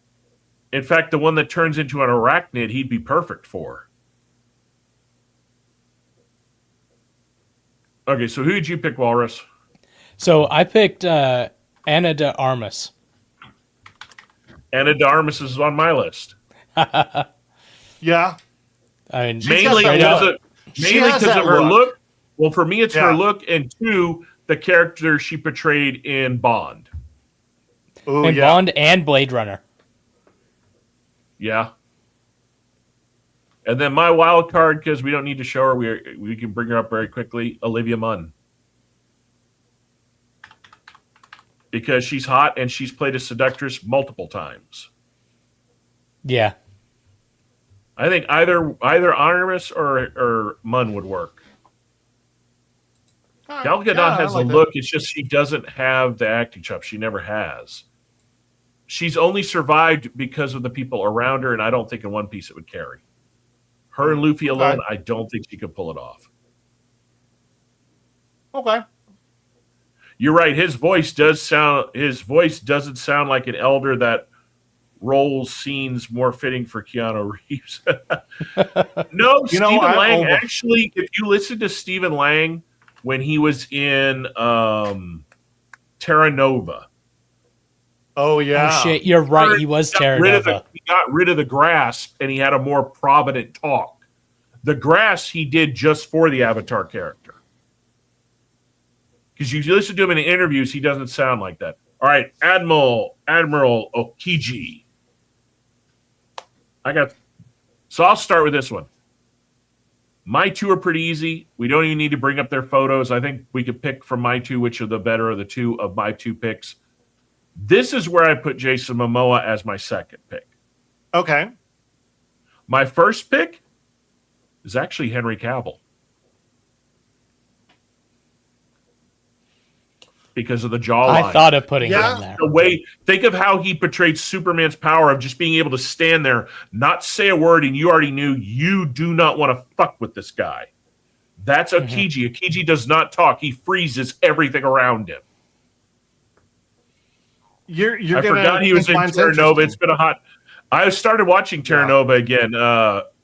In fact, the one that turns into an arachnid, he'd be perfect for. Okay, so who did you pick, Walrus? So I picked Anna de Armas. Anna de Armas is on my list. Yeah. I mean, Mainly got that because look. of her look. Well, for me, it's her Yeah. look, and two, the character she portrayed in Bond. Ooh, and yeah. Bond and Blade Runner. Yeah. And then my wild card, because we don't need to show her, we can bring her up very quickly, Olivia Munn. Because she's hot and she's played a seductress multiple times. Yeah. I think either Artemis or Munn would work. All right. Gal Gadot Yeah, has I like a that. look. It's just she doesn't have the acting chops. She never has. She's only survived because of the people around her, and I don't think in One Piece it would carry. Her and Luffy alone, I don't think she could pull it off. Okay. You're right. His voice doesn't sound like an elder that rolls scenes more fitting for Keanu Reeves. No, Stephen Lang, actually, if you listen to Stephen Lang when he was in Terra Nova. Oh, yeah. Oh, shit. You're right. He was Terra Nova. He got rid of the grasp and he had a more provident talk. The grasp he did just for the Avatar character. Because you listen to him in the interviews, he doesn't sound like that. All right, Admiral Okiji. So I'll start with this one. My two are pretty easy. We don't even need to bring up their photos. I think we could pick from my two which are the better of the two of my two picks. This is where I put Jason Momoa as my second pick. Okay. My first pick is actually Henry Cavill. Because of the jawline. I thought of putting him in there. The way, think of how he portrayed Superman's power of just being able to stand there, not say a word, and you already knew you do not want to fuck with this guy. That's Okiji. Okiji does not talk. He freezes everything around him. You're I forgot he was in Terra Nova. It's been a hot. I started watching Terra Nova again.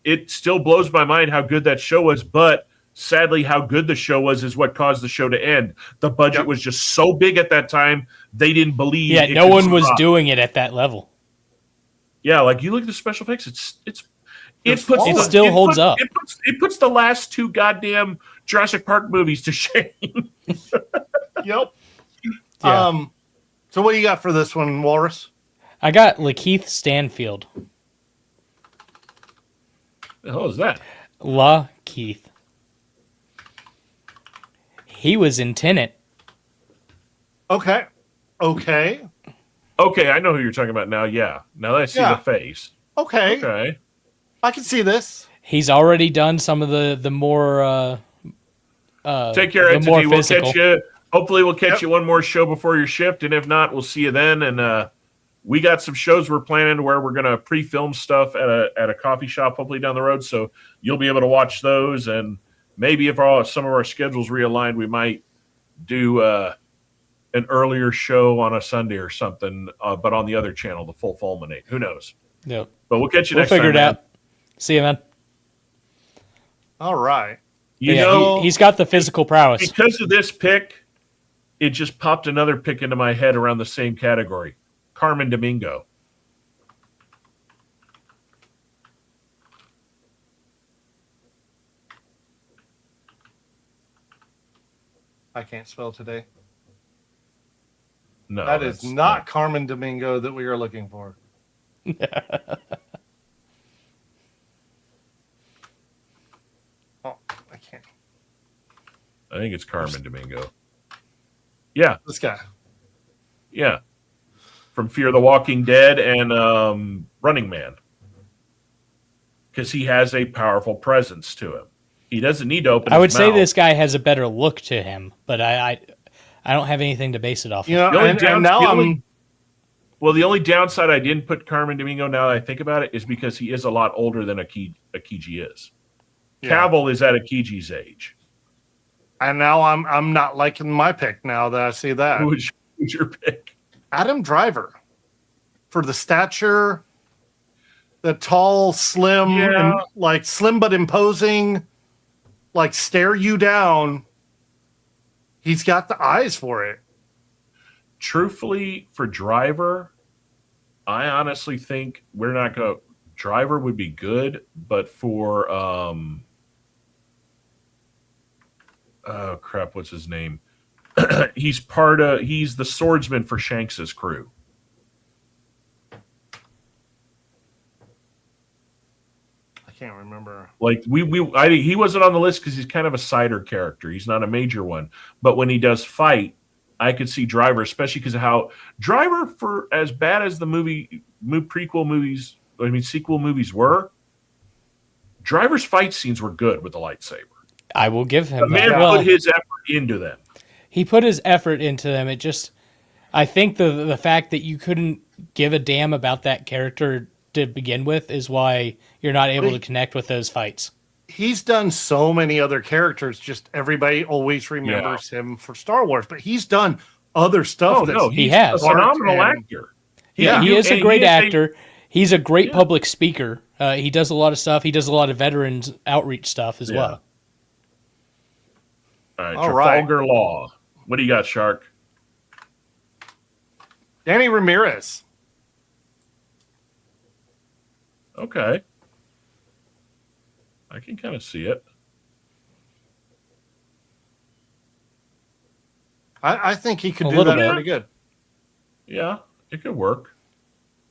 It still blows my mind how good that show was, but sadly, how good the show was is what caused the show to end. The budget was just so big at that time, they didn't believe. Yeah, no one was doing it at that level. Yeah, like you look at the special effects, it still holds up. It puts the last two goddamn Jurassic Park movies to shame. Yep. Yeah. So what do you got for this one, Walrus? I got Lakeith Stanfield. The hell is that? Lakeith. He was in Tenet. Okay. Okay, I know who you're talking about now. Yeah. Now that I see the face. Okay. I can see this. He's already done some of the more take care, the Entity. more We'll physical. catch you. Hopefully, we'll catch you one more show before your shift, and if not, we'll see you then. And we got some shows we're planning where we're going to pre-film stuff at a coffee shop, hopefully down the road. So you'll be able to watch those, and maybe if some of our schedules realigned, we might do an earlier show on a Sunday or something, but on the other channel, the full Fulminate. Who knows? Yep. But we'll catch you We'll next time. figure it out. See you, man. All right. You Yeah, know, he's got the physical prowess. because of this pick, it just popped another pick into my head around the same category. Carmen Domingo. I can't spell today. No, That is that's not Carmen Domingo that we are looking for. Oh, I can't. I think it's Carmen Domingo. Yeah, This guy. yeah. From Fear the Walking Dead and Running Man. Because he has a powerful presence to him. He doesn't need to open I would his say mouth. this guy has a better look to him, but I don't have anything to base it off You of. know, The only and down- now the I'm. only- Well, the only downside I didn't put Carmen Domingo, now that I think about it, is because he is a lot older than Akiji is. Yeah. Cavill is at Akiji's age. And now I'm not liking my pick now that I see that. Who's your pick? Adam Driver. For the stature, the tall, slim, Yeah. and like slim but imposing, like stare you down. He's got the eyes for it. Truthfully, for Driver, I honestly think we're not going to. Driver would be good, but for oh crap, what's his name? He's the swordsman for Shanks's crew. I can't remember. Like he wasn't on the list because he's kind of a cider character. He's not a major one, but when he does fight, I could see Driver, especially because of how Driver, for as bad as the sequel movies were, Driver's fight scenes were good with the lightsaber. I will give him The man that. Well, put his effort into them. he put his effort into them. It just, I think the fact that you couldn't give a damn about that character to begin with is why you're not able to connect with those fights. He's done so many other characters. Just everybody always remembers him for Star Wars, but he's done other stuff. Oh no, He he's has. a phenomenal And- actor. He is a great actor. He's a great Yeah. public speaker. He does a lot of stuff. He does a lot of veterans outreach stuff as well. All right, All right. Trafalgar Law. What do you got, Shark? Danny Ramirez. Okay, I can kind of see it. I think he could A do little that bit. pretty good. Yeah, it could work.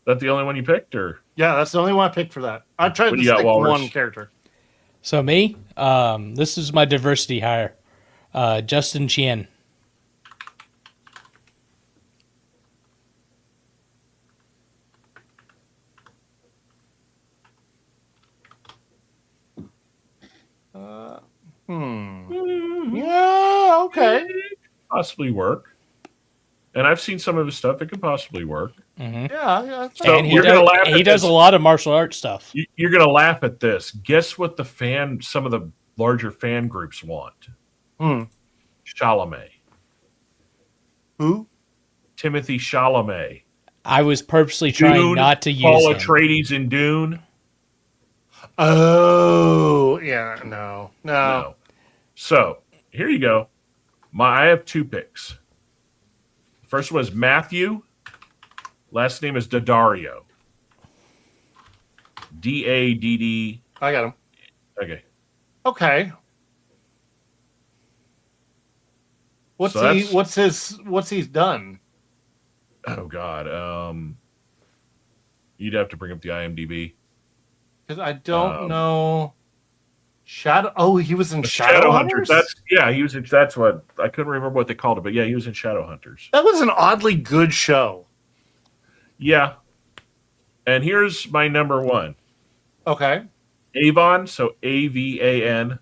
That the only one you picked, or Yeah, that's the only one I picked for that. I tried What to do you got, stick Walrus? one character. So me, this is my diversity hire. Justin Chien. Yeah, okay. possibly work. And I've seen some of his stuff; it could possibly work. Yeah, yeah. So And you're gonna laugh at he does this. a lot of martial arts stuff. You're gonna laugh at this. Guess what some of the larger fan groups want? Chalamet, Who? Timothy Chalamet, I was purposely trying Dune, not to use Paul him. Atreides in Dune. Oh, yeah. No. No. So here you go. I have two picks. First one is Matthew. Last name is Daddario. Dadd. I got him. Okay. Okay. What's So he? that's- What's he's done? Oh God. You'd have to bring up the IMDb. Because I don't know. Shadow. Oh, he was in Shadowhunters. Shadowhunters. He was. That's what I couldn't remember what they called it, but yeah, he was in Shadowhunters. That was an oddly good show. Yeah. And here's my number one. Okay. Avon. So Avan.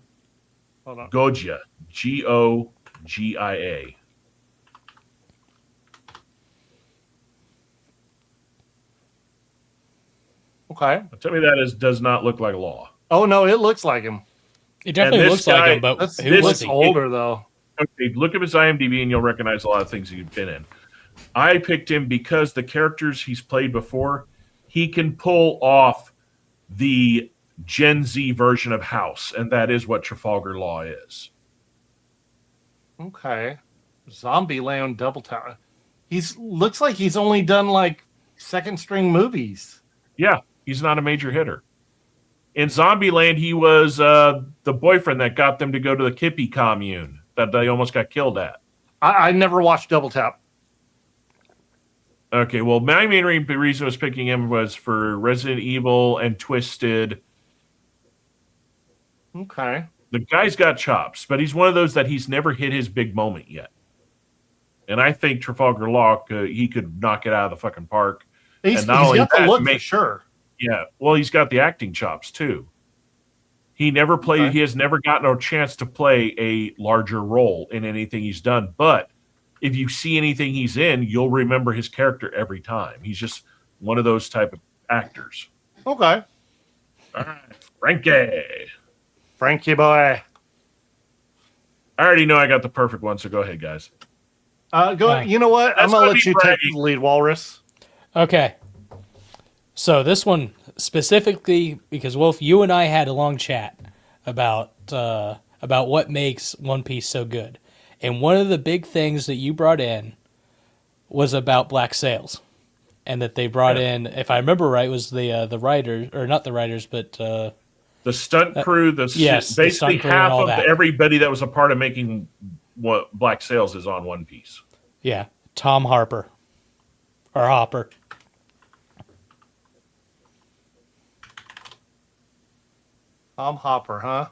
Hold on. Gogia. Gogia. Okay. Tell me that does not look like Law. Oh no, it looks like him. It definitely this looks like guy- him, but That's who this was looks he? older though. Okay, look up his IMDb and you'll recognize a lot of things he's been in. I picked him because the characters he's played before, he can pull off the Gen Z version of House, and that is what Trafalgar Law is. Okay. Zombieland Double Tap. Looks like he's only done like second string movies. Yeah, he's not a major hitter. In Zombieland, he was the boyfriend that got them to go to the Kippy commune that they almost got killed at. I never watched Double Tap. Okay, well, my main reason I was picking him was for Resident Evil and Twisted. Okay. The guy's got chops, but he's one of those that he's never hit his big moment yet. And I think Trafalgar Law, he could knock it out of the fucking park. He's And not only got the that, look for sure. Yeah, well, he's got the acting chops too. He never played. Okay. He has never gotten a chance to play a larger role in anything he's done. But if you see anything he's in, you'll remember his character every time. He's just one of those type of actors. Okay. All right, Frankie boy. I already know I got the perfect one, so go ahead, guys. You know what? I'm That's gonna gonna let be you take bragging. the lead, Walrus. Okay. So this one specifically because Wolf, you and I had a long chat about what makes One Piece so good, and one of the big things that you brought in was about black sails, and that they brought in, if I remember right, was the writers, or not the writers, but The stunt crew, yes, the basically stunt crew and half all of that. everybody that was a part of making what Black Sails is on One Piece. yeah, Tom Harper or Hopper. Tom Hopper, huh?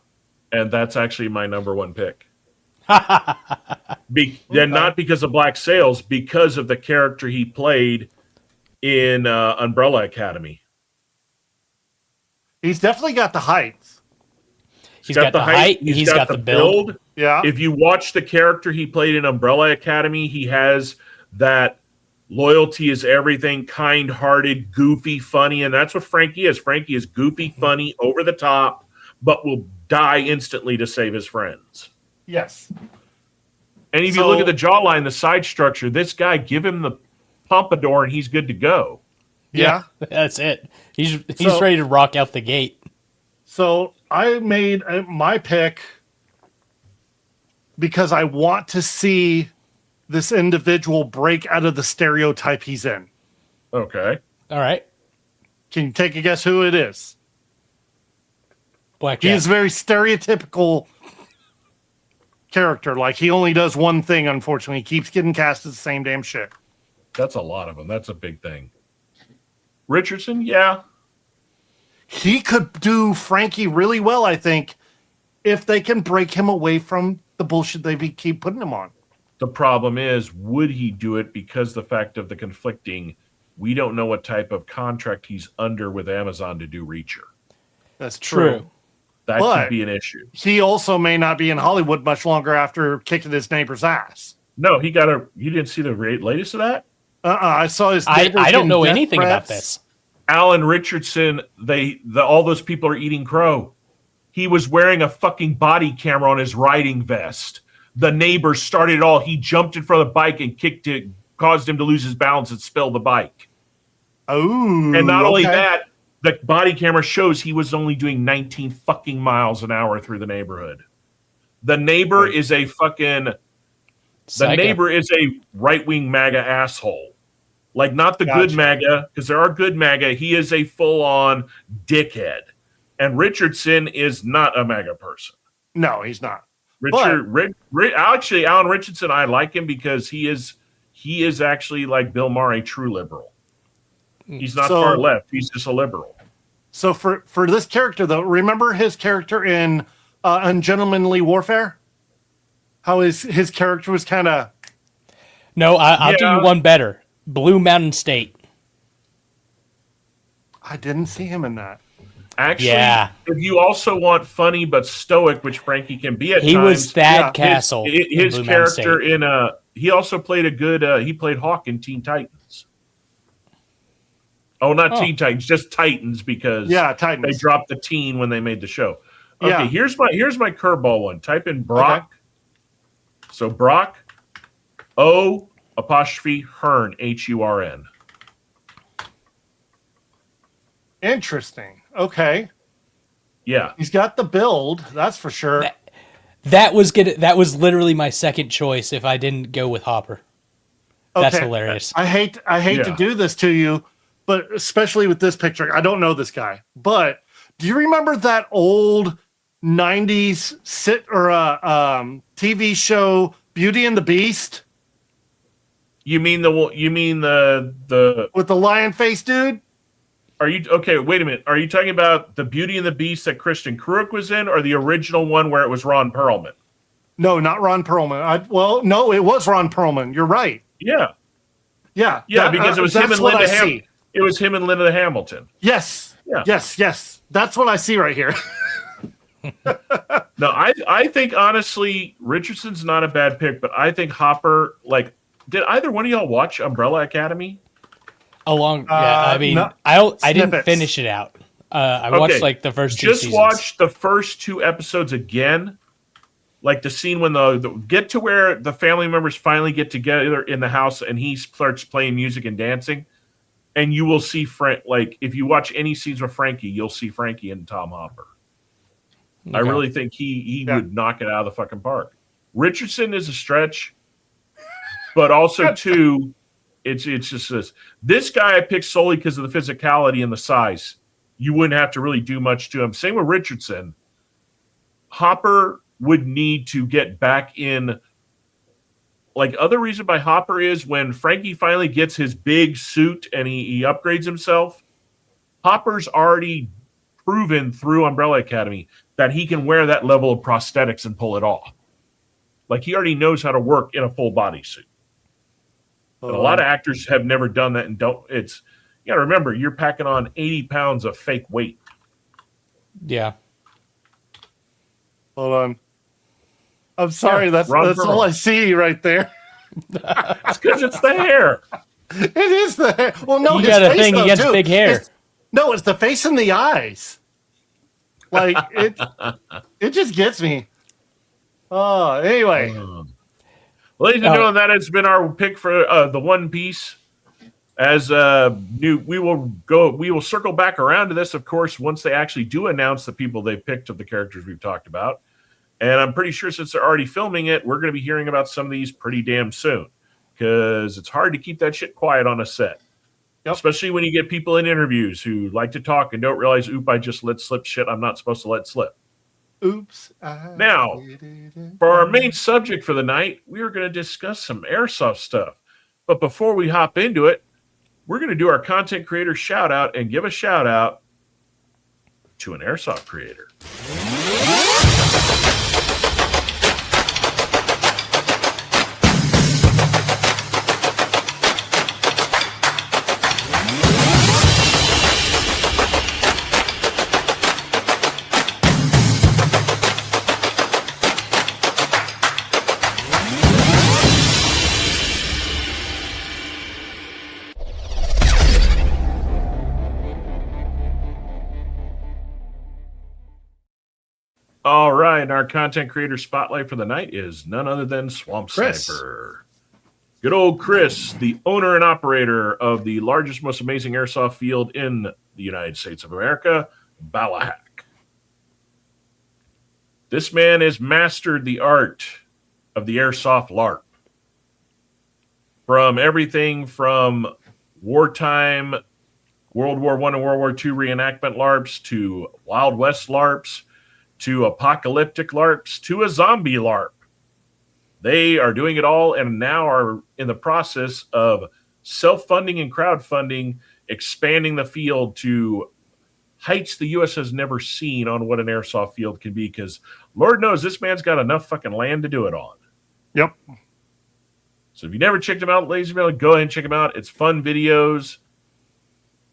And that's actually my number one pick. And not because of Black Sails, because of the character he played in Umbrella Academy. He's definitely got the height. He's got the height. He's got the build. Yeah. If you watch the character he played in Umbrella Academy, he has that loyalty is everything, kind-hearted, goofy, funny, and that's what Frankie is. Frankie is goofy, funny, over the top, but will die instantly to save his friends. Yes. And if you look at the jawline, the side structure, this guy, give him the pompadour and he's good to go. Yeah. That's it. He's ready to rock out the gate. So I made my pick because I want to see this individual break out of the stereotype he's in. Okay. All right. Can you take a guess who it is? Blackjack. He is a very stereotypical character. Like, he only does one thing, unfortunately. He keeps getting cast as the same damn shit. That's a lot of them. That's a big thing. Richardson, yeah. He could do Frankie really well, I think, if they can break him away from the bullshit they keep putting him on. The problem is, would he do it because the fact of the conflicting, we don't know what type of contract he's under with Amazon to do Reacher. That's true. That But could be an issue. he also may not be in Hollywood much longer after kicking his neighbor's ass. No, you didn't see the latest of that? I saw his. I neighbors don't know getting death anything about threats. this. Alan Richardson, all those people are eating crow. He was wearing a fucking body camera on his riding vest. The neighbors started it all. He jumped in front of the bike and kicked it, caused him to lose his balance and spill the bike. Oh, And not only that, the body camera shows he was only doing 19 fucking miles an hour through the neighborhood. The neighbor is a fucking... Psycho. The neighbor is a right-wing MAGA asshole. Like, not the good MAGA, because there are good MAGA. He is a full-on dickhead. And Richardson is not a MAGA person. No, he's not. Actually, Alan Richardson, I like him because he is actually, like Bill Maher, a true liberal. He's not far left. He's just a liberal. So for this character, though, remember his character in Ungentlemanly Warfare? How his character was kind of... No, I'll do you one better. Blue Mountain State. I didn't see him in that. Actually, Yeah. if you also want funny but stoic, which Frankie can be at He times, was Thad Castle. His in Blue Mountain character State. in he also played a good he played Hawk in Teen Titans. Oh, not Teen Titans, just Titans, because Titans. they dropped the teen when they made the show. Okay, here's my curveball one. Type in Brock. Okay. So Brock O'' Hearn Hurn. Interesting. Okay. Yeah. He's got the build, that's for sure. That was literally my second choice if I didn't go with Hopper. That's Okay. hilarious. I hate to do this to you, but especially with this picture. I don't know this guy, but do you remember that old 90s TV show Beauty and the Beast? You mean the With the lion face dude? Are you okay? Wait a minute. Are you talking about the Beauty and the Beast that Kristen Kruk was in, or the original one where it was Ron Perlman? No, not Ron Perlman. No, it was Ron Perlman. You're right. Yeah, Yeah, because it was him and Linda. It was him and Linda Hamilton. Yes. Yeah. Yes. That's what I see right here. No, I think honestly, Richardson's not a bad pick, but I think Hopper. Like, did either one of y'all watch Umbrella Academy? I mean, no, I didn't snippets. finish it out. I watched like the first 2 seasons. Just watch the first 2 episodes again. Like the scene when the get to where the family members finally get together in the house and he starts playing music and dancing, and you will see Frank. Like if you watch any scenes with Frankie, you'll see Frankie and Tom Hopper. Okay. I really think he would knock it out of the fucking park. Richardson is a stretch, but also too, it's just this guy I picked solely because of the physicality and the size. You wouldn't have to really do much to him. Same with Richardson. Hopper would need to get back in. Like other reason by Hopper is when Frankie finally gets his big suit and he upgrades himself, Hopper's already proven through Umbrella Academy that he can wear that level of prosthetics and pull it off. Like he already knows how to work in a full body suit. And a lot of actors have never done that and don't. You got to remember, you're packing on 80 pounds of fake weight. Yeah. Hold on. I'm sorry. Yeah, that's all I see right there. It's because it's the hair. It is the hair. Well, no, you his got a face, thing though, against too. big hair. It's the face and the eyes. Like it just gets me. Oh, anyway. Ladies and gentlemen, that has been our pick for the One Piece. As we will circle back around to this, of course, once they actually do announce the people they picked of the characters we've talked about. And I'm pretty sure since they're already filming it, we're going to be hearing about some of these pretty damn soon. Because it's hard to keep that shit quiet on a set. Yep. Especially when you get people in interviews who like to talk and don't realize, I just let slip shit I'm not supposed to let slip. Oops. Now, for our main subject for the night, we are going to discuss some airsoft stuff. But before we hop into it, we're going to do our content creator shout out and give a shout out to an airsoft creator. All right, our content creator spotlight for the night is none other than Swamp Chris. Sniper. Good old Chris, the owner and operator of the largest, most amazing airsoft field in the United States of America, Ballahack. This man has mastered the art of the airsoft LARP. From everything from wartime, World War I and World War II reenactment LARPs to Wild West LARPs, to apocalyptic LARPs, to a zombie LARP. They are doing it all and now are in the process of self-funding and crowdfunding, expanding the field to heights the U.S. has never seen on what an airsoft field can be, because Lord knows this man's got enough fucking land to do it on. Yep. So if you never checked him out, ladies and gentlemen, go ahead and check him out. It's fun videos.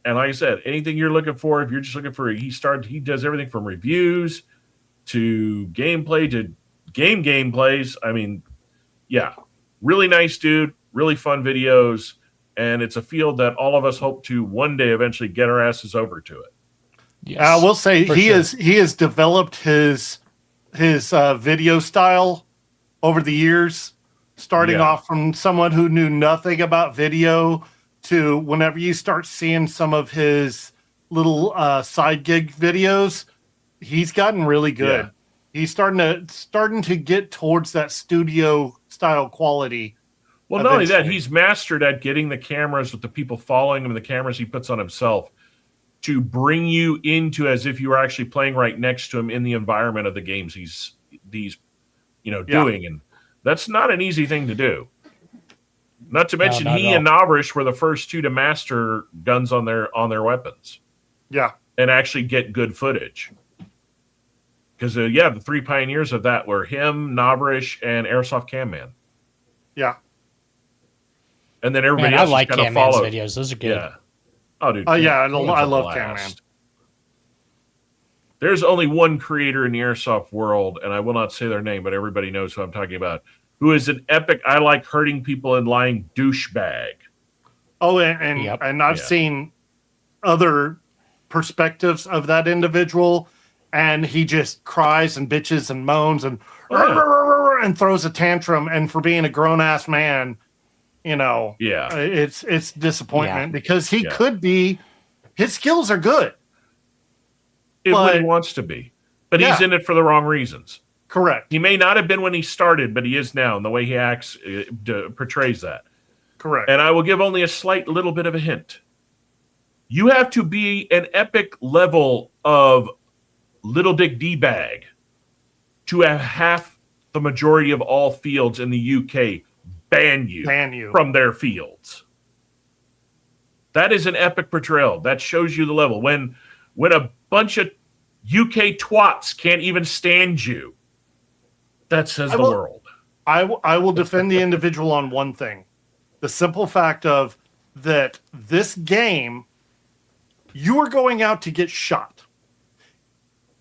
And like I said, anything you're looking for, if you're just looking for, he does everything from reviews to gameplay to gameplays. I mean, yeah, really nice dude, really fun videos, and it's a field that all of us hope to one day eventually get our asses over to it. Yes, I will say he sure. has developed his video style over the years, starting off from someone who knew nothing about video to whenever you start seeing some of his little side gig videos, he's gotten really good. Yeah. He's starting to get towards that studio style quality. Well, not only that, eventually. he's mastered at getting the cameras with the people following him and the cameras he puts on himself to bring you into as if you were actually playing right next to him in the environment of the games he's doing. And that's not an easy thing to do. Not to mention, not he at and Navrish were the first two to master guns on their weapons. Yeah. And actually get good footage. Because, the three pioneers of that were him, Navrish, and Airsoft Cam Man. Yeah. And then everybody Man, else I like kind of Cam Man's followed. videos. Those are good. Yeah. Oh, dude. Oh, yeah. I Cam's a love Cam Man. blast. There's only one creator in the Airsoft world, and I will not say their name, but everybody knows who I'm talking about, who is an epic, I like hurting people and lying douchebag. Oh, and I've seen other perspectives of that individual, and he just cries and bitches and moans and and throws a tantrum. And for being a grown ass man, it's disappointment because he could be. His skills are good. When he wants to be, but he's in it for the wrong reasons. Correct. He may not have been when he started, but he is now, and the way he acts portrays that. Correct. And I will give only a slight little bit of a hint. You have to be an epic level of little dick D-bag to have half the majority of all fields in the UK ban you from their fields. That is an epic portrayal. That shows you the level. When a bunch of UK twats can't even stand you, that says the world. I will defend the individual on one thing. The simple fact of that this game, you are going out to get shot.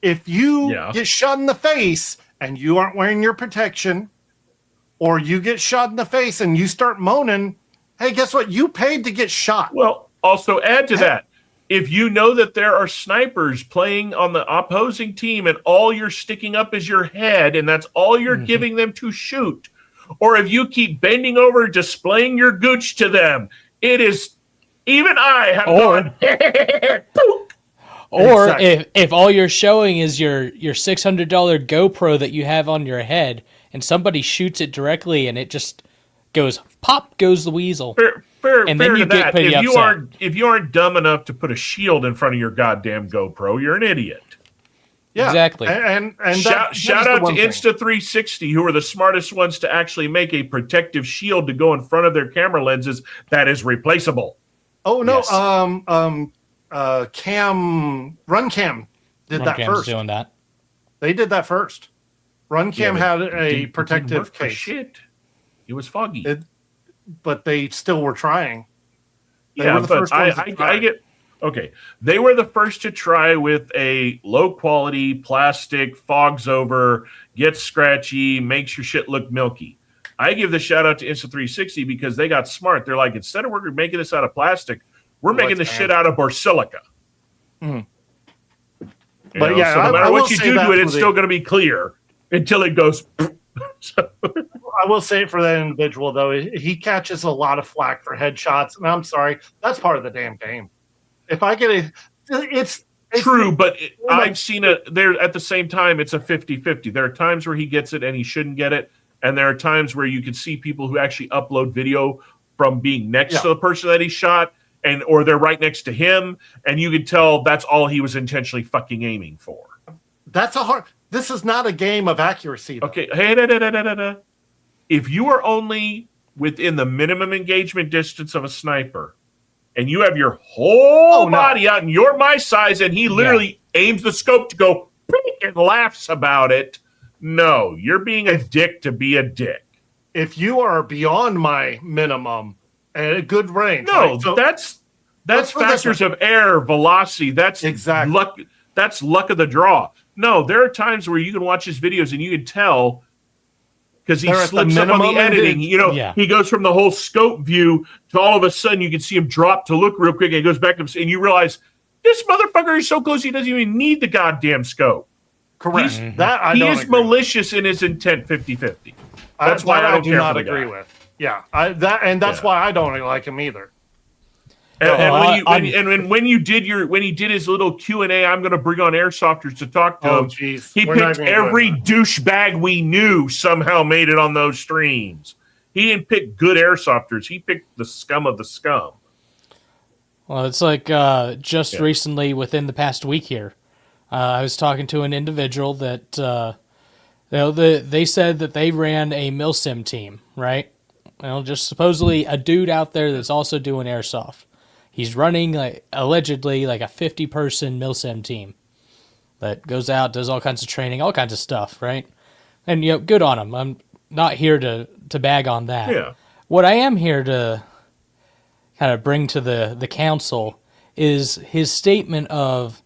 If you get shot in the face and you aren't wearing your protection, or you get shot in the face and you start moaning, hey, guess what? You paid to get shot. Well, also add to that. If you know that there are snipers playing on the opposing team and all you're sticking up is your head and that's all you're giving them to shoot, or if you keep bending over displaying your gooch to them, it is, even I have gone, or if all you're showing is your $600 GoPro that you have on your head and somebody shoots it directly and it just goes, pop goes the weasel. And then you get pretty upset. If you aren't dumb enough to put a shield in front of your goddamn GoPro, you're an idiot. Yeah, exactly. And shout out to Insta360, who are the smartest ones to actually make a protective shield to go in front of their camera lenses that is replaceable. Oh no, RunCam did that first. Doing that. They did that first. RunCam had a protective case. Shit. It was foggy. But they still were trying. They were the first ones to try. I get okay. They were the first to try with a low quality plastic, fogs over, gets scratchy, makes your shit look milky. I give the shout out to Insta360 because they got smart. They're like, instead of we're making this out of plastic, we're making this shit out of borsilica. Mm. But so no matter what you do to it, it's still going to be clear until it goes. I will say it for that individual, though. He catches a lot of flack for headshots, and I'm sorry. That's part of the damn game. If I get it's true, but I've seen it there at the same time. It's a 50-50. There are times where he gets it and he shouldn't get it. And there are times where you can see people who actually upload video from being next to the person that he shot, or they're right next to him, and you can tell that's all he was intentionally fucking aiming for. That's a hard. This is not a game of accuracy, though. Okay, hey, if you are only within the minimum engagement distance of a sniper, and you have your whole body out, and you're my size, and he literally aims the scope to go and laughs about it, no, you're being a dick to be a dick. If you are beyond my minimum at a good range, no, that's factors of air, velocity. That's exactly luck. That's luck of the draw. No, there are times where you can watch his videos and you can tell because he slips up on the editing. He goes from the whole scope view to all of a sudden you can see him drop to look real quick and he goes back to and you realize this motherfucker is so close he doesn't even need the goddamn scope. Correct. He is malicious in his intent 50-50. That's why I don't do not agree with. Yeah, that's why I don't like him either. And when you did his little Q&A, I'm going to bring on airsofters to talk to him. Geez. He picked every douchebag we knew somehow made it on those streams. He didn't pick good airsofters. He picked the scum of the scum. Well, it's like recently, within the past week here, I was talking to an individual that they said that they ran a milsim team, right? Just supposedly a dude out there that's also doing airsoft. He's running allegedly like a 50-person milsim team that goes out, does all kinds of training, all kinds of stuff, right? And good on him. I'm not here to bag on that. Yeah. What I am here to kind of bring to the council is his statement of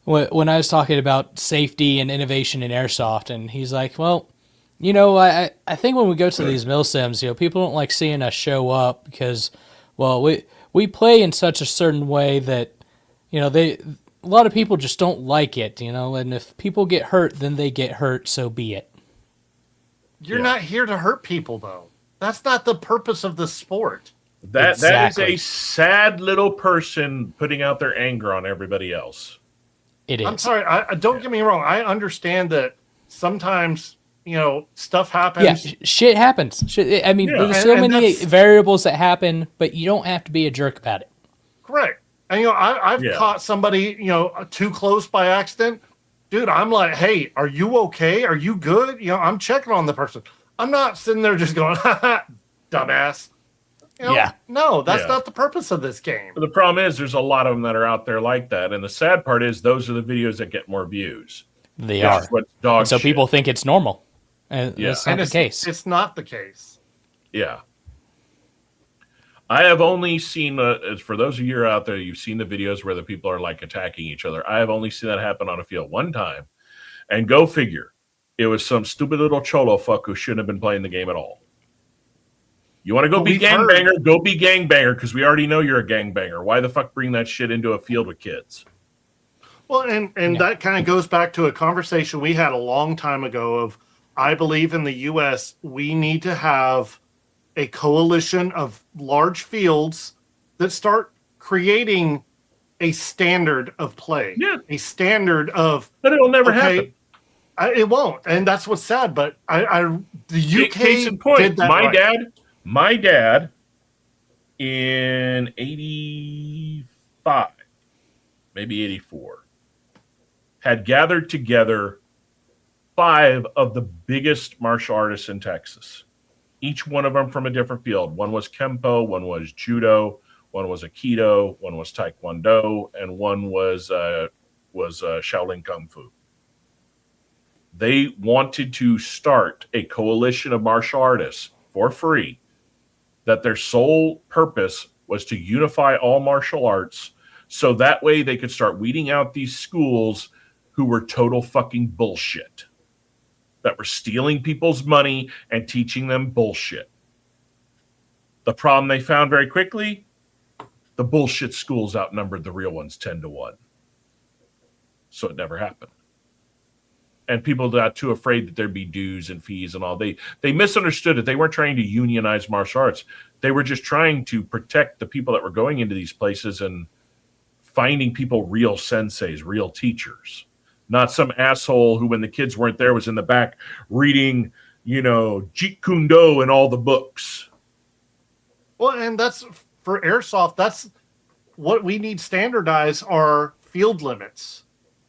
when I was talking about safety and innovation in airsoft, and he's like, well, I think when we go to these milsims, people don't like seeing us show up because, well, we play in such a certain way that, a lot of people just don't like it, and if people get hurt, then they get hurt, so be it. You're not here to hurt people, though. That's not the purpose of the sport. That is a sad little person putting out their anger on everybody else. It is. I'm sorry. Don't get me wrong. I understand that sometimes, stuff happens. Yeah, shit happens. There's so many variables that happen, but you don't have to be a jerk about it. Correct. And, I've caught somebody, too close by accident. Dude, I'm like, hey, are you okay? Are you good? I'm checking on the person. I'm not sitting there just going, dumbass. No, that's not the purpose of this game. But the problem is there's a lot of them that are out there like that. And the sad part is those are the videos that get more views. They are. So people think it's normal. And that's not the case. It's not the case. Yeah. I have only seen, for those of you out there, you've seen the videos where the people are like attacking each other. I have only seen that happen on a field one time. And go figure, it was some stupid little cholo fuck who shouldn't have been playing the game at all. You want to go be gangbanger? Go be gangbanger, because we already know you're a gangbanger. Why the fuck bring that shit into a field with kids? Well, and that kind of goes back to a conversation we had a long time ago of, I believe in the U.S., we need to have a coalition of large fields that start creating a standard of play. Yeah. A standard of... But it'll never happen. It won't. And that's what's sad. But the UK case in point, did that my dad in 85, maybe 84, had gathered together 5 of the biggest martial artists in Texas. Each one of them from a different field. One was Kempo, one was Judo, one was Aikido, one was Taekwondo, and one was Shaolin Kung Fu. They wanted to start a coalition of martial artists for free, that their sole purpose was to unify all martial arts, so that way they could start weeding out these schools who were total fucking bullshit, that were stealing people's money and teaching them bullshit. The problem they found very quickly, the bullshit schools outnumbered the real ones 10-1. So it never happened. And people got too afraid that there'd be dues and fees and all. They misunderstood it. They weren't trying to unionize martial arts. They were just trying to protect the people that were going into these places and finding people real senseis, real teachers. Not some asshole who, when the kids weren't there, was in the back reading, Jeet Kune Do and all the books. Well, and that's, for airsoft, that's what we need standardized are field limits.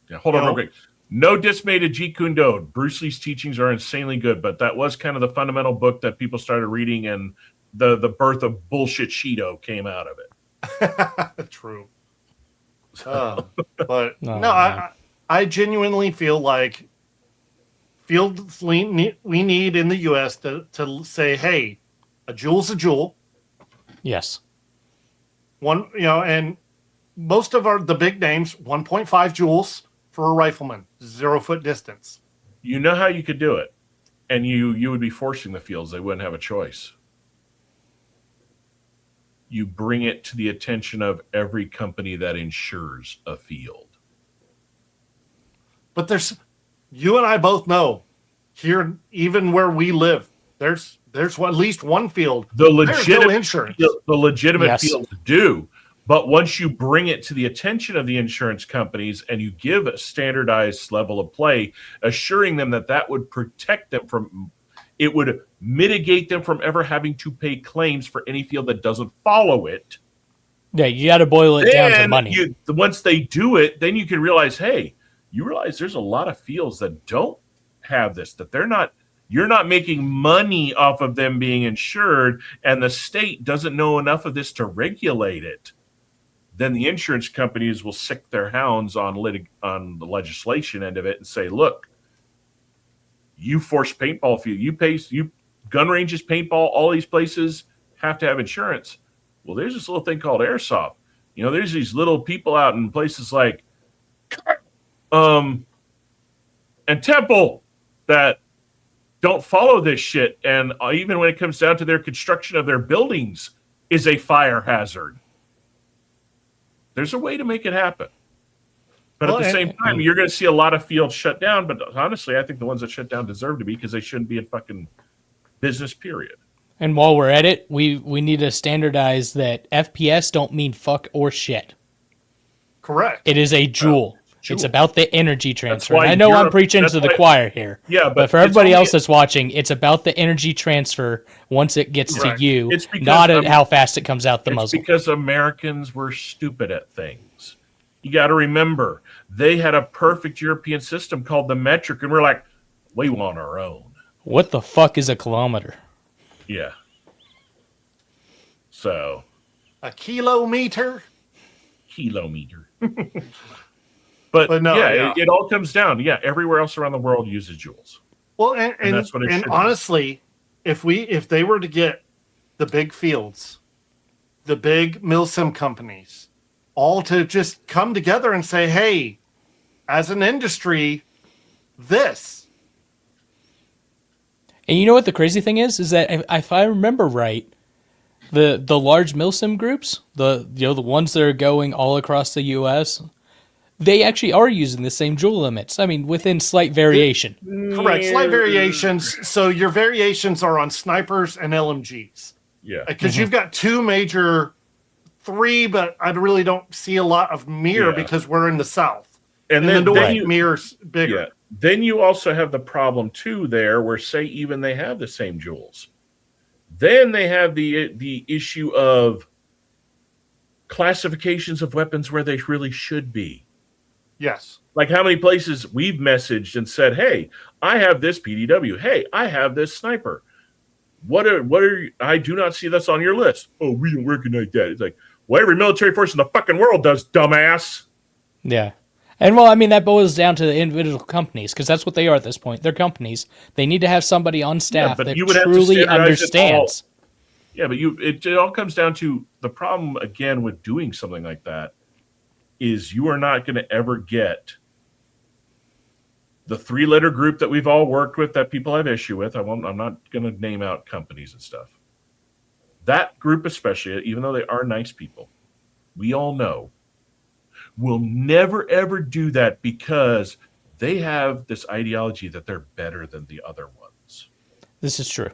Yeah, hold on real quick. No dismayed Jeet Kune Do. Bruce Lee's teachings are insanely good, but that was kind of the fundamental book that people started reading, and the birth of bullshit Shido came out of it. True. But I genuinely feel like fields we need in the U.S. to say, hey, a jewel's a jewel. Yes. One, and most of the big names, 1.5 joules for a rifleman, 0 foot distance. You know how you could do it, and you would be forcing the fields. They wouldn't have a choice. You bring it to the attention of every company that insures a field. But you and I both know here, even where we live, there's at least one field. The legitimate insurance. The legitimate fields do, But once you bring it to the attention of the insurance companies and you give a standardized level of play, assuring them that that would protect them from, it would mitigate them from ever having to pay claims for any field that doesn't follow it. Yeah, you got to boil it down to money. Once they do it, then you can realize, hey, you realize there's a lot of fields that don't have this, that you're not making money off of them being insured, and the state doesn't know enough of this to regulate it. Then the insurance companies will sick their hounds on the legislation end of it and say, look, you force paintball field, you gun ranges, paintball, all these places have to have insurance. Well, there's this little thing called airsoft. There's these little people out in places like and Temple that don't follow this shit, and even when it comes down to their construction of their buildings is a fire hazard. There's a way to make it happen. But at the same time, you're going to see a lot of fields shut down. But honestly, I think the ones that shut down deserve to be, because they shouldn't be in fucking business, period. And while we're at it, we need to standardize that FPS don't mean fuck or shit. Correct. It is a jewel. It's about the energy transfer. why I know I'm preaching to the choir here. Yeah, but for everybody else that's watching, it's about the energy transfer once it gets to you, not at how fast it comes out the muzzle. It's because Americans were stupid at things. You got to remember, they had a perfect European system called the metric, and we're like, we want our own. What the fuck is a kilometer? Yeah. So. A kilometer? Kilometer. But no, it all comes down. Yeah, everywhere else around the world uses joules. Well, and that's what it should honestly, if they were to get the big fields, the big milsim companies, all to just come together and say, hey, as an industry, this. And you know what the crazy thing is that if I remember right, the large milsim groups, the ones that are going all across the U.S., they actually are using the same joule limits. I mean, within slight variation. Correct. Slight variations. So your variations are on snipers and LMGs. Yeah. Because you've got three, but I really don't see a lot of mirror because we're in the South. And then the North mirror's bigger. Yeah. Then you also have the problem, too, there, where, say, even they have the same joules. Then they have the issue of classifications of weapons where they really should be. Yes. Like how many places we've messaged and said, hey, I have this PDW. Hey, I have this sniper. What are I do not see this on your list. Oh, we don't recognize that. It's like, well, every military force in the fucking world does, dumbass. Yeah. And well, I mean, that boils down to the individual companies, because that's what they are at this point. They're companies. They need to have somebody on staff that truly understands. Yeah, but it all comes down to the problem, again, with doing something like that is you are not going to ever get the three-letter group that we've all worked with that people have issue with. I'm not going to name out companies and stuff. That group especially, even though they are nice people, we all know, will never, ever do that because they have this ideology that they're better than the other ones. This is true.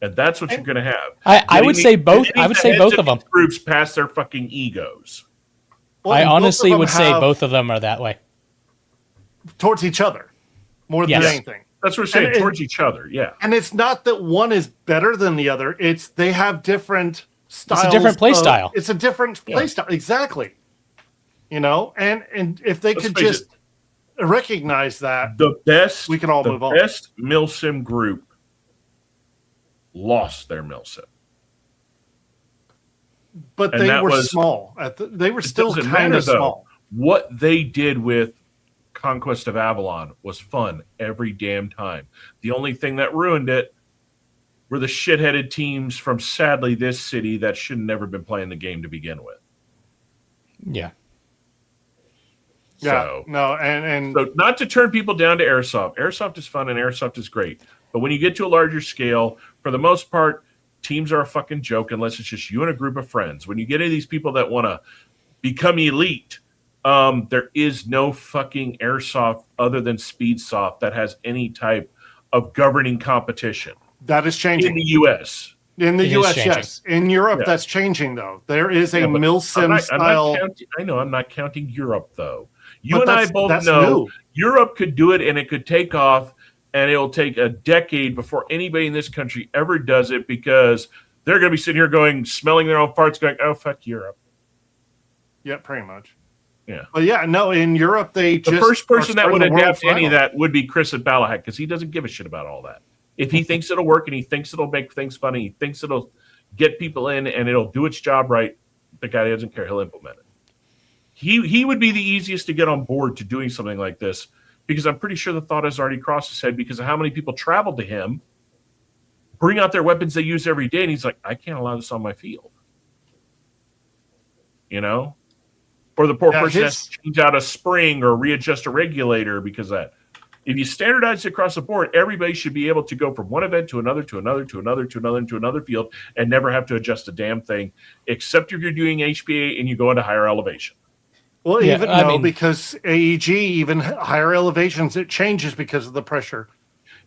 And that's what you're going to have. I would say both. I would say both of them. Groups past their fucking egos. Well, I honestly would say both of them are that way. Towards each other, more than anything. That's what we're saying, towards each other, yeah. And it's not that one is better than the other. It's they have different styles. It's a different play style. It's a different play style. Exactly. And if they could just recognize that, we can all move on. The best milsim group lost their milsim. But they were small. They were still kind of small. What they did with Conquest of Avalon was fun every damn time. The only thing that ruined it were the shitheaded teams from, sadly, this city that should have never been playing the game to begin with. Yeah. So not to turn people down to Airsoft. Airsoft is fun and Airsoft is great. But when you get to a larger scale, for the most part, teams are a fucking joke unless it's just you and a group of friends. When you get into these people that want to become elite, there is no fucking Airsoft other than Speedsoft that has any type of governing competition. That is changing. In the U.S. In the It is U.S., changing. yes. In Europe, Yeah. that's changing, though. There is a Yeah, but milsim style. I know I'm not counting Europe though. You But and I both that's know new. Europe could do it and it could take off, and it'll take a decade before anybody in this country ever does it because they're going to be sitting here going, smelling their own farts, going, "Oh fuck Europe." Yeah, pretty much. Yeah. But yeah, no, in Europe, they The just first person that would spreading the adapt world any of final. that would be Chris at Ballahat because he doesn't give a shit about all that. If he thinks it'll work and he thinks it'll make things funny, he thinks it'll get people in and it'll do its job right, the guy doesn't care. He'll implement it. He would be the easiest to get on board to doing something like this because I'm pretty sure the thought has already crossed his head because of how many people travel to him, bring out their weapons they use every day, and he's like, I can't allow this on my field. You know? Or the poor person has to change out a spring or readjust a regulator because of that. If you standardize it across the board, everybody should be able to go from one event to another, to another, to another, to another, to another field and never have to adjust a damn thing, except if you're doing HPA and you go into higher elevation. Well, Yeah, even I no, mean- because AEG, even higher elevations, it changes because of the pressure.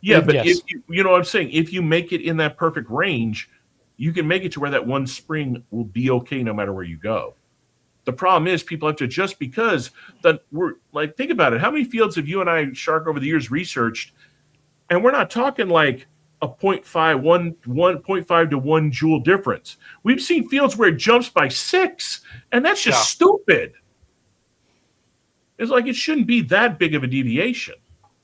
Yeah, but Yes. if you know what I'm saying, if you make it in that perfect range, you can make it to where that one spring will be okay no matter where you go. The problem is people have to adjust because we're like, think about it. How many fields have you and I, Shark, over the years researched? And we're not talking like a 0.5 to 1 joule difference. We've seen fields where it jumps by 6, and that's just stupid. It's like it shouldn't be that big of a deviation.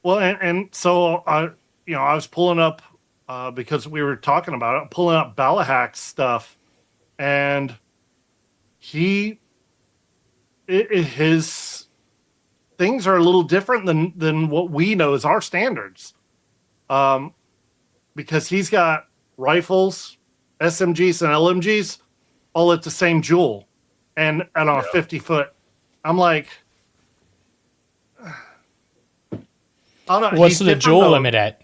Well, and so I was pulling up because we were talking about it, pulling up Ballahack's stuff, and his things are a little different than what we know as our standards. Because he's got rifles, SMGs, and LMGs all at the same joule, and on a 50-foot. I'm like, I don't know. What's the joule limit at?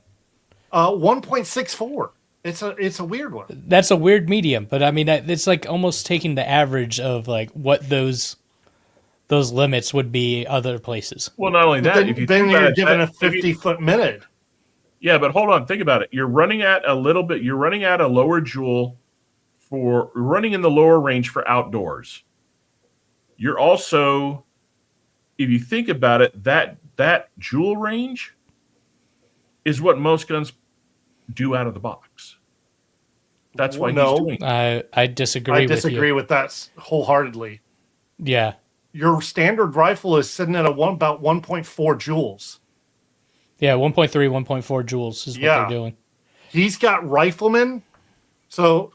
1.64. It's a weird one. That's a weird medium, but I mean, it's like almost taking the average of like what those limits would be other places. Well, not only that, Then, if you then think you're about it, given a 50-foot minute. Yeah, but hold on, think about it. You're running at a lower joule for running in the lower range for outdoors. You're also, if you think about it, that joule range is what most guns do out of the box. That's why he's doing it. I disagree. I disagree with that wholeheartedly. Yeah. Your standard rifle is sitting at about 1.4 joules. Yeah, 1.3, 1.4 joules is what they're doing. He's got riflemen. So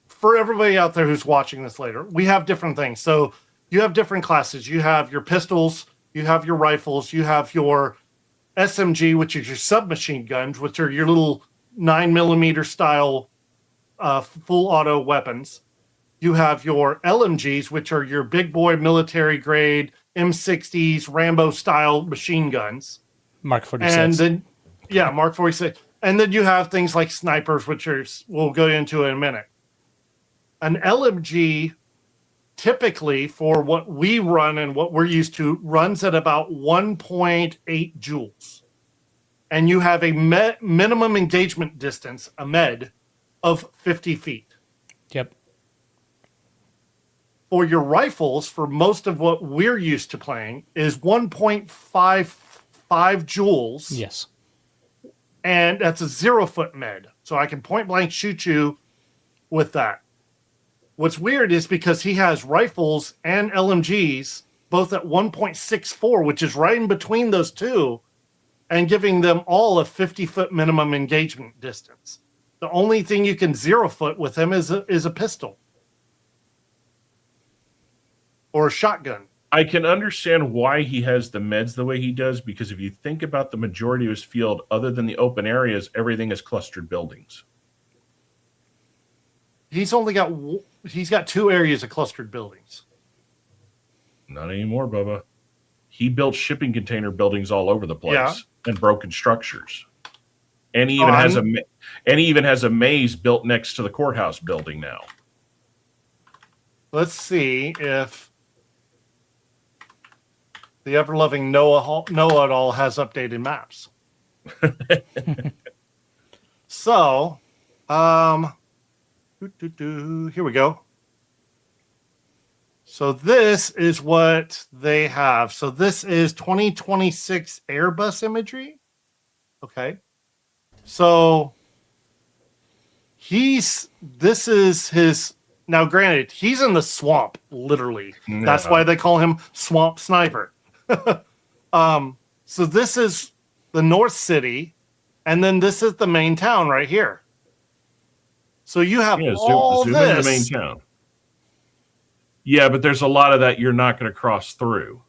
for everybody out there who's watching this later, we have different things. So you have different classes. You have your pistols, you have your rifles, you have your SMG, which is your submachine guns, which are your little 9mm style full auto weapons. You have your LMGs, which are your big boy military grade M60s, Rambo style machine guns. Mark 46. And then, Mark 46. And then you have things like snipers, which we'll go into in a minute. An LMG, typically for what we run and what we're used to, runs at about 1.8 joules. And you have a minimum engagement distance, a med, of 50 feet. Yep. For your rifles, for most of what we're used to playing, is 1.55 joules. Yes. And that's a 0-foot med. So I can point blank shoot you with that. What's weird is because he has rifles and LMGs both at 1.64, which is right in between those two, and giving them all a 50-foot minimum engagement distance. The only thing you can 0-foot with him is a pistol. Or a shotgun. I can understand why he has the meds the way he does, because if you think about the majority of his field, other than the open areas, everything is clustered buildings. He's got 2 areas of clustered buildings. Not anymore, Bubba. He built shipping container buildings all over the place and broken structures. And he even has a maze built next to the courthouse building now. Let's see if the ever-loving Noah at all has updated maps. So, Here we go. So this is what they have. So this is 2026 Airbus imagery. Okay. So this is his, now granted, he's in the swamp, literally. Yeah. That's why they call him Swamp Sniper. So this is the North City, and then this is the main town right here. So you have all zoom this. in the main town. Yeah, but there's a lot of that you're not going to cross through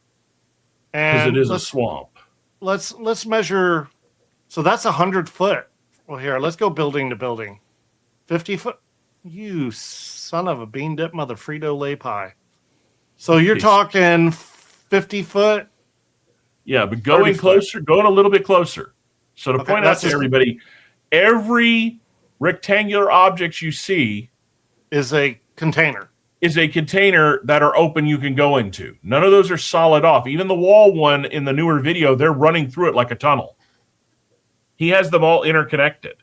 because And it is a swamp. let's measure. So that's 100 foot. Well, here, let's go building to building. 50 foot. You son of a bean dip mother Frito-Lay pie. So you're Jeez. talking 50 foot. Yeah, but going closer, going a little bit closer. So to point out to everybody, every rectangular object you see is a container. Is a container that are open you can go into. None of those are solid off. Even the wall one in the newer video, they're running through it like a tunnel. He has them all interconnected.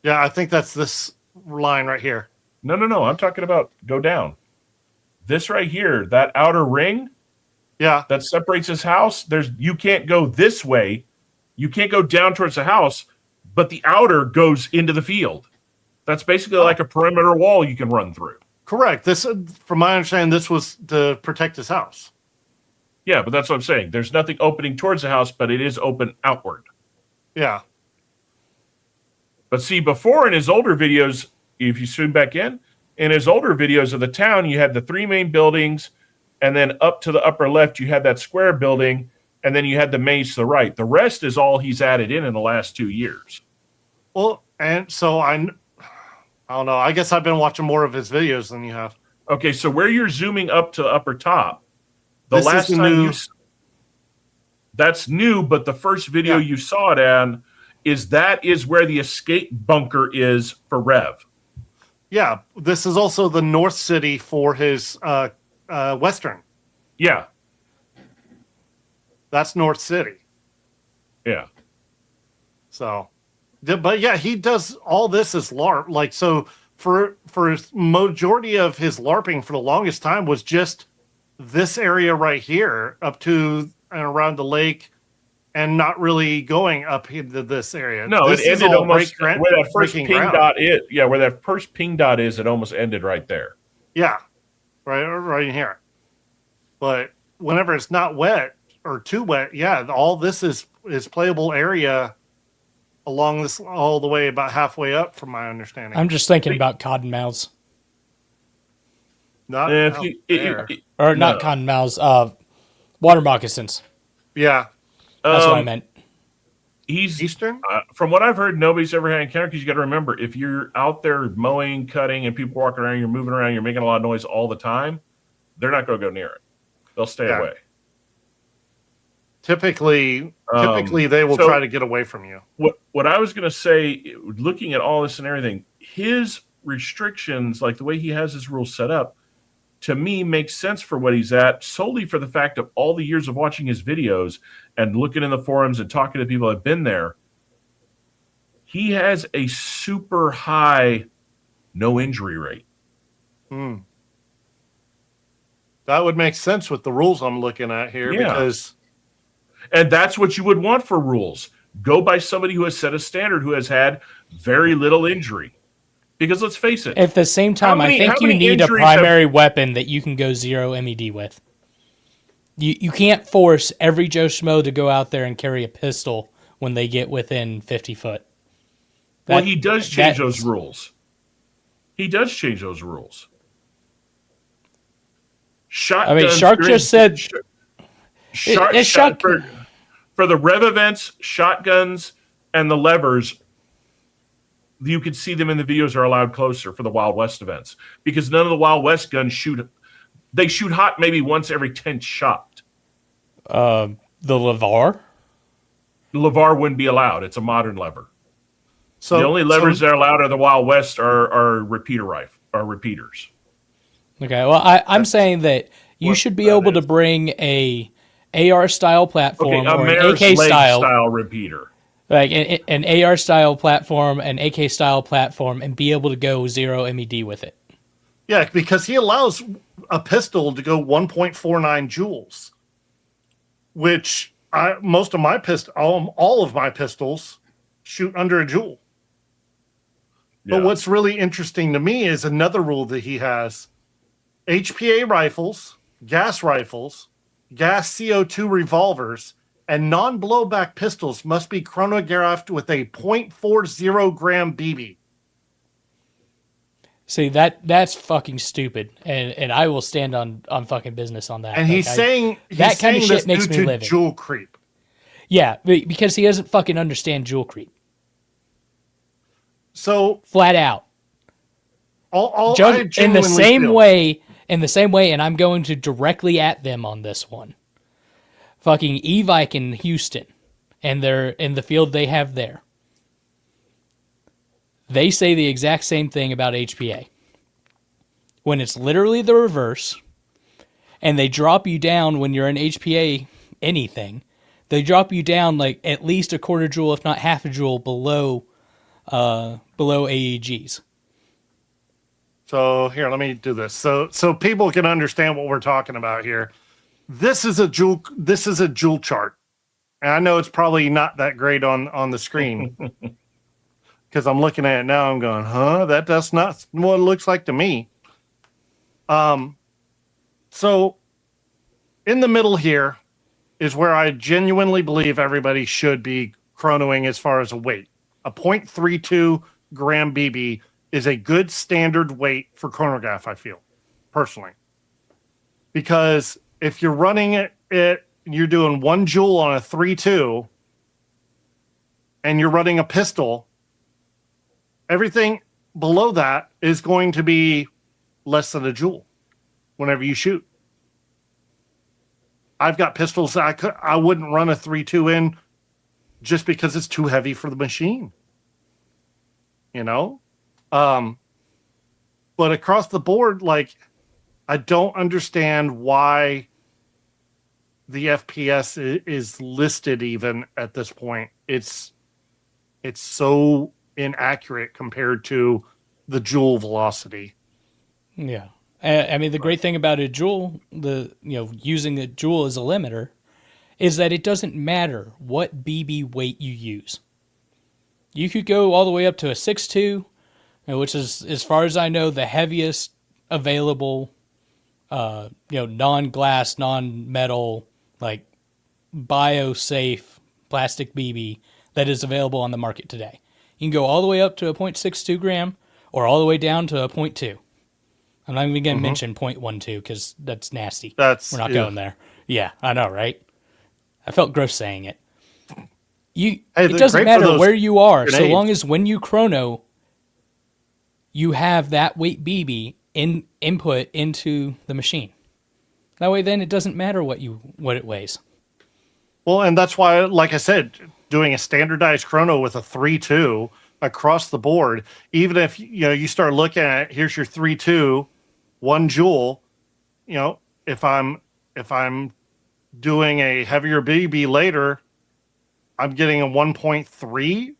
Yeah, I think that's this line right here. No. I'm talking about go down. This right here, that outer ring, yeah, that separates his house. You can't go this way. You can't go down towards the house, but the outer goes into the field. That's basically like a perimeter wall you can run through. Correct. This, from my understanding, this was to protect his house. Yeah, but that's what I'm saying. There's nothing opening towards the house, but it is open outward. Yeah. But see, before in his older videos, if you zoom back in his older videos of the town, you had the three main buildings, and then up to the upper left, you had that square building, and then you had the maze to the right. The rest is all he's added in the last 2 years. Well, and so I don't know. I guess I've been watching more of his videos than you have. Okay, so where you're zooming up to the upper top, that's new, but the first video you saw it on is where the escape bunker is for Rev. Yeah, this is also the North City for his Western. Yeah. That's North City. Yeah. So, but yeah, he does all this as LARP. Like, so for his majority of his LARPing for the longest time was just this area right here up to and around the lake and not really going up into this area. No, this it ended almost where that first ping dot is. Yeah, where that first ping dot is, it almost ended right there. Yeah, right in here. But whenever it's not wet or too wet, yeah, all this is playable area along this all the way about halfway up, from my understanding. I'm just thinking about cottonmouths. Not not cottonmouths. Water moccasins. Yeah, that's what I meant. He's Eastern. From what I've heard, nobody's ever had an encounter because you got to remember, if you're out there mowing, cutting, and people walking around, you're moving around, you're making a lot of noise all the time, they're not going to go near it. They'll stay away. Typically, they will try to get away from you. What I was going to say, looking at all this and everything, his restrictions, like the way he has his rules set up, to me makes sense for what he's at, solely for the fact of all the years of watching his videos and looking in the forums and talking to people that have been there. He has a super high no injury rate. That would make sense with the rules I'm looking at here, because... And that's what you would want for rules. Go by somebody who has set a standard, who has had very little injury. Because let's face it. At the same time, I think you need a primary weapon that you can go 0 MED with. You can't force every Joe Schmo to go out there and carry a pistol when they get within 50 foot. Well, he does change those rules. He does change those rules. Shotguns, I mean, Shark just said... For the Rev events, shotguns and the levers, you can see them in the videos are allowed closer for the Wild West events, because none of the Wild West guns shoot. They shoot hot maybe once every 10th shot. The LeVar? The LeVar wouldn't be allowed. It's a modern lever. So the only levers that are allowed are the Wild West are repeaters. Okay, well, I'm saying that you should be able to bring a AR style platform or an AK style repeater. Like an AR style platform, an AK style platform, and be able to go 0 MED with it. Yeah, because he allows a pistol to go 1.49 joules, which most of my all of my pistols shoot under a joule. Yeah. But what's really interesting to me is another rule that he has: HPA rifles, gas CO2 revolvers, and non-blowback pistols must be chronographed with a 0.40 gram BB. See, that's fucking stupid, and I will stand on fucking business on that. And he's saying that kind of this shit makes due me to livid. joule creep. Yeah, because he doesn't fucking understand joule creep. So Flat out. In the same way, and I'm going to directly at them on this one. Fucking Evike in Houston, and they're in the field they have there. They say the exact same thing about HPA. When it's literally the reverse, and they drop you down when you're in HPA anything, they drop you down like at least a quarter joule, if not half a joule below AEGs. So here, let me do this. So people can understand what we're talking about here. This is a joule chart. And I know it's probably not that great on the screen. Because I'm looking at it now, I'm going, that's not what it looks like to me. So in the middle here is where I genuinely believe everybody should be chronoing as far as a weight. A 0.32 gram BB is a good standard weight for chronograph, I feel, personally. Because if you're running it, you're doing 1 joule on a 3.2, and you're running a pistol, everything below that is going to be less than a joule whenever you shoot. I've got pistols that I wouldn't run a 3.2 in just because it's too heavy for the machine. You know? But across the board, like, I don't understand why the FPS is listed even at this point. It's so inaccurate compared to the joule velocity. Yeah. I mean, the great thing about a joule, using a joule as a limiter, is that it doesn't matter what BB weight you use. You could go all the way up to a 6.2, which is, as far as I know, the heaviest available, non-glass, non-metal, like bio-safe plastic BB that is available on the market today. You can go all the way up to a 0.62 gram or all the way down to a 0.2. I'm not even going to mention 0.12 because that's nasty. We're not going there. Yeah, I know, right? I felt gross saying it. It doesn't matter where you are, so long as when you chrono, you have that weight BB input into the machine. That way, then it doesn't matter what it weighs. Well, and that's why, like I said, doing a standardized chrono with a 3.2 across the board, even if you start looking at, here's your 3.2, 1 joule, if I'm doing a heavier BB later, I'm getting a 1.13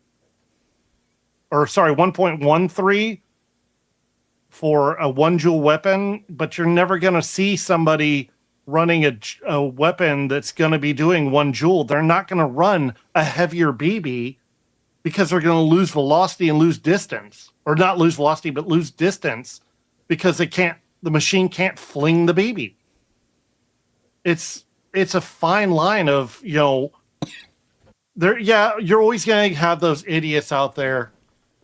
for a 1 joule weapon, but you're never going to see somebody running a weapon that's going to be doing 1 joule. They're not going to run a heavier BB because they're going to lose velocity and lose distance, or not lose velocity, but lose distance because the machine can't fling the BB. It's a fine line of, you're always going to have those idiots out there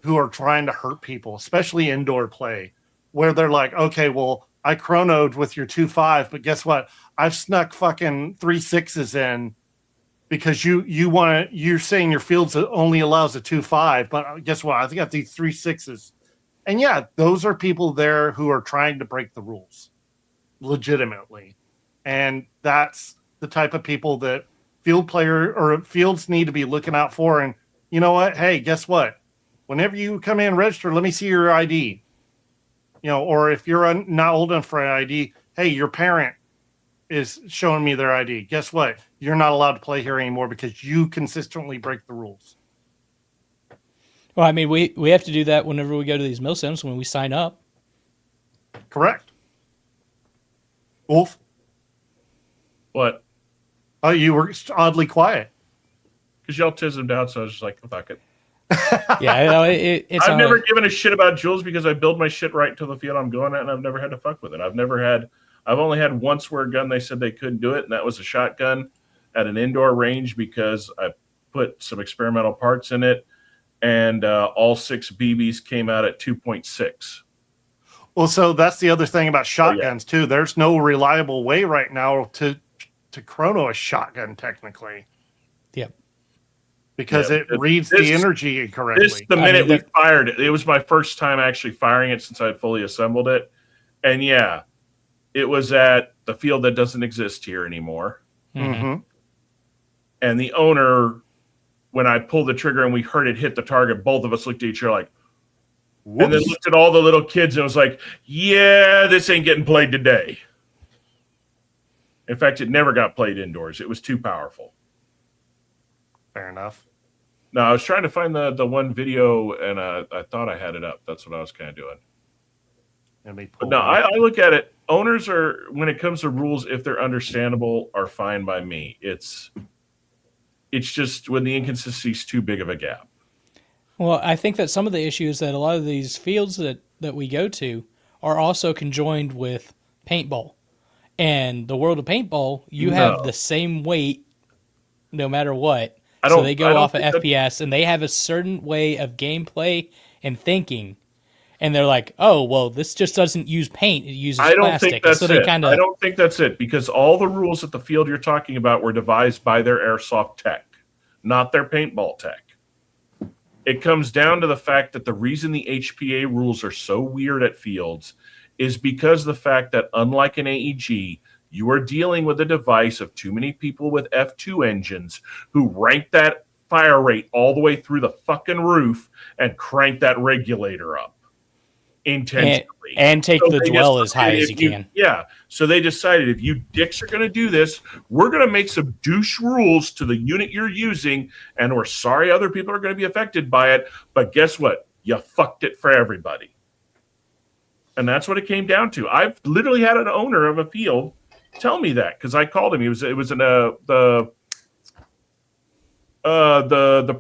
who are trying to hurt people, especially indoor play, where they're like, okay, well, I chronoed with your 2.5, but guess what? I've snuck fucking 3.6s in because you're saying your fields only allows a 2.5, but guess what? I got these 3.6s. And yeah, those are people there who are trying to break the rules legitimately. And that's the type of people that fields need to be looking out for. And you know what? Hey, guess what? Whenever you come in and register, let me see your ID. Or if you're not old enough for an ID, hey, your parent is showing me their ID. Guess what? You're not allowed to play here anymore because you consistently break the rules. Well, I mean, we have to do that whenever we go to these mill sims when we sign up. Correct. Wolf, What? oh, you were oddly quiet. Because y'all tismed out, so I was just like, fuck it. Yeah, I know, it's I've never given a shit about Jules because I build my shit right to the field I'm going at, and I've never had to fuck with it. I've only had once where a gun they said they couldn't do it, and that was a shotgun at an indoor range because I put some experimental parts in it, and all 6 BBs came out at 2.6. Well, so that's the other thing about shotguns too. There's no reliable way right now to chrono a shotgun technically. Yep. Because it reads the energy incorrectly. The minute we fired it, it was my first time actually firing it since I had fully assembled it. And yeah, it was at the field that doesn't exist here anymore. Mm-hmm. And the owner, when I pulled the trigger and we heard it hit the target, both of us looked at each other like, whoops. And then looked at all the little kids and was like, yeah, this ain't getting played today. In fact, it never got played indoors. It was too powerful. Fair enough. No, I was trying to find the one video, and I thought I had it up. That's what I was kind of doing. But no, I look at it. Owners are, when it comes to rules, if they're understandable, are fine by me. It's just when the inconsistency is too big of a gap. Well, I think that some of the issues that a lot of these fields that we go to are also conjoined with paintball. And the world of paintball, you have the same weight no matter what. So they go off of FPS, and they have a certain way of gameplay and thinking. And they're like, oh, well, this just doesn't use paint. It uses plastic. I don't think that's it, because all the rules at the field you're talking about were devised by their airsoft tech, not their paintball tech. It comes down to the fact that the reason the HPA rules are so weird at fields is because the fact that, unlike an AEG, you are dealing with a device of too many people with F2 engines who rank that fire rate all the way through the fucking roof and crank that regulator up intentionally. And take the dwell as high as you can. Yeah. So they decided, if you dicks are going to do this, we're going to make some douche rules to the unit you're using, and we're sorry other people are going to be affected by it, but guess what? You fucked it for everybody. And that's what it came down to. I've literally had an owner of a field tell me that, because I called him. It was in the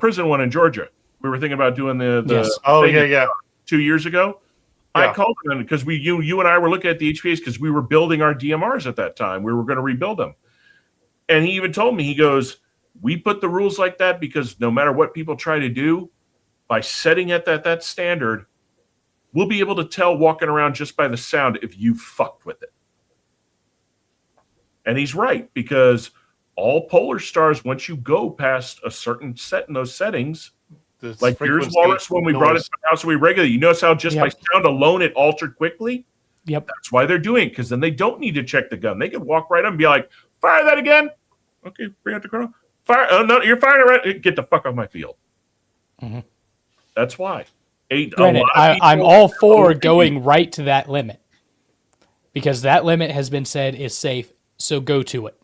prison one in Georgia. We were thinking about doing the yes. 2 years ago. Yeah. I called him because you and I were looking at the HPAs because we were building our DMRs at that time. We were going to rebuild them. And he even told me, he goes, we put the rules like that because no matter what people try to do, by setting it at that standard, we'll be able to tell walking around just by the sound if you fucked with it. And he's right, because all Polar Stars, once you go past a certain set in those settings, like yours, Walrus, when we brought it to the house, we regularly, you notice how just by sound alone it altered quickly? Yep. That's why they're doing it, because then they don't need to check the gun. They can walk right up and be like, fire that again. Okay, bring out the chrono. Fire. Oh, no, you're firing it right. Get the fuck off my field. Mm-hmm. That's why. Granted, I'm all for going right to that limit, because that limit has been said is safe. So go to it.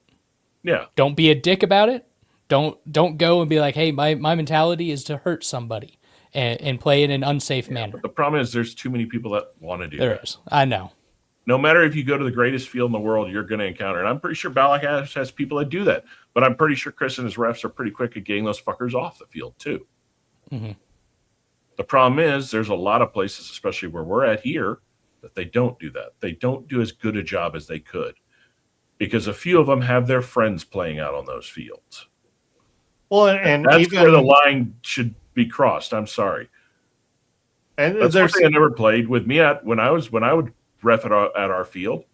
Yeah. Don't be a dick about it. Don't go and be like, hey, my mentality is to hurt somebody and play in an unsafe manner. But the problem is there's too many people that want to do that. There is. I know. No matter if you go to the greatest field in the world, you're going to encounter. And I'm pretty sure Balak has people that do that. But I'm pretty sure Chris and his refs are pretty quick at getting those fuckers off the field too. Mm-hmm. The problem is there's a lot of places, especially where we're at here, that they don't do that. They don't do as good a job as they could, because a few of them have their friends playing out on those fields. Well, and that's even where the line should be crossed. I'm sorry. And that's something I never played with me when I would ref at our field.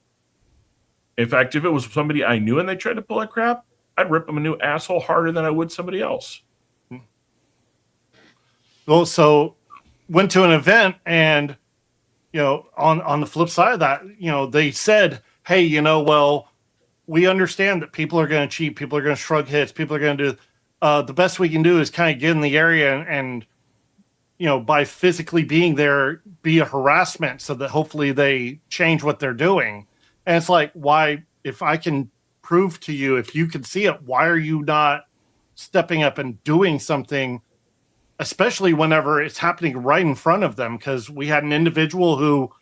In fact, if it was somebody I knew and they tried to pull that crap, I'd rip them a new asshole harder than I would somebody else. Well, so went to an event, and on the flip side of that, they said, hey, well, we understand that people are going to cheat, people are going to shrug hits, people are going to do the best we can do is kind of get in the area and by physically being there, be a harassment so that hopefully they change what they're doing. And it's like, why, if I can prove to you, if you can see it, why are you not stepping up and doing something especially whenever it's happening right in front of them. Because we had an individual who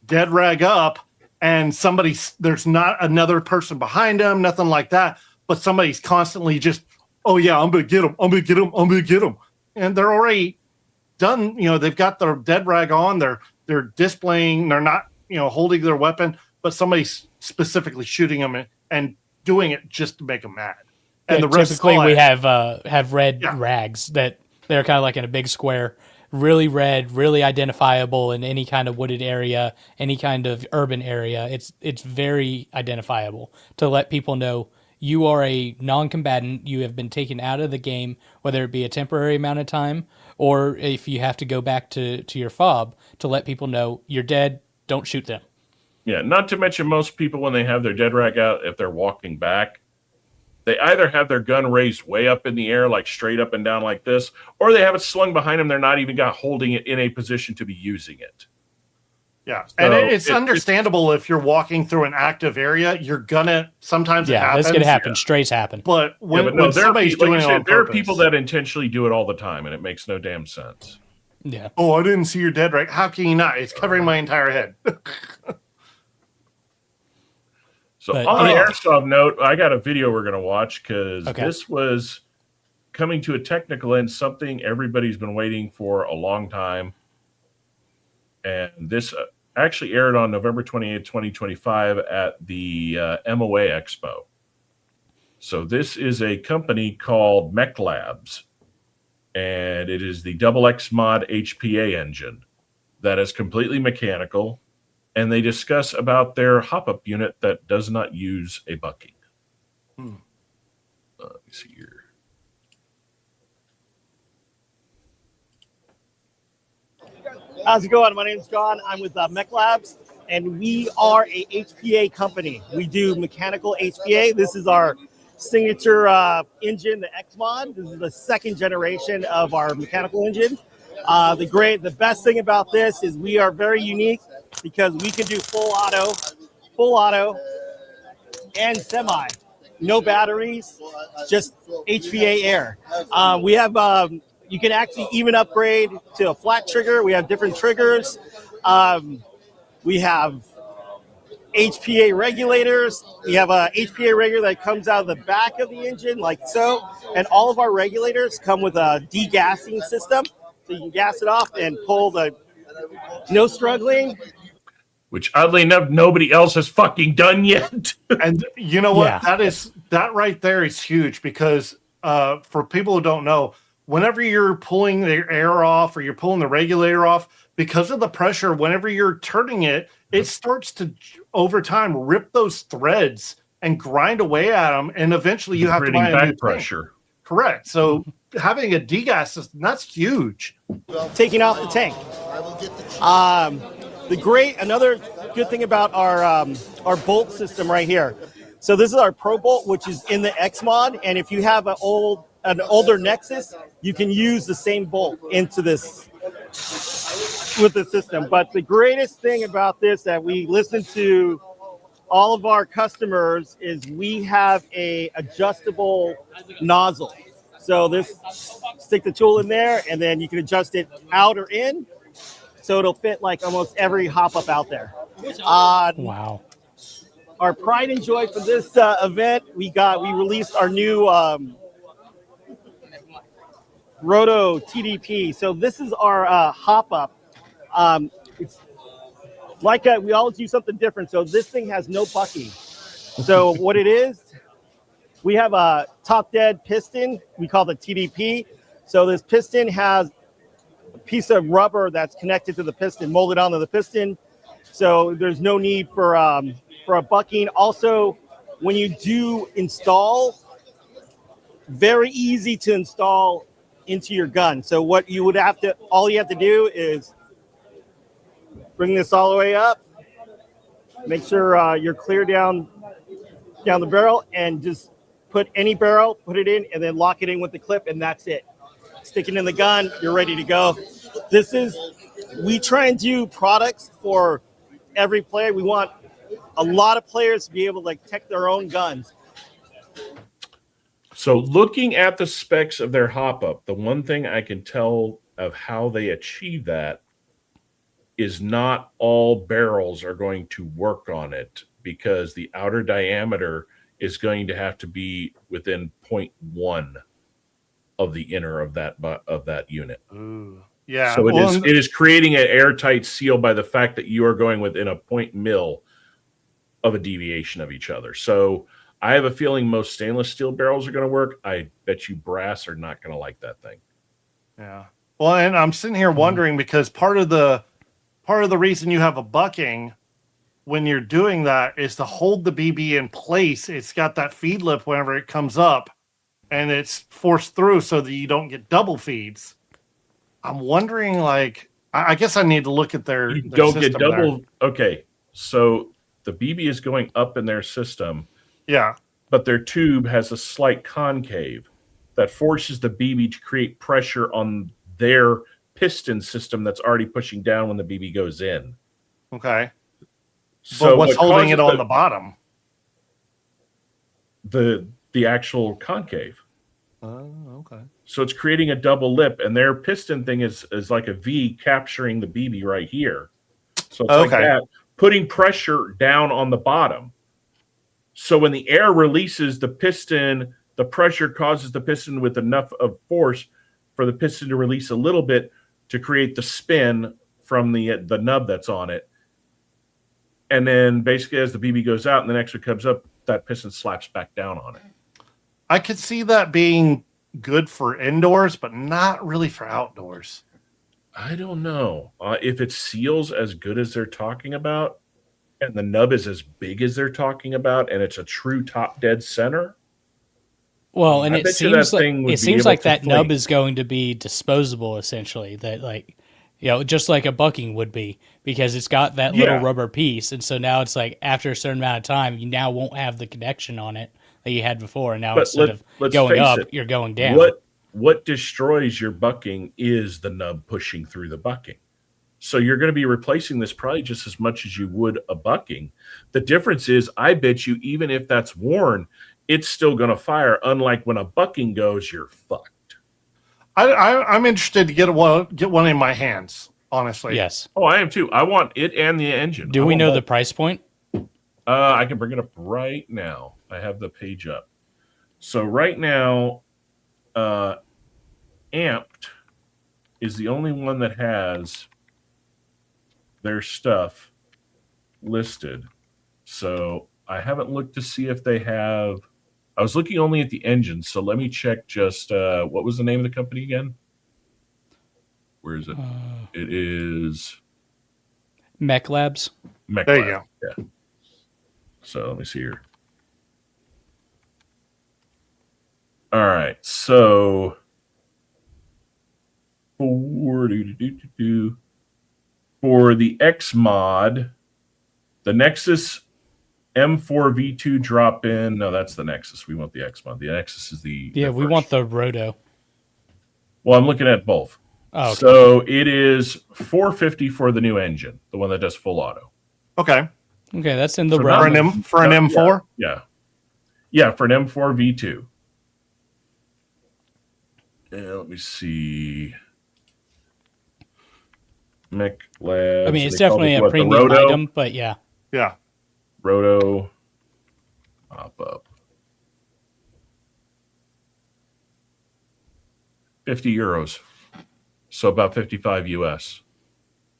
dead rag up, and there's not another person behind him, nothing like that, but somebody's constantly just, oh yeah, I'm gonna get him, I'm gonna get him, I'm gonna get him, and they're already done. They've got their dead rag on, they're displaying, they're not holding their weapon, but somebody's specifically shooting them and doing it just to make them mad. And the rest typically we have red rags that they're kind of like in a big square, really red, really identifiable in any kind of wooded area, any kind of urban area. It's very identifiable to let people know you are a non-combatant. You have been taken out of the game, whether it be a temporary amount of time or if you have to go back to your fob, to let people know you're dead. Don't shoot them. Yeah, not to mention most people, when they have their dead rag out, if they're walking back, they either have their gun raised way up in the air, like straight up and down like this, or they have it slung behind them. They're not even holding it in a position to be using it. Yeah, so and it's understandable if you're walking through an active area, you're gonna sometimes it happens. That's gonna happen. Strays happen. But when somebody's doing it on there are purpose, people that intentionally do it all the time, and it makes no damn sense. Yeah. Oh, I didn't see your dead rag. How can you not? It's covering my entire head. So on the Airsoft note, I got a video we're going to watch because this was coming to a technical end, something everybody's been waiting for a long time. And this actually aired on November 28, 2025 at the MOA Expo. So this is a company called Mech Labs, and it is the XX Mod HPA engine that is completely mechanical. And they discuss about their hop-up unit that does not use a bucking. Let me see here. How's it going? My name's John. I'm with Mech Labs, and we are a HPA company. We do mechanical HPA. This is our signature engine, the X-Mod. This is the second generation of our mechanical engine. The best thing about this is we are very unique because we can do full auto, and semi. No batteries, just HPA air. We have, you can actually even upgrade to a flat trigger. We have different triggers. We have HPA regulators. We have a HPA regulator that comes out of the back of the engine like so. And all of our regulators come with a degassing system. So you can gas it off and pull no struggling. Which oddly enough, nobody else has fucking done yet. And you know what? That right there is huge because for people who don't know, whenever you're pulling the air off or you're pulling the regulator off, because of the pressure, whenever you're turning it, it starts to, over time, rip those threads and grind away at them. And eventually you have to buy a new pressure. Tank. Correct. So having a degas system, that's huge. Taking off the tank. Another good thing about our bolt system right here. So this is our Pro Bolt, which is in the X-Mod, and if you have an older Nexus, you can use the same bolt into this with the system. But the greatest thing about this that we listen to all of our customers is we have a adjustable nozzle. So stick the tool in there, and then you can adjust it out or in. So it'll fit like almost every hop-up out there. Wow. Our pride and joy for this event, we released our new Roto TDP. So this is our hop-up. It's like we always do something different. So this thing has no bucking. So what it is, we have a top dead piston. We call it TDP. So this piston has a piece of rubber that's connected to the piston, molded onto the piston. So there's no need for a bucking. Also, when you do install, very easy to install into your gun. So all you have to do is bring this all the way up, make sure you're clear down the barrel, and just put any barrel, put it in, and then lock it in with the clip, and that's it. Stick it in the gun, you're ready to go. We try and do products for every player. We want a lot of players to be able to protect their own guns. So looking at the specs of their hop up, the one thing I can tell of how they achieve that is not all barrels are going to work on it, because the outer diameter is going to have to be within 0.1 of the inner of that unit. Ooh. Yeah. So it is creating an airtight seal by the fact that you are going within a 0.1 mil of a deviation of each other. So I have a feeling most stainless steel barrels are going to work. I bet you brass are not going to like that thing. Yeah. Well, and I'm sitting here wondering because part of the reason you have a bucking when you're doing that is to hold the BB in place. It's got that feed lip whenever it comes up, and it's forced through so that you don't get double feeds. I'm wondering, like, I guess I need to look at their don't get system double. there. Okay, so the BB is going up in their system. Yeah. But their tube has a slight concave that forces the BB to create pressure on their piston system that's already pushing down when the BB goes in. Okay. So but what's holding it on the the bottom? The actual concave. Oh, okay. So it's creating a double lip, and their piston thing is like a V capturing the BB right here. So it's like that, putting pressure down on the bottom. So when the air releases the piston, the pressure causes the piston with enough of force for the piston to release a little bit to create the spin from the nub that's on it. And then basically as the BB goes out and the next one comes up, that piston slaps back down on it. I could see that being good for indoors, but not really for outdoors. I don't know. If it seals as good as they're talking about, and the nub is as big as they're talking about, and it's a true top dead center. Well, and it seems like that fling. nub is going to be disposable, essentially. That, like, you know, just like a bucking would be, because it's got that little rubber piece, and so now it's like after a certain amount of time, you now won't have the connection on it that you had before, and now instead of going up, you're going down. What destroys your bucking is the nub pushing through the bucking. So you're going to be replacing this probably just as much as you would a bucking. The difference is, I bet you, even if that's worn, it's still going to fire. Unlike when a bucking goes, you're fucked. I'm interested to get one in my hands, honestly. Yes. Oh, I am too. I want it and the engine. Do we know the price point? I can bring it up right now. I have the page up. So right now, Amped is the only one that has their stuff listed. So I haven't looked to see if they have. I was looking only at the engine, so let me check just what was the name of the company again? Where is it? It is Mech Labs. Mech there Lab. you go. Yeah. So let me see here. All right. So for the X mod, the Nexus M4V2 drop in. No, that's the Nexus. We want the X mod. The Nexus is the we want the Roto. Well, I'm looking at both. Oh, okay. So it is $450 for the new engine, the one that does full auto. Okay. Okay, that's in the So realm. For an M4? Yeah, for an M4 V2. Let me see. Mech Labs. I mean, it's definitely a premium item, but yeah. Yeah. Roto. Pop up. 50 euros. So about 55 US.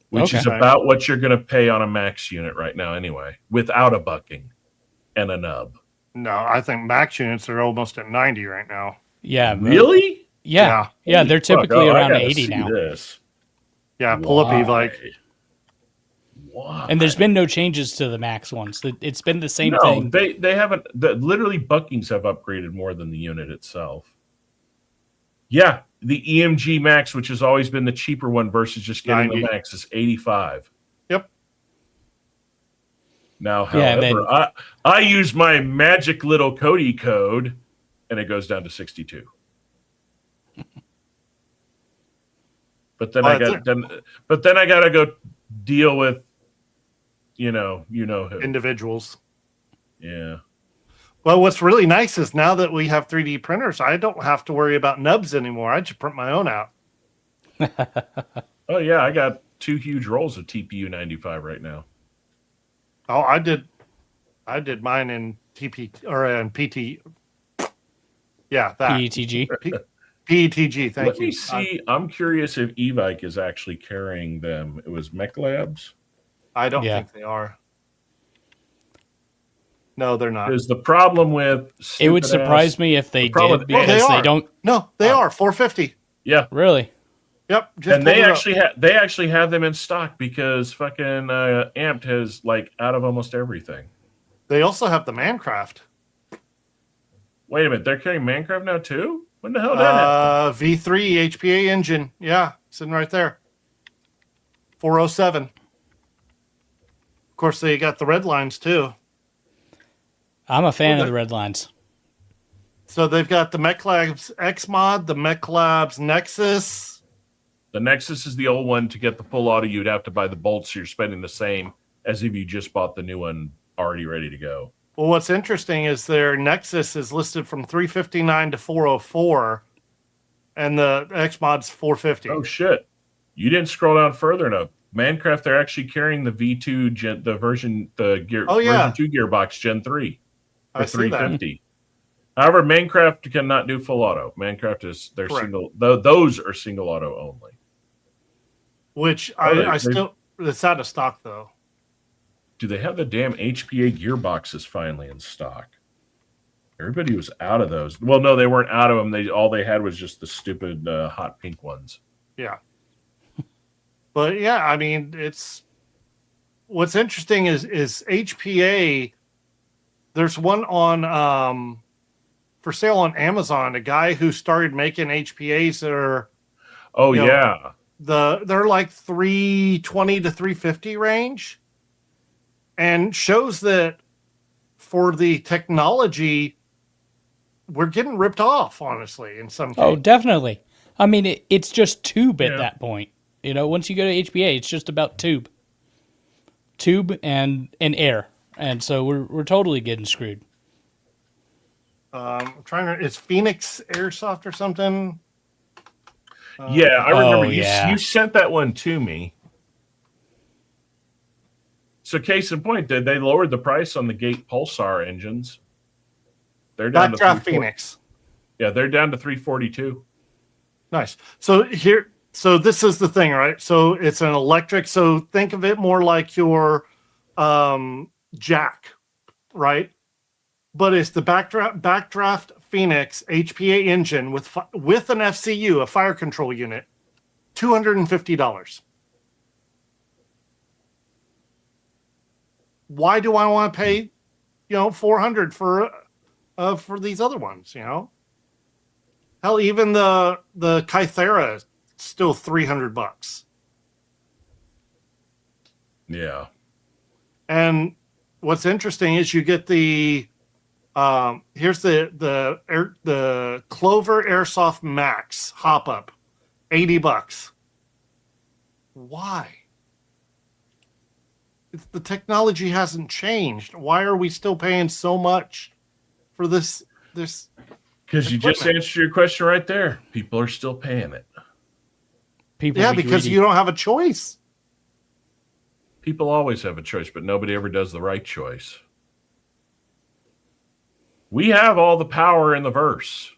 Which is about what you're going to pay on a max unit right now anyway, without a bucking and a nub. No, I think max units are almost at 90 right now. Yeah. Really? Yeah. Yeah, they're typically around 80 now. Yeah, pull up Eve like. Why? And there's been no changes to the max ones. It's been the same thing. They haven't. Literally, buckings have upgraded more than the unit itself. Yeah, the EMG Max, which has always been the cheaper one versus just getting 90. the Max, is 85. Yep. Now, however, I use my magic little Cody code, and it goes down to 62. But then I got to go deal with, you know who. Individuals. Yeah. Well, what's really nice is now that we have 3D printers, I don't have to worry about nubs anymore. I just print my own out. Oh yeah, I got 2 huge rolls of TPU 95 right now. Oh, I did mine in TP or in PT. Yeah, that PETG. PETG. Thank Let you. me see. I'm curious if Evike is actually carrying them. It was Mech Labs. I don't Yeah. think they are. No, they're not. Because the problem with It would surprise me if they problem did with- Oh, because they they are. don't No, they are 450. Yeah, really. Yep. Just and they pulled it up. actually have them in stock because fucking Amped has like out of almost everything. They also have the Mancraft. Wait a minute, they're carrying Minecraft now too? When the hell did that happen? V3 HPA engine. Yeah, sitting right there. 407. Of course, they got the red lines too. I'm a fan Okay. of the red lines. So they've got the MechLabs X mod, the MechLabs Nexus. The Nexus is the old one. To get the full auto, you'd have to buy the bolts. So you're spending the same as if you just bought the new one already ready to go. Well, what's interesting is their Nexus is listed from 359 to 404, and the X mod's 450. Oh shit! You didn't scroll down further enough. Minecraft, they're actually carrying the V2 gen, version 2 gearbox Gen 3 for I see that. 350. However, Minecraft cannot do full auto. Minecraft is their Correct. single. Those are single auto only. Which Oh, I still, it's out of stock though. Do they have the damn HPA gearboxes finally in stock? Everybody was out of those. Well, no, they weren't out of them. All they had was just the stupid hot pink ones. Yeah. But yeah, I mean, it's what's interesting is HPA. There's one on for sale on Amazon. A guy who started making HPAs that are Oh You know, yeah, they're like 320 to 350 range, and shows that for the technology, we're getting ripped off. Honestly, in some cases. Oh, definitely. I mean, it's just tube at Yeah. that point. You know, once you go to HBA, it's just about tube and air, and so we're totally getting screwed. I'm trying to. It's Phoenix Airsoft or something. yeah. I remember Oh, you. yeah. You sent that one to me. So, case in point, they lowered the price on the Gate Pulsar engines. They're down to Backdraft 340 Phoenix. Yeah, they're down to 342. Nice. So this is the thing, right? So it's an electric. So think of it more like your jack, right? But it's the backdraft Phoenix HPA engine with an FCU, a fire control unit, $250. Why do I want to pay, $400 for these other ones? Hell, even the Kythera is still $300. Yeah. And what's interesting is you get the here's the Clover Airsoft Max hop up, $80. Why? The technology hasn't changed. Why are we still paying so much for this? Because you just equipment? answered your question right there. People are still paying it. People, Yeah, be because greedy. you don't have a choice. People always have a choice, but nobody ever does the right choice. We have all the power in the verse.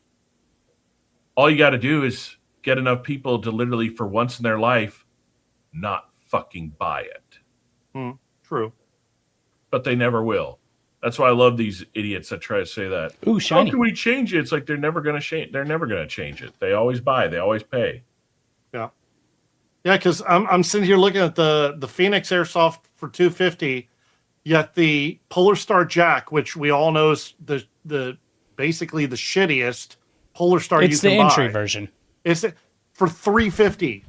All you got to do is get enough people to literally, for once in their life, not fucking buy it. True. But they never will. That's why I love these idiots that try to say that. Ooh, How shiny. can we change it? It's like they're never going to change. They're never going to change it. They always buy. They always pay. Yeah, because I'm sitting here looking at the Phoenix Airsoft for $250, yet the Polar Star Jack, which we all know is the basically the shittiest Polar Star It's you the can entry buy. version. It's for $350.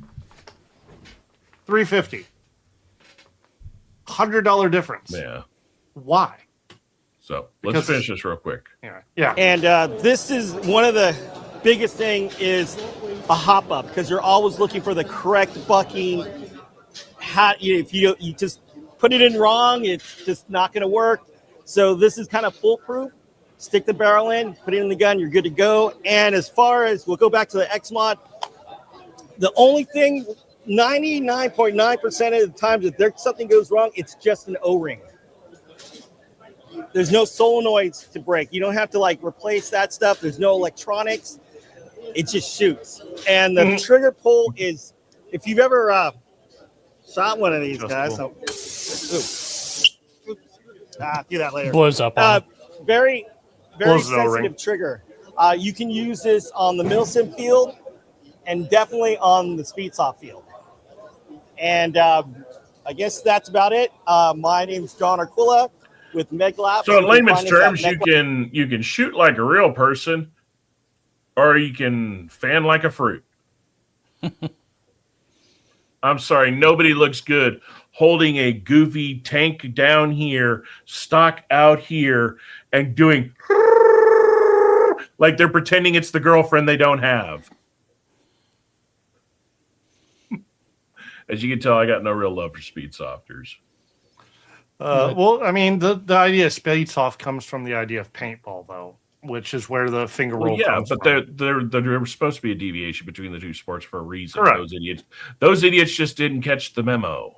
$350. $100 difference. Yeah. Why? So Because- let's finish this real quick. Yeah. And this is one of the biggest thing is a hop up because you're always looking for the correct bucking. If you just put it in wrong, it's just not going to work. So this is kind of foolproof. stick the barrel in, put it in the gun, you're good to go. And as far as, we'll go back to the X mod, the only thing, 99.9% of the times if something goes wrong, it's just an O-ring. There's no solenoids to break. You don't have to like replace that stuff. There's no electronics. It just shoots. And the trigger pull is, if you've ever shot one of these guys, cool. do that later. Blows up on it. Very, very Blows the O-ring. sensitive trigger. You can use this on the Milsim field and definitely on the Speedsoft field. And I guess that's about it. My name's John Arquilla with Meglab. So in layman's terms, you can shoot like a real person, or you can fan like a fruit. I'm sorry, nobody looks good holding a goofy tank down here, stock out here, and doing like they're pretending it's the girlfriend they don't have. As you can tell, I got no real love for speed softers. Well, I mean, the idea of Speedsoft comes from the idea of paintball, though, which is where the finger roll comes but from. there was supposed to be a deviation between the two sports for a reason. Correct. Those idiots just didn't catch the memo.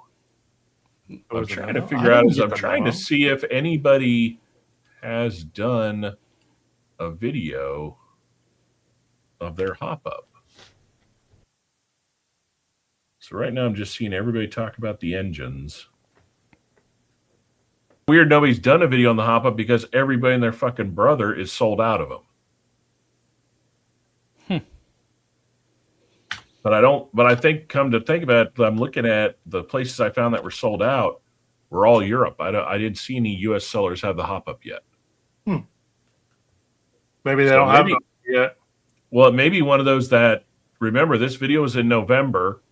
I'm trying to figure out. I'm trying to see if anybody has done a video of their hop up. So right now I'm just seeing everybody talk about the engines. Weird, nobody's done a video on the hop up because everybody and their fucking brother is sold out of them. But I think, come to think about it, I'm looking at the places I found that were sold out were all Europe. I didn't see any US sellers have the hop up yet. Maybe they don't have it yet. Well, it may be one of those that, remember, this video was in November.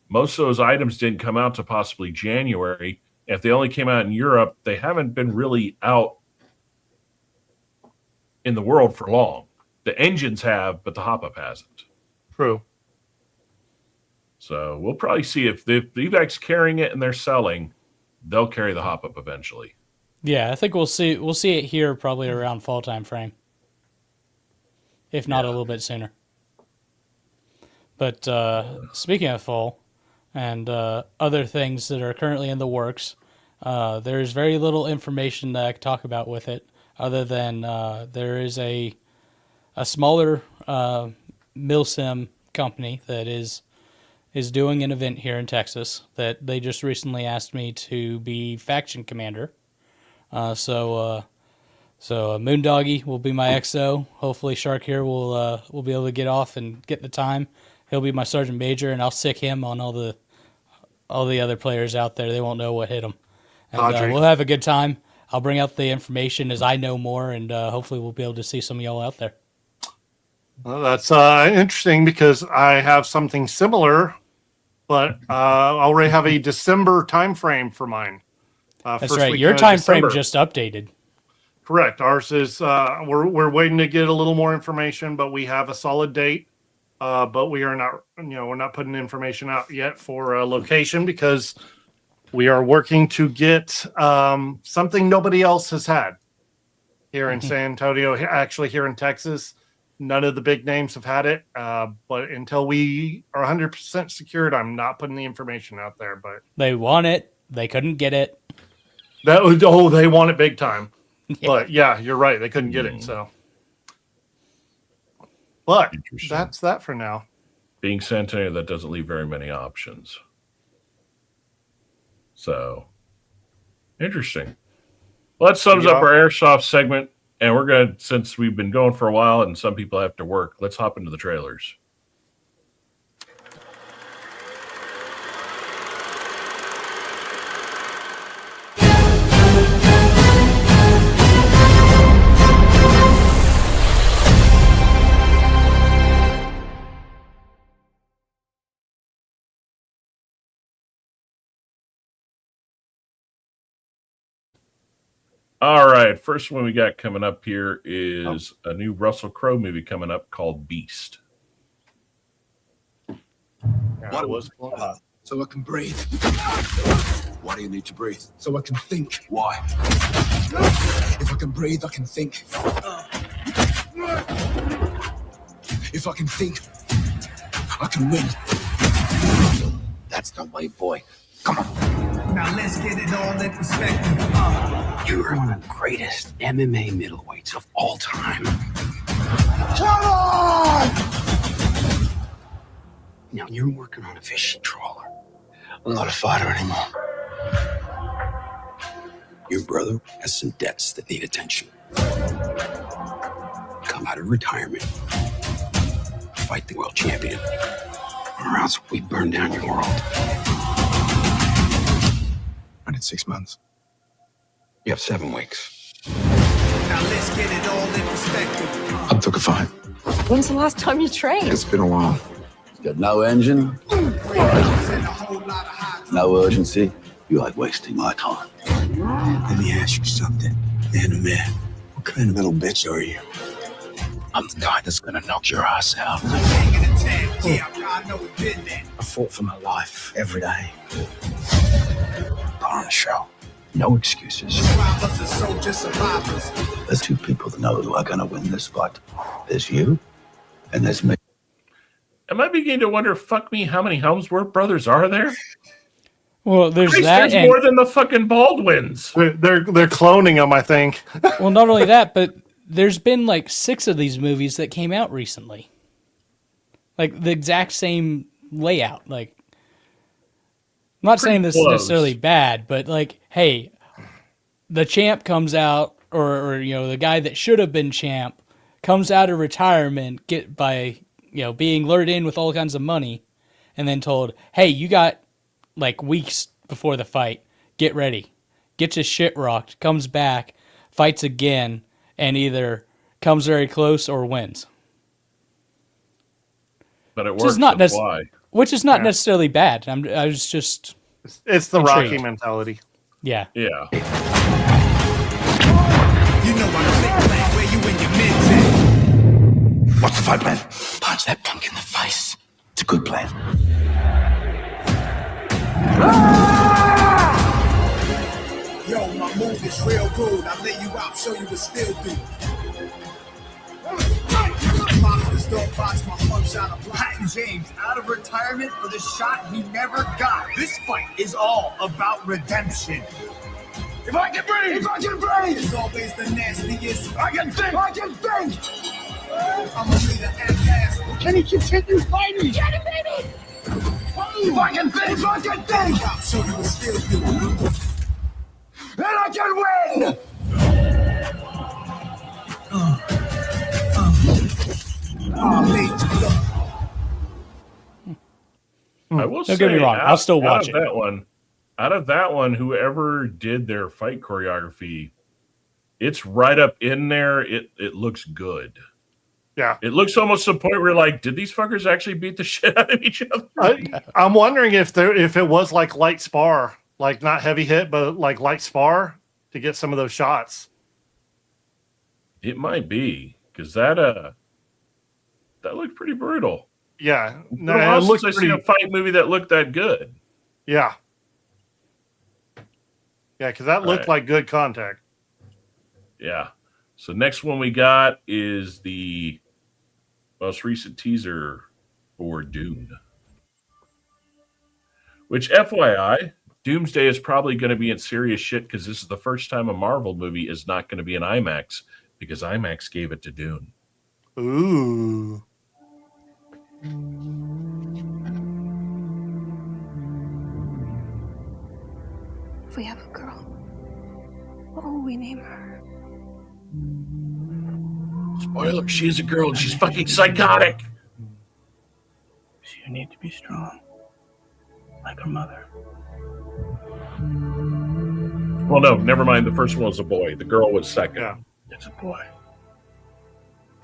Most of those items didn't come out to possibly January. If they only came out in Europe, they haven't been really out in the world for long. The engines have, but the hop-up hasn't. True. So we'll probably see if the Evac's carrying it and they're selling, they'll carry the hop-up eventually. Yeah, I think we'll see it here probably around fall time frame, if not a little bit sooner. But speaking of fall and other things that are currently in the works, there's very little information that I can talk about with it, other than there is a smaller milsim company that is doing an event here in Texas that they just recently asked me to be faction commander. So Moondoggy will be my XO. Hopefully Shark here will be able to get off and get the time. He'll be my sergeant major, and I'll sick him on all the other players out there. They won't know what hit them. And we'll have a good time. I'll bring out the information as I know more, and hopefully we'll be able to see some of y'all out there. Well, that's interesting because I have something similar, but I already have a December time frame for mine. That's right. Your time frame just updated. Correct. Ours is we're waiting to get a little more information, but we have a solid date. But we are not, we're not putting information out yet for a location because we are working to get something nobody else has had here in San Antonio. Actually, here in Texas, none of the big names have had it. But until we are 100% secured, I'm not putting the information out there. But they want it. They couldn't get it. They want it big time. Yeah. But yeah, you're right. They couldn't get it. So. But that's that for now. Being San Antonio, that doesn't leave very many options. So, interesting. Well, that sums up our Airsoft segment. And we're going to, since we've been going for a while and some people have to work, let's hop into the trailers. All right, first one we got coming up here is a new Russell Crowe movie coming up called Beast. Water was so I can breathe. Why do you need to breathe? So I can think. Why? If I can breathe, I can think. If I can think, I can win. That's the way, boy. Come on. Now let's get it all in perspective. You're one of the greatest MMA middleweights of all time. Come on! Now you're working on a fishing trawler. I'm not a fighter anymore. Your brother has some debts that need attention. Come out of retirement. Fight the world champion. Or else we burn down your world. I did 6 months. You have 7 weeks. Now let's get it all in perspective. I took a fight. When's the last time you trained? It's been a while. Got no engine, no urgency. You like wasting my time. Let me ask you something. Man, what kind of little bitch are you? I'm the guy that's gonna knock your ass out. Yeah, I know we've been there. I fought for my life every day. Put on a show. No excuses. There's 2 people that know who are gonna win this fight. There's you, and there's me. Am I beginning to wonder, fuck me, how many Helmsworth brothers are there? Well, there's Christ, that. there's And, more than the fucking Baldwins. They're cloning them, I think. well, not only that, but there's been like 6 of these movies that came out recently. Like the exact same layout. Like, I'm not saying this is close. necessarily bad, but like, hey, the champ comes out, or you know, the guy that should have been champ comes out of retirement, being lured in with all kinds of money, and then told, hey, you got like weeks before the fight, get ready, gets his shit rocked, comes back, fights again, and either comes very close or wins. But it Which works. is not That's nec- why. Which is not necessarily bad. I was just, It's the Intrigued. Rocky mentality. yeah. Yeah. You know I'm sick, like where you in your mids at. What's the fight plan? Punch that punk in the face. It's a good plan. Yo, my move is real good. I lay you out, show you what still do. Monsters don't box my punch out of block. James out of retirement for the shot he never got. This fight is all about redemption. If I can breathe! It's always the nastiest. I can think! I'm a leader and last. Can he continue fighting? Get him, baby! If I can think! I'll show you what still do. And I can win! I will say, Don't get me wrong, I'll still watch it. Out of that one, whoever did their fight choreography, it's right up in there. It looks good. Yeah. It looks almost to the point where you're like, did these fuckers actually beat the shit out of each other? I'm wondering if it was like light spar, like not heavy hit, but like light spar to get some of those shots. It might be, because that looked pretty brutal. Yeah. No, it looks like a fight movie that looked that good. Yeah. Yeah, because that looked like good contact. Yeah. So next one we got is the most recent teaser for Dune. Which, FYI, Doomsday is probably going to be in serious shit because this is the first time a Marvel movie is not going to be in IMAX because IMAX gave it to Dune. Ooh. If we have a girl, what will we name her? Spoiler, she is a girl and she's fucking psychotic. You need to be strong, like her mother. Well, no, never mind. The first one was a boy. The girl was second. Yeah. It's a boy.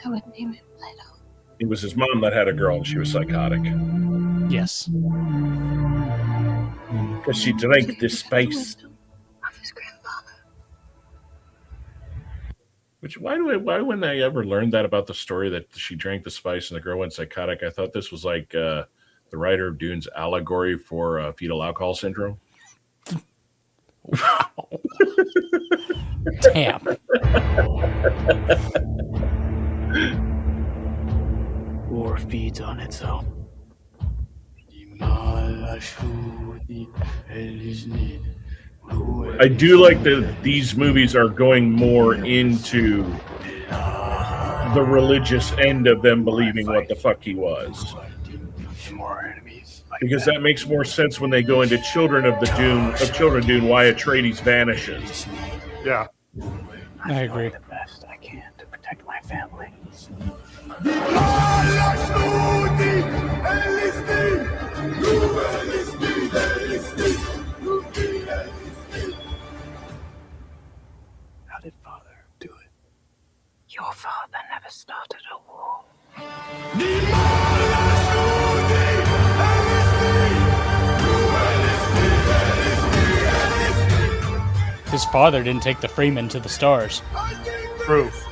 I would name him Plato. It was his mom that had a girl and she was psychotic. Yes. Because she drank this spice. Of his grandfather. Which why wouldn't I ever learn that about the story that she drank the spice and the girl went psychotic? I thought this was like the writer of Dune's allegory for fetal alcohol syndrome. Damn. War feeds on itself. I do like that these movies are going more into the religious end of them believing what the fuck he was. Because that makes more sense when they go into Children of Dune, why Atreides vanishes. Yeah. I agree. The best I can to protect my family. How did Father do it? Your father never started a war. His father didn't take the Freeman to the stars. Proof.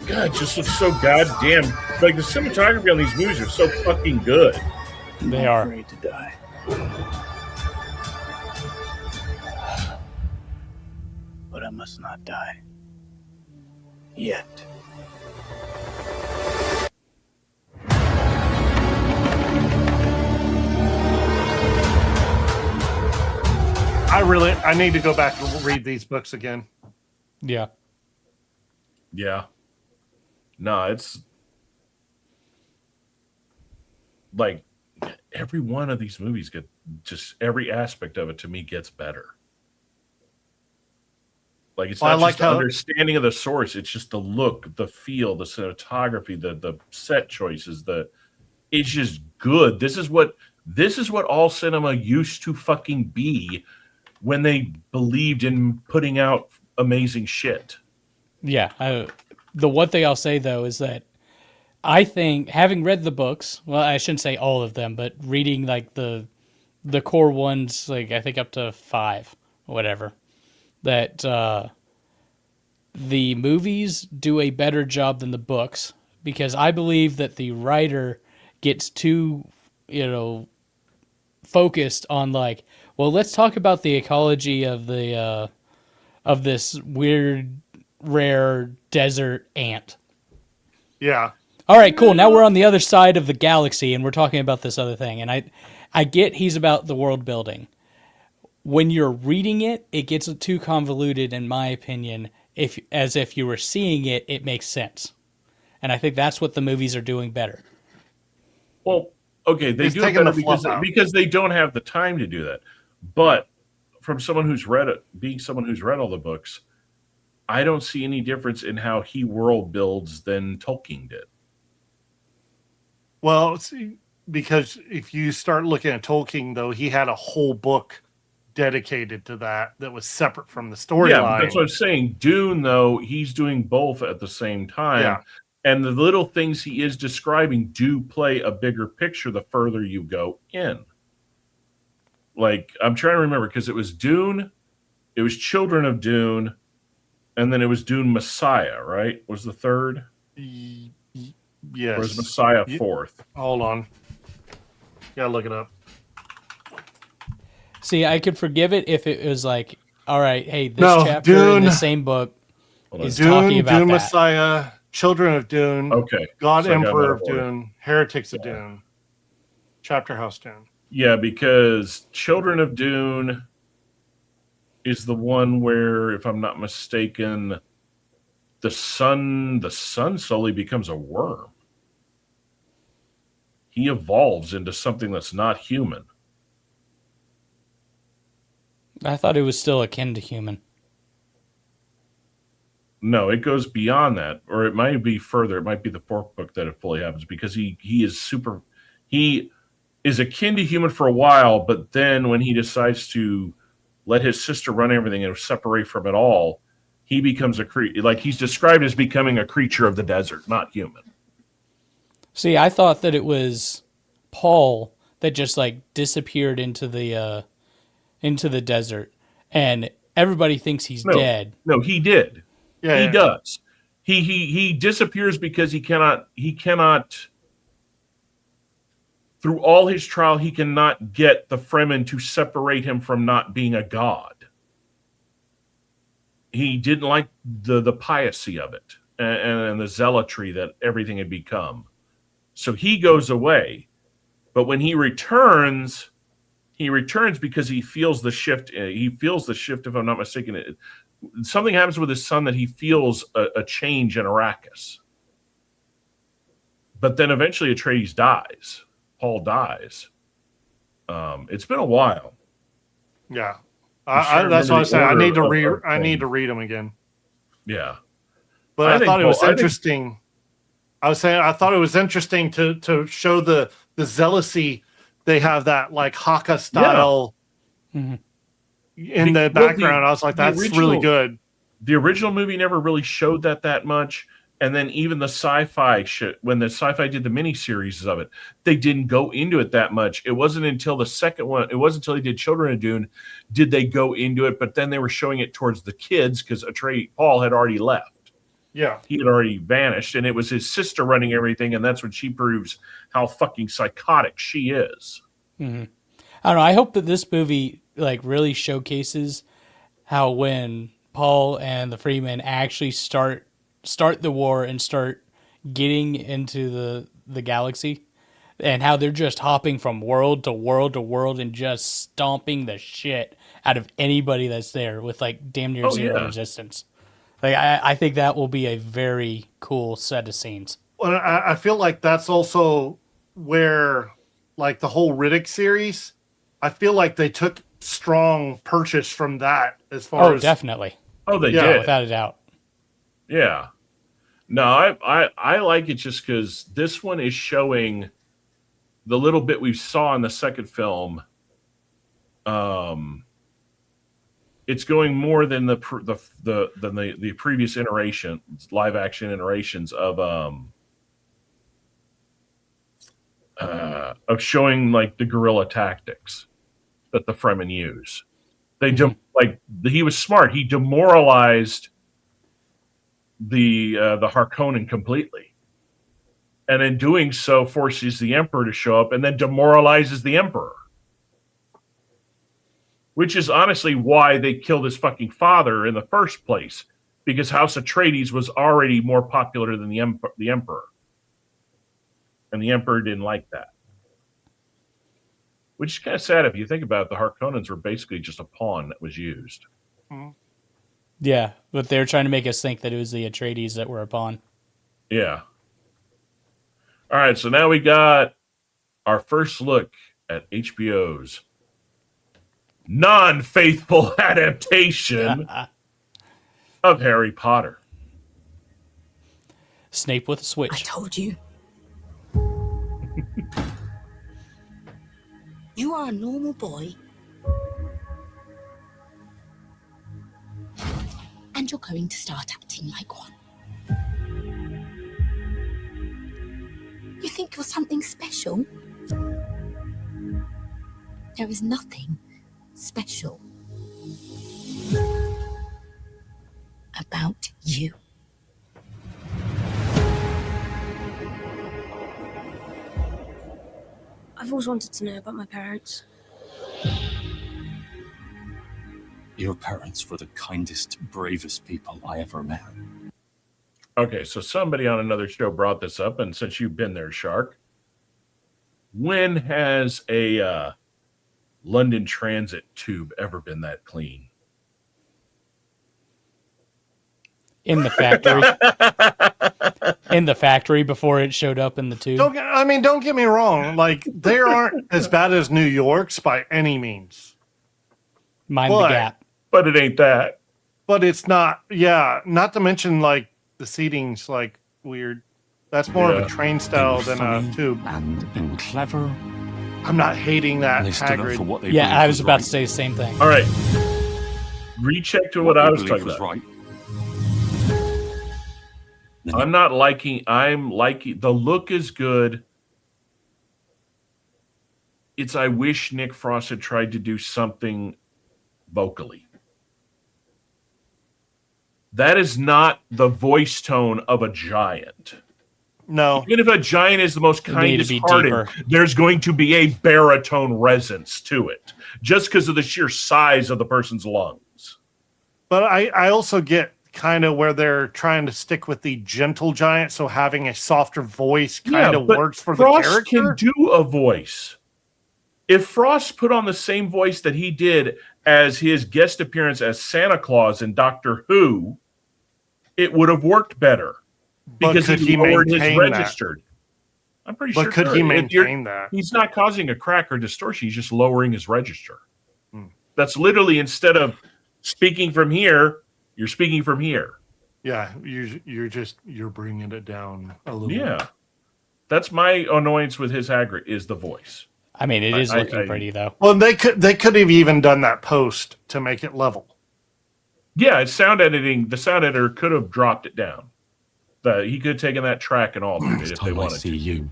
God, it just looks so goddamn. Like, the cinematography on these movies are so fucking good. They are. Afraid to die. But I must not die. Yet. I need to go back and read these books again. Yeah. Yeah. No, it's like every one of these movies get just every aspect of it to me gets better. Like, it's not just the understanding of the source, it's just the look, the feel, the cinematography, the set choices, it's just good. This is what all cinema used to fucking be when they believed in putting out amazing shit. Yeah. The one thing I'll say, though, is that I think, having read the books, well, I shouldn't say all of them, but reading like the core ones, like I think up to 5 or whatever, that the movies do a better job than the books, because I believe that the writer gets too, focused on like, well, let's talk about the ecology of the of this weird, rare desert ant. Yeah. All right, cool. Now we're on the other side of the galaxy and we're talking about this other thing. And I get he's about the world building. When you're reading it, it gets too convoluted, in my opinion. As if you were seeing it, it makes sense. And I think that's what the movies are doing better. Well, okay, they do it better because they don't have the time to do that. But from someone who's read it, being someone who's read all the books, I don't see any difference in how he world builds than Tolkien did. Well, see, because if you start looking at Tolkien, though, he had a whole book dedicated to that was separate from the storyline. Yeah, that's what I'm saying. Dune, though, he's doing both at the same time. Yeah. And the little things he is describing do play a bigger picture the further you go in. Like, I'm trying to remember, because it was Dune, it was Children of Dune, and then it was Dune Messiah, right? Was the third? Yes. Or was Messiah fourth? Hold on. Gotta look it up. See, I could forgive it if it was like, all right, hey, this chapter in the same book is talking about Dune that. Messiah, Children of Dune, okay, God so Emperor of Dune, Heretics of Dune, Chapter House Dune. Yeah, because Children of Dune is the one where, if I'm not mistaken, the sun slowly becomes a worm. He evolves into something that's not human. I thought it was still akin to human. No, it goes beyond that, or it might be further. It might be the fourth book that it fully happens, because he is akin to human for a while, but then when he decides to let his sister run everything and separate from it all, he becomes a creature. Like, he's described as becoming a creature of the desert, not human. See, I thought that it was Paul that just like disappeared into the desert, and everybody thinks he's dead. No, he did. Yeah, he does. He disappears because he cannot through all his trial, he cannot get the Fremen to separate him from not being a god. He didn't like the piracy of it and the zealotry that everything had become. So he goes away. But when he returns because he feels the shift. He feels the shift, if I'm not mistaken. Something happens with his son that he feels a change in Arrakis. But then eventually Atreides dies. Paul dies. It's been a while. Yeah, sure that's what I say. I need to order I need to read them again. Yeah, But I thought it was I interesting. I was saying I thought it was interesting to show the zealousy. They have that like Haka style in the background. I was like, that's really good. The original movie never really showed that much. And then even the sci-fi shit, when the sci-fi did the miniseries of it, they didn't go into it that much. It wasn't until the second one, it wasn't until they did Children of Dune, did they go into it. But then they were showing it towards the kids because Paul had already left. Yeah. He had already vanished. And it was his sister running everything. And that's when she proves how fucking psychotic she is. Mm-hmm. I don't know. I hope that this movie like really showcases how when Paul and the Freemen actually start the war and start getting into the galaxy, and how they're just hopping from world to world to world and just stomping the shit out of anybody that's there with like damn near zero resistance. Like I think that will be a very cool set of scenes. Well, I feel like that's also where like the whole Riddick series, I feel like they took strong purchase from that as far as definitely. Oh, they did. Without a doubt. Yeah. No, I like it just because this one is showing the little bit we saw in the second film. It's going more than the previous iterations, live action iterations of showing like the guerrilla tactics that the Fremen use. He was smart. He demoralized the Harkonnen completely, and in doing so forces the Emperor to show up and then demoralizes the Emperor, which is honestly why they killed his fucking father in the first place, because House Atreides was already more popular than the Emperor, and the Emperor didn't like that, which is kind of sad if you think about it. The Harkonnens were basically just a pawn that was used. Mm-hmm. Yeah, but they were trying to make us think that it was the Atreides that were upon. Yeah. All right, so now we got our first look at HBO's non-faithful adaptation of Harry Potter. Snape with a switch. I told you. You are a normal boy. And you're going to start acting like one. You think you're something special? There is nothing special about you. I've always wanted to know about my parents. Your parents were the kindest, bravest people I ever met. Okay, so somebody on another show brought this up, and since you've been there, Shark, when has a London Transit tube ever been that clean? In the factory. In the factory before it showed up in the tube. Don't get me wrong. Like, they aren't as bad as New York's by any means. Mind the gap. But it ain't that. But it's not. Yeah, not to mention like the seating's like weird. That's more of a train style than a tube. And clever. I'm not hating that. They stood up for what they yeah, believed I was about right. to say the same thing. All right. Recheck to what I was talking about. Right. I'm liking the look is good. I wish Nick Frost had tried to do something vocally. that is not the voice tone of a giant. No. Even if a giant is the most It needed to be kindest-hearted, deeper. there's going to be a baritone resonance to it, just because of the sheer size of the person's lungs. But I also get kind of where they're trying to stick with the gentle giant, so having a softer voice kind of but works for Frost the character. can do a voice. If Frost put on the same voice that he did as his guest appearance as Santa Claus in Doctor Who, it would have worked better. Because could he he lowered his maintain that? registered. I'm pretty sure. But could he maintain that? He's not causing a crack or distortion. He's just lowering his register. That's literally, instead of speaking from here, you're speaking from here. Yeah, you're bringing it down a little. Yeah, that's my annoyance with his Hagrid is the voice. I mean, it is looking pretty though. Well, they could have even done that post to make it level. Yeah, it's sound editing. The sound editor could have dropped it down. He could have taken that track and altered it if they wanted to. You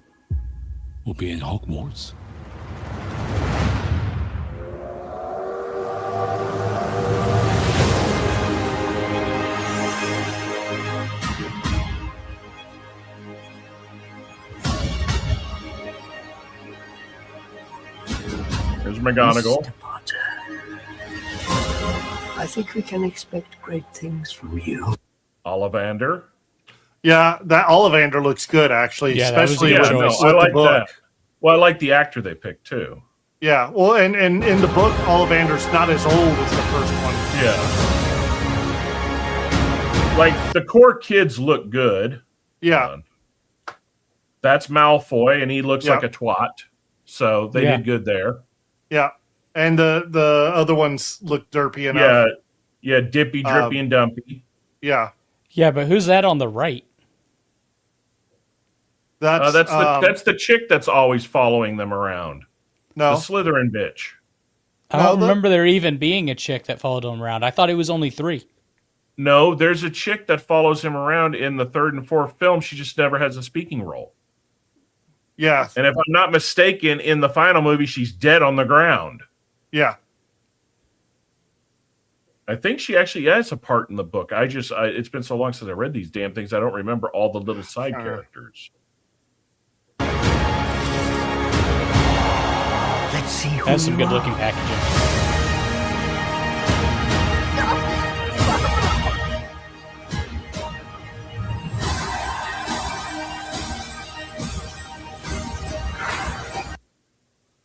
will be in Hogwarts. There's McGonagall. Mr. Potter, I think we can expect great things from you. Ollivander. Yeah, that Ollivander looks good actually, Yeah, that was a especially good with, choice. with I like the book. that. Well, I like the actor they picked too. Yeah, well, and in the book, Ollivander's not as old as the first one. Yeah. Like the core kids look good. Yeah. That's Malfoy, and he looks Yeah. like a twat. So they Yeah. did good there. Yeah, and the other ones look derpy enough. Yeah, Dippy, Drippy, and Dumpy. Yeah, Yeah, but who's that on the right? that's That's the chick that's always following them around. no. The Slytherin bitch. I don't remember there even being a chick that followed him around. I thought it was only 3. No, there's a chick that follows him around in the 3rd and 4th film. She just never has a speaking role. Yeah, And if I'm not mistaken, in the final movie, she's dead on the ground. yeah. I think she actually has a part in the book. It's been so long since I read these damn things, I don't remember all the little side characters. Let's see who That's some you good are. looking packaging.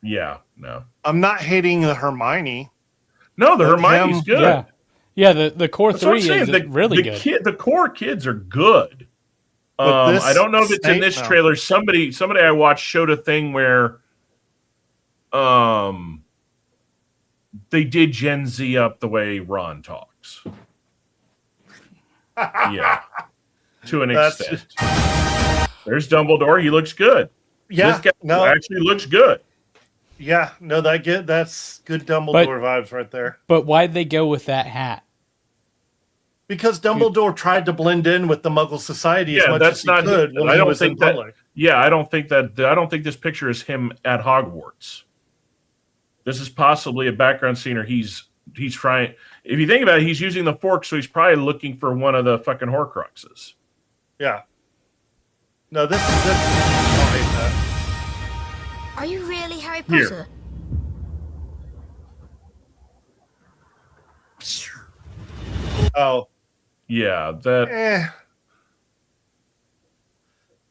Yeah, no. I'm not hating the Hermione. No, the But Hermione's him- good. Yeah. Yeah, the core That's what I'm 3 is saying. really good. The core kids are good. But this I don't know if it's in Snape- this no. trailer. Somebody I watched showed a thing where they did Gen Z up the way Ron talks. Yeah. To an That's extent. There's Dumbledore. He looks good. Yeah, This guy no, actually looks good. yeah, no. That's good Dumbledore vibes right there. But why'd they go with that hat? Because Dumbledore tried to blend in with the Muggle society as Yeah, much that's as he not. could when I he don't was in think that. public. Yeah, I don't think this picture is him at Hogwarts. This is possibly a background scene, or he's trying. If you think about it, he's using the fork, so he's probably looking for one of the fucking Horcruxes. Yeah. No, this is good. I don't hate that. Are you really Harry Here. Potter? Oh, Yeah, that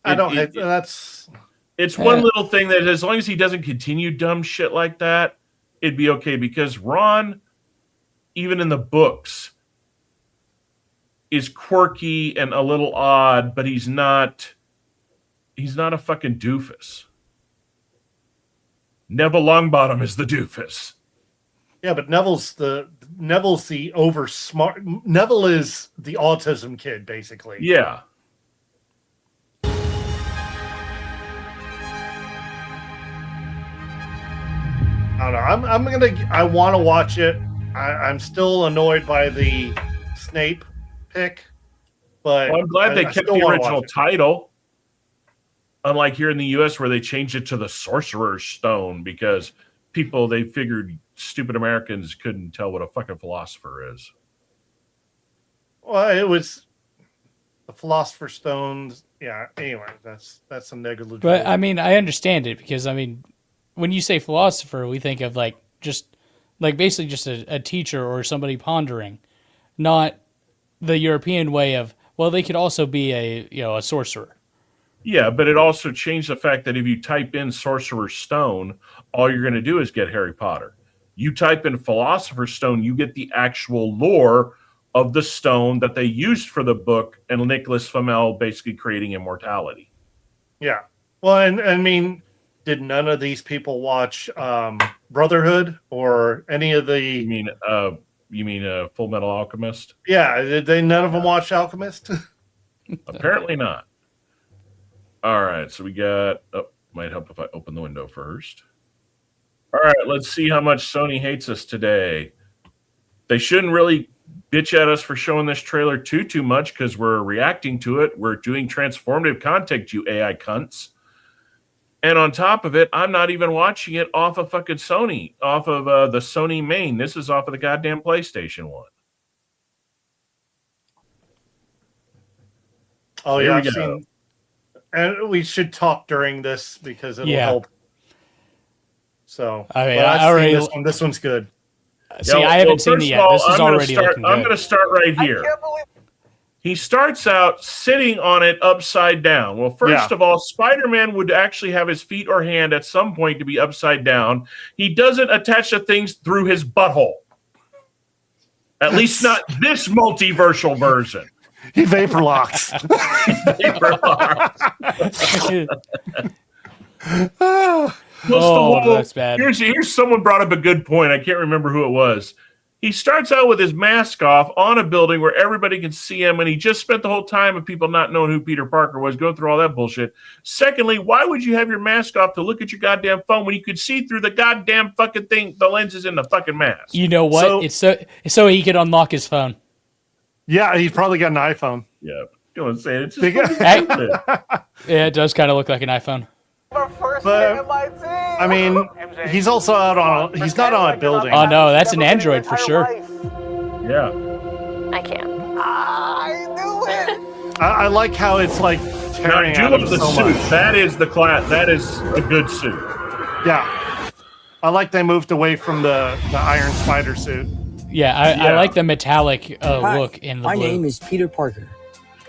I don't It- hate it- that's. it's one little thing that, as long as he doesn't continue dumb shit like that, it'd be okay. Because Ron, even in the books, is quirky and a little odd, but he's not a fucking doofus. Neville Longbottom is the doofus. Yeah, but Neville's the over smart. Neville is the autism kid, basically. Yeah. I don't know. I want to watch it. I'm still annoyed by the Snape pick, but Well, I'm glad they I kept still the wanna original watch it. title. Unlike here in the US where they changed it to the Sorcerer's Stone because they figured stupid Americans couldn't tell what a fucking philosopher is. Well, it was the Philosopher's Stones. Yeah. Anyway, that's some negligible. But I mean, I understand it because I mean, when you say philosopher, we think of basically just a teacher or somebody pondering, not the European way of, well, they could also be a sorcerer. Yeah, but it also changed the fact that if you type in Sorcerer's Stone, all you're going to do is get Harry Potter. You type in Philosopher's Stone, you get the actual lore of the stone that they used for the book, and Nicholas Flamel basically creating immortality. Yeah. Well, and I mean, did none of these people watch Brotherhood or any of the? You mean Full Metal Alchemist? Yeah, did they? None of them watch Alchemist. Apparently not. All right, so we got. Oh, might help if I open the window first. All right, let's see how much Sony hates us today. They shouldn't really bitch at us for showing this trailer too much because we're reacting to it. We're doing transformative content, you AI cunts. And on top of it, I'm not even watching it off of fucking Sony, off of the Sony main. This is off of the goddamn PlayStation 1. Oh, yeah, I've seen. And we should talk during this because it'll help. So, I mean, I already this one's good. See, I haven't seen it yet. This is already looking good. I'm going to start right here. He starts out sitting on it upside down. Well, first of all, Spider-Man would actually have his feet or hand at some point to be upside down. He doesn't attach the things through his butthole. At least not this multiversal version. He vapor locks. That's bad. Here's someone brought up a good point. I can't remember who it was. He starts out with his mask off on a building where everybody can see him, and he just spent the whole time of people not knowing who Peter Parker was, going through all that bullshit. Secondly, why would you have your mask off to look at your goddamn phone when you could see through the goddamn fucking thing, the lenses in the fucking mask? You know what? It's so he could unlock his phone. Yeah, he's probably got an iPhone. Yeah, don't say it. It's Yeah, it does kind of look like an iPhone. But I mean, he's also out on. He's not on a building. Oh no, that's an Android for sure. Yeah. I can't. I knew it. I like how it's like tearing Now, out of the so suit. much. That is the class. That is a good suit. Yeah, I like they moved away from the Iron Spider suit. Yeah, I like the metallic look in the blue. My name is Peter Parker.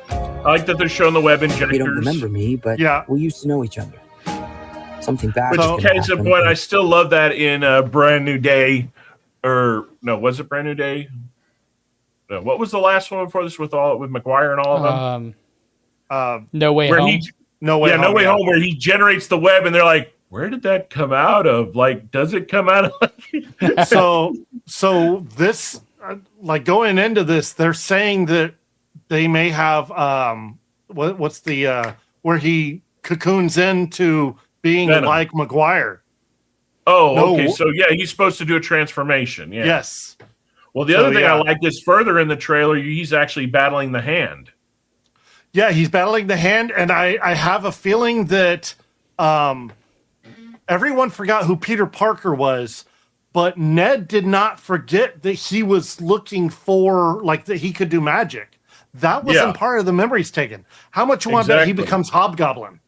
I like that they're showing the web injectors. You don't remember me, but we used to know each other. Something bad. Which, case in point, I still love that in Brand New Day. Or, no, was it Brand New Day? No, what was the last one before this with McGuire and all of them? No Way Home. No Way Home, where he generates the web and they're like, where did that come out of? Like, does it come out of? So this, like going into this, they're saying that they may have, what's the, where he cocoons into being Venom. like McGuire. Oh, okay. So, yeah, he's supposed to do a transformation. Yeah. Yes. Well, the other thing I like is further in the trailer, he's actually battling the Hand. Yeah, he's battling the Hand, and I have a feeling that everyone forgot who Peter Parker was, but Ned did not forget that he was looking for, like, that he could do magic. That wasn't part of the memories taken. How much you want to bet he becomes Hobgoblin?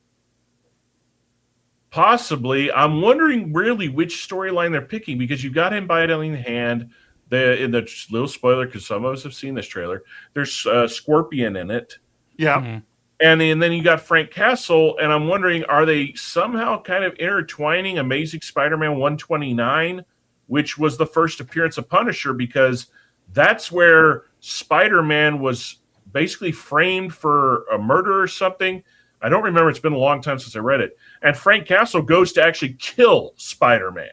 Possibly. I'm wondering really which storyline they're picking because you've got him battling the Hand. In the little spoiler, because some of us have seen this trailer, there's Scorpion in it. Yeah. Mm-hmm. And then you got Frank Castle, and I'm wondering, are they somehow kind of intertwining Amazing Spider-Man 129, which was the first appearance of Punisher, because that's where Spider-Man was basically framed for a murder or something. I don't remember. It's been a long time since I read it. And Frank Castle goes to actually kill Spider-Man.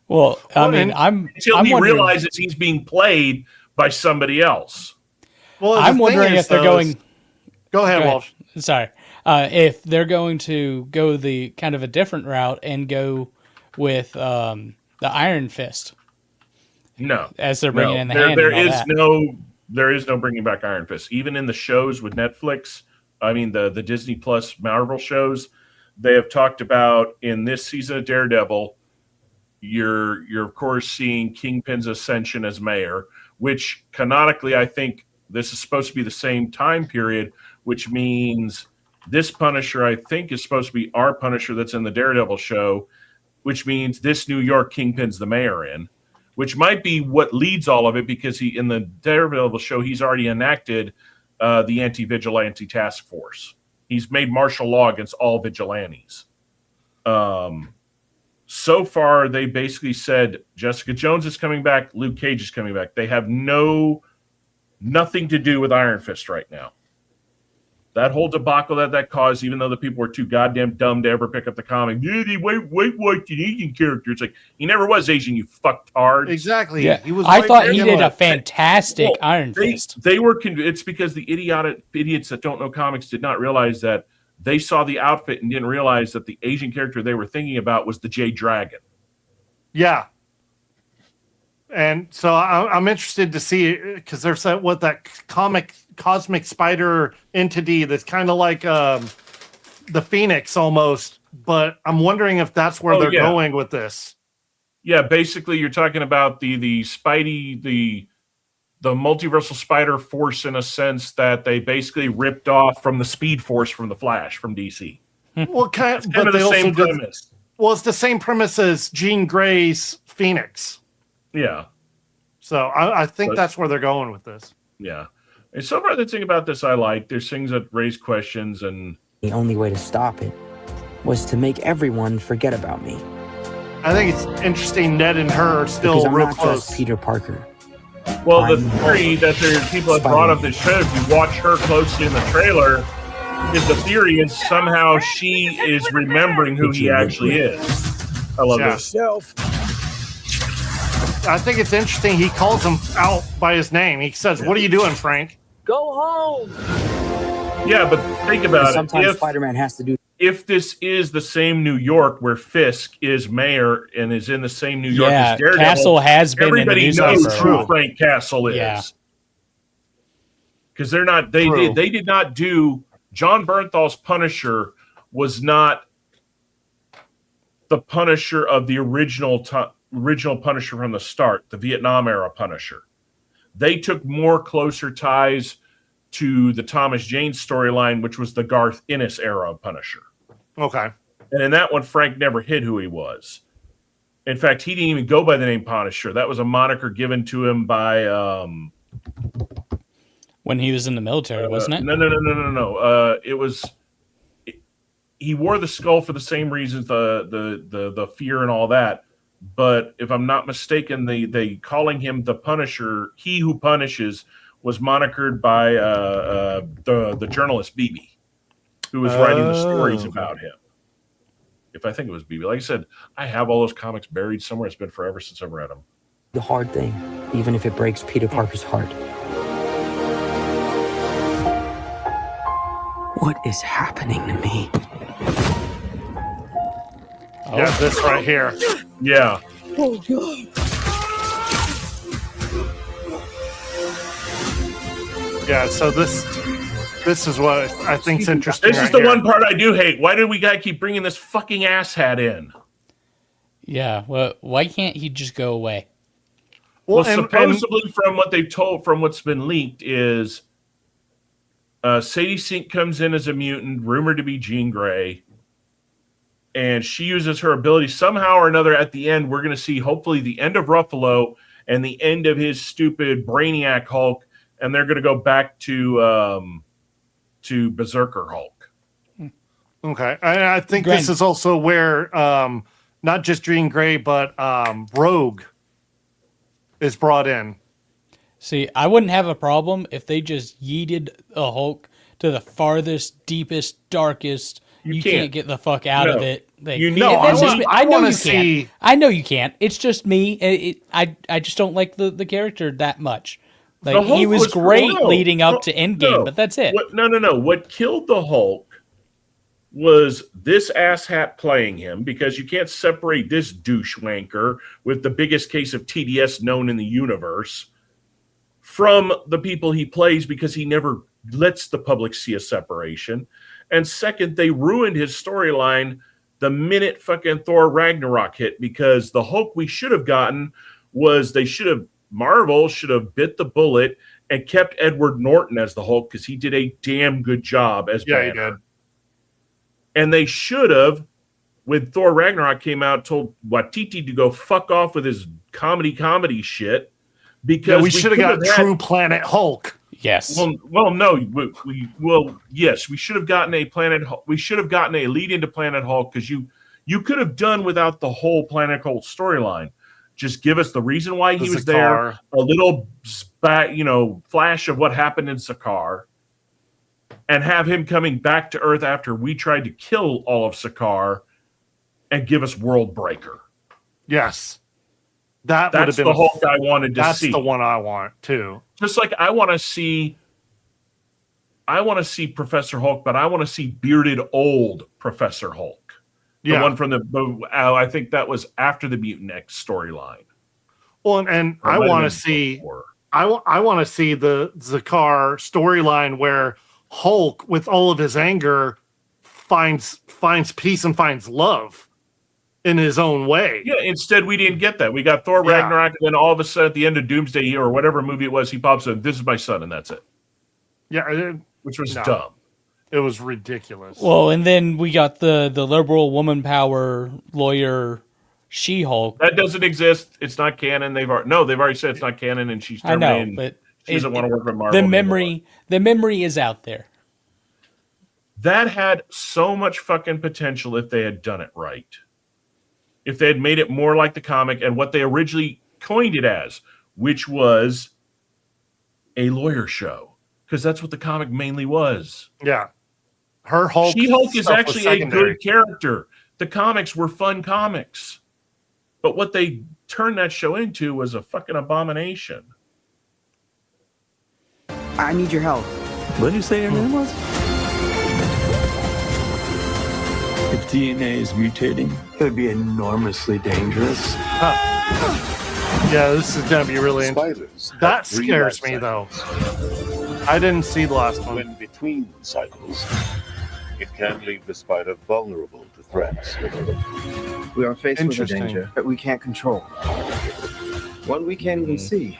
Well, I mean, until he realizes he's being played by somebody else. Well, I'm wondering if they're going. Go ahead, Walsh. Sorry, if they're going to go the kind of a different route and go with the Iron Fist. No, as they're bringing in the Hand. There is no bringing back Iron Fist. Even in the shows with Netflix, I mean the Disney Plus Marvel shows, they have talked about in this season of Daredevil. You're of course seeing Kingpin's ascension as mayor, which canonically I think this is supposed to be the same time period, which means this Punisher, I think, is supposed to be our Punisher that's in the Daredevil show, which means this New York Kingpin's the mayor in, which might be what leads all of it, because he in the Daredevil show, he's already enacted the anti-vigilante task force. He's made martial law against all vigilantes. So far, they basically said Jessica Jones is coming back, Luke Cage is coming back. They have nothing to do with Iron Fist right now. That whole debacle that caused, even though the people were too goddamn dumb to ever pick up the comic, dude, he white Asian character. It's like, he never was Asian, you fucktard. Exactly. Yeah. He was. I thought he did a fantastic Iron Fist. They were. It's because the idiots that don't know comics did not realize that they saw the outfit and didn't realize that the Asian character they were thinking about was the Jade Dragon. Yeah. And so I'm interested to see, because there's that cosmic spider entity that's kind of like the Phoenix almost, but I'm wondering if that's where they're going with this. Yeah, basically you're talking about the Spidey, the multiversal spider force, in a sense that they basically ripped off from the Speed Force from the Flash from DC. Well, it's kind of the same premise. Well, it's the same premise as Jean Grey's Phoenix. Yeah. So I think that's where they're going with this. Yeah. And so far, the thing about this I like. There's things that raise questions, and the only way to stop it was to make everyone forget about me. I think it's interesting Ned and her are still because I'm real not close. Just Peter Parker. Well, the theory that there's people that brought up this trailer, if you watch her closely in the trailer, is the theory is somehow she is remembering who he actually is. I love this. I think it's interesting. He calls him out by his name. He says, "What are you doing, Frank?" Go home. Yeah, but think about it. Sometimes Spider-Man has to do. If this is the same New York where Fisk is mayor and is in the same New York as Daredevil, Castle has been. Everybody knows who Frank Castle is. Yeah. Because they're not. They did not do. John Bernthal's Punisher was not the Punisher of the original Punisher from the start, the Vietnam era Punisher. They took more closer ties to the Thomas Jane storyline, which was the Garth Ennis era of Punisher. Okay. And in that one, Frank never hid who he was. In fact, he didn't even go by the name Punisher. That was a moniker given to him by when he was in the military, wasn't it? No. It was. He wore the skull for the same reasons, the fear and all that. But if I'm not mistaken, they calling him the Punisher, he who punishes, was monikered by the journalist BB, who was writing the stories about him. If I think it was BB. Like I said, I have all those comics buried somewhere. It's been forever since I've read them. The hard thing, even if it breaks Peter Parker's heart. What is happening to me? Yeah, this right here. Yeah. Oh, God. Yeah, so this is what I think's interesting. This is the one part I do hate. Why do we gotta keep bringing this fucking asshat in? Yeah, well, why can't he just go away? Well, supposedly from what they've told, from what's been leaked, is Sadie Sink comes in as a mutant, rumored to be Jean Grey, and she uses her ability somehow or another. At the end, we're going to see hopefully the end of Ruffalo and the end of his stupid Brainiac Hulk, and they're going to go back to Berserker Hulk. Okay, I think this is also where not just Jean Grey, but Rogue is brought in. See, I wouldn't have a problem if they just yeeted a Hulk to the farthest, deepest, darkest. You can't get the fuck out of it. Like, I know you can't. I know you can't. It's just me. I just don't like the character that much. Like, he was great leading up to Endgame, but that's it. No. What killed the Hulk was this asshat playing him, because you can't separate this douche wanker with the biggest case of TDS known in the universe from the people he plays, because he never lets the public see a separation. And second, they ruined his storyline the minute fucking Thor Ragnarok hit, because the Hulk we should have gotten was Marvel should have bit the bullet and kept Edward Norton as the Hulk because he did a damn good job as Banner. He did. And they should have, when Thor Ragnarok came out, told Waititi to go fuck off with his comedy shit. Because we should have got True Planet Hulk. Yes. Well, no. Yes, we should have gotten a Planet. We should have gotten a lead into Planet Hulk because you could have done without the whole Planet Hulk storyline. Just give us the reason why he was there, a little flash of what happened in Sakaar, and have him coming back to Earth after we tried to kill all of Sakaar, and give us World Breaker. Yes. That's the Hulk I wanted to see. That's the one I want too. Just like I want to see Professor Hulk, but I want to see bearded old Professor Hulk. The one from I think that was after the Mutant X storyline. Well, and I want to see I want to see the Sakaar storyline where Hulk, with all of his anger, finds peace and finds love in his own way. Yeah, instead we didn't get that. We got Thor Ragnarok, and then all of a sudden at the end of Doomsday or whatever movie it was, he pops in, "This is my son," and that's it. Yeah, which was dumb. It was ridiculous. Well, and then we got the liberal woman power lawyer She-Hulk. That doesn't exist. It's not canon. They've already said it's not canon, and she's terminated. I know, but she doesn't want to work with Marvel. The memory is out there. That had so much fucking potential if they had done it right. If they had made it more like the comic and what they originally coined it as, which was a lawyer show, because that's what the comic mainly was. Yeah. Her Hulk. She-Hulk is actually a good character. The comics were fun comics. But what they turned that show into was a fucking abomination. I need your help. What did you say your name was? If DNA is mutating, it would be enormously dangerous. Yeah, this is going to be really interesting. That scares me, though. I didn't see the last one. When between cycles, it can leave the spider vulnerable to threats. We are faced with a danger that we can't control. One we can't even see.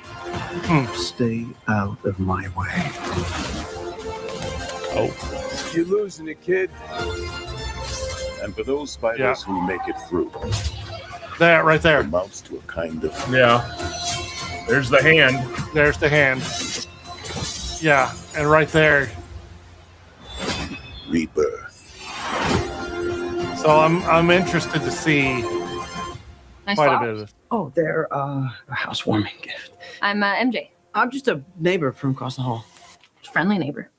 Stay out of my way. Oh. You're losing it, kid. And for those spiders who make it through. That right there. Amounts to a kind of... Yeah. There's the hand. There's the hand. Yeah, and right there. Rebirth. So I'm interested to see quite a bit of this. Oh, they're a housewarming gift. I'm MJ. I'm just a neighbor from across the hall. Friendly neighbor.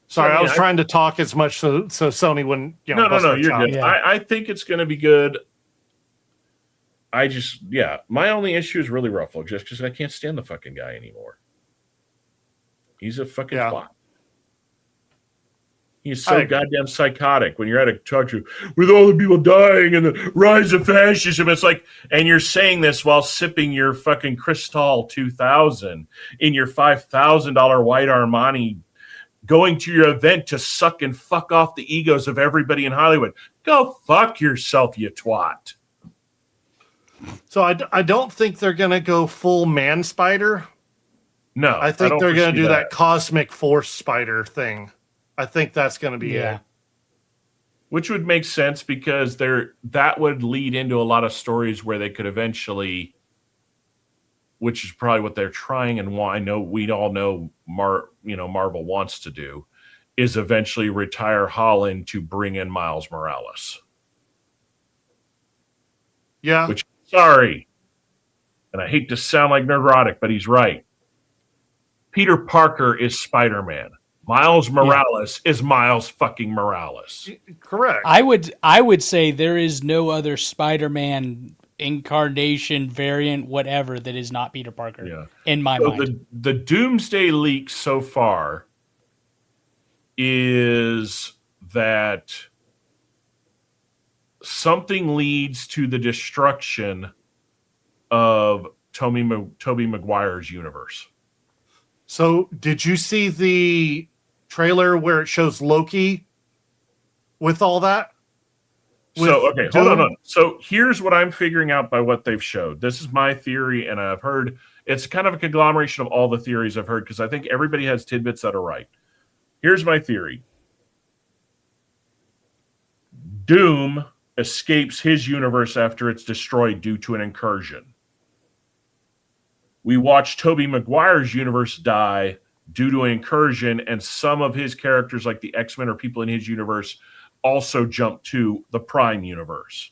Sorry, I was trying to talk as much so Sony wouldn't. No, you're good. Yeah. I think it's going to be good. My only issue is really Ruffalo, just because I can't stand the fucking guy anymore. He's a fucking flop. He's so goddamn psychotic. When you're at a talk show with all the people dying and the rise of fascism, it's like, and you're saying this while sipping your fucking Cristal 2000 in your $5,000 white Armani, going to your event to suck and fuck off the egos of everybody in Hollywood. Go fuck yourself, you twat. So I don't think they're going to go full man spider. No, I think they're going to do that cosmic force spider thing. I think that's going to be it. Which would make sense because that would lead into a lot of stories where they could eventually, which is probably what they're trying and why we all know Marvel wants to do, is eventually retire Holland to bring in Miles Morales. Yeah. Which, sorry, and I hate to sound like neurotic, but he's right. Peter Parker is Spider-Man. Miles Morales is Miles fucking Morales. Correct. I would say there is no other Spider-Man incarnation, variant, whatever, that is not Peter Parker in my mind. The Doomsday leak so far is that something leads to the destruction of Tobey Maguire's universe. So did you see the trailer where it shows Loki with all that? So, okay, hold on. So here's what I'm figuring out by what they've showed. This is my theory, and I've heard it's kind of a conglomeration of all the theories I've heard because I think everybody has tidbits that are right. Here's my theory. Doom escapes his universe after it's destroyed due to an incursion. We watch Tobey Maguire's universe die due to an incursion, and some of his characters, like the X-Men or people in his universe, also jump to the Prime universe.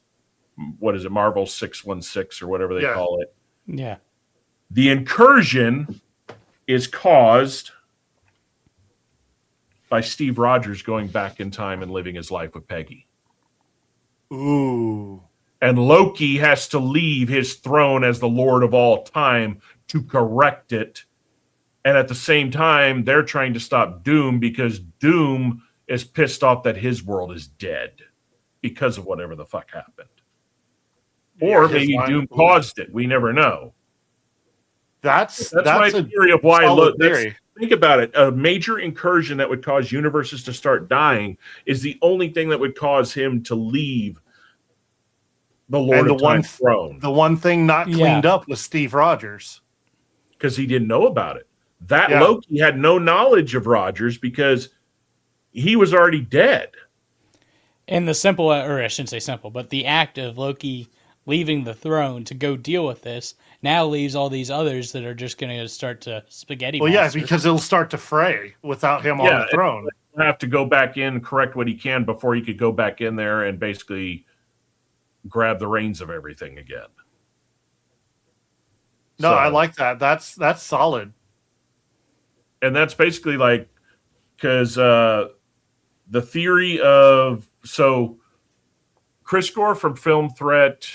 What is it, Marvel 616 or whatever they call it? Yeah. The incursion is caused by Steve Rogers going back in time and living his life with Peggy. Ooh. And Loki has to leave his throne as the Lord of all time to correct it. And at the same time, they're trying to stop Doom because Doom is pissed off that his world is dead because of whatever the fuck happened. Or maybe Doom caused it. We never know. That's my theory of why. Think about it. A major incursion that would cause universes to start dying is the only thing that would cause him to leave the Lord of Time throne. The one thing not cleaned up was Steve Rogers. Because he didn't know about it. Loki had no knowledge of Rogers because he was already dead. And the simple, or I shouldn't say simple, but the act of Loki leaving the throne to go deal with this now leaves all these others that are just going to start to spaghetti monster. Yeah, because it'll start to fray without him on the throne. He'll have to go back in, correct what he can before he could go back in there and basically grab the reins of everything again. No, I like that. That's solid. And that's basically like, because the theory of, so Chris Gore from Film Threat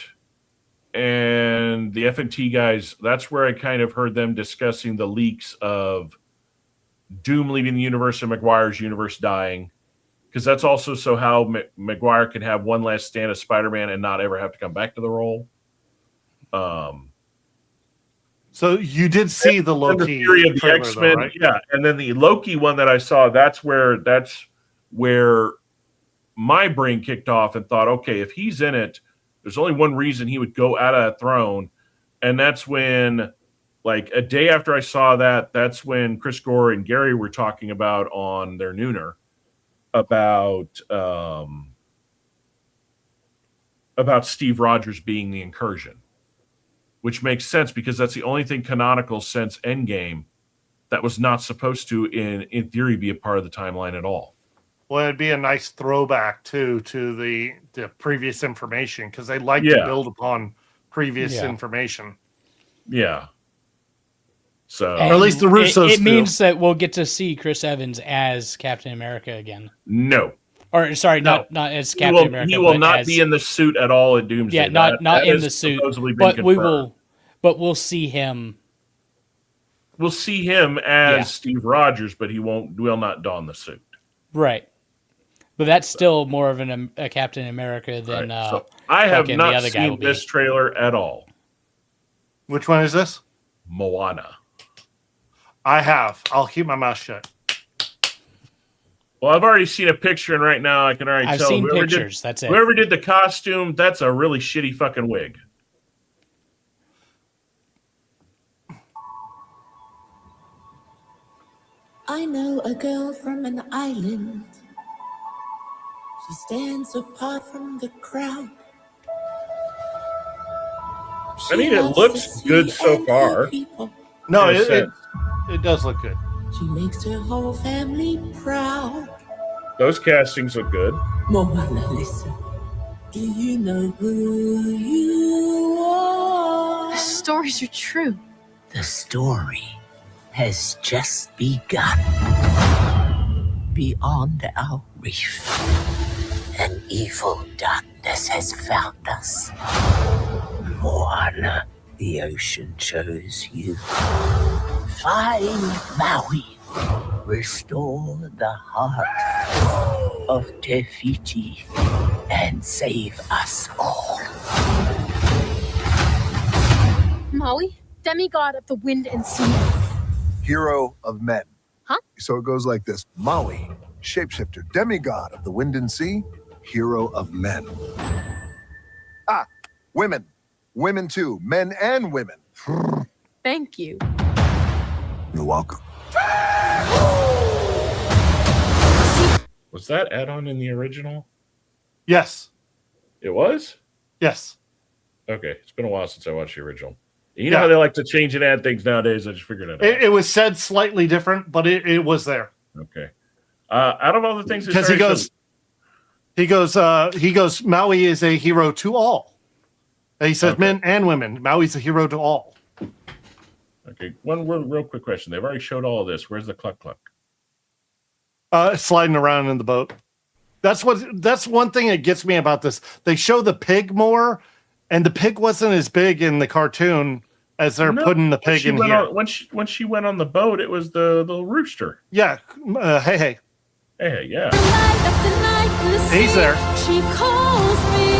and the FNT guys, that's where I kind of heard them discussing the leaks of Doom leaving the universe and Maguire's universe dying. Because that's also so how Maguire could have one last stand as Spider-Man and not ever have to come back to the role. So you did see the Loki theory of the trailer, X-Men, though, right? yeah. And then the Loki one that I saw, that's where my brain kicked off and thought, okay, if he's in it, there's only one reason he would go out of that throne. And that's when, like a day after I saw that, that's when Chris Gore and Gary were talking about on their Nooner about Steve Rogers being the incursion, which makes sense because that's the only thing canonical since Endgame that was not supposed to, in theory, be a part of the timeline at all. Well, it'd be a nice throwback too to the previous information because they like to build upon previous information. Yeah. So, or at least the Russos. It means that we'll get to see Chris Evans as Captain America again. No. Or sorry, not as Captain America. He will not be in the suit at all in Doomsday. Yeah, not in the suit. But we'll see him. We'll see him as Steve Rogers, but he will not don the suit. Right. But that's still more of a Captain America than So I have not seen this trailer at all. Which one is this? Moana. I have. I'll keep my mouth shut. Well, I've already seen a picture, and right now I can already tell. I've seen pictures. That's it. Whoever did the costume, that's a really shitty fucking wig. I know a girl from an island. She stands apart from the crowd. I mean, it looks good so far. No, it does look good. She makes her whole family proud. Those castings look good. Moana, listen. Do you know who you are? The stories are true. The story has just begun. Beyond our reef, an evil darkness has found us. Moana, the ocean chose you. Find Maui. Restore the heart of Te Fiti and save us all. Maui, demigod of the wind and sea. Hero of men. Huh? So it goes like this. Maui, shapeshifter, demigod of the wind and sea, hero of men. Women. Women too. Men and women. Thank you. You're welcome. Was that add-on in the original? Yes. It was? Yes. Okay. It's been a while since I watched the original. You know how they like to change and add things nowadays? I just figured it out. It was said slightly different, but it was there. Okay. Out of all the things... Because he goes, Maui is a hero to all. And he says men and women. Maui's a hero to all. Okay. One real quick question. They've already showed all of this. Where's the cluck cluck? Sliding around in the boat. That's one thing that gets me about this. They show the pig more, and the pig wasn't as big in the cartoon as they're putting the pig in here. When she went on the boat, it was the little rooster. Yeah. Hey. Hey, yeah. He's there. She calls me.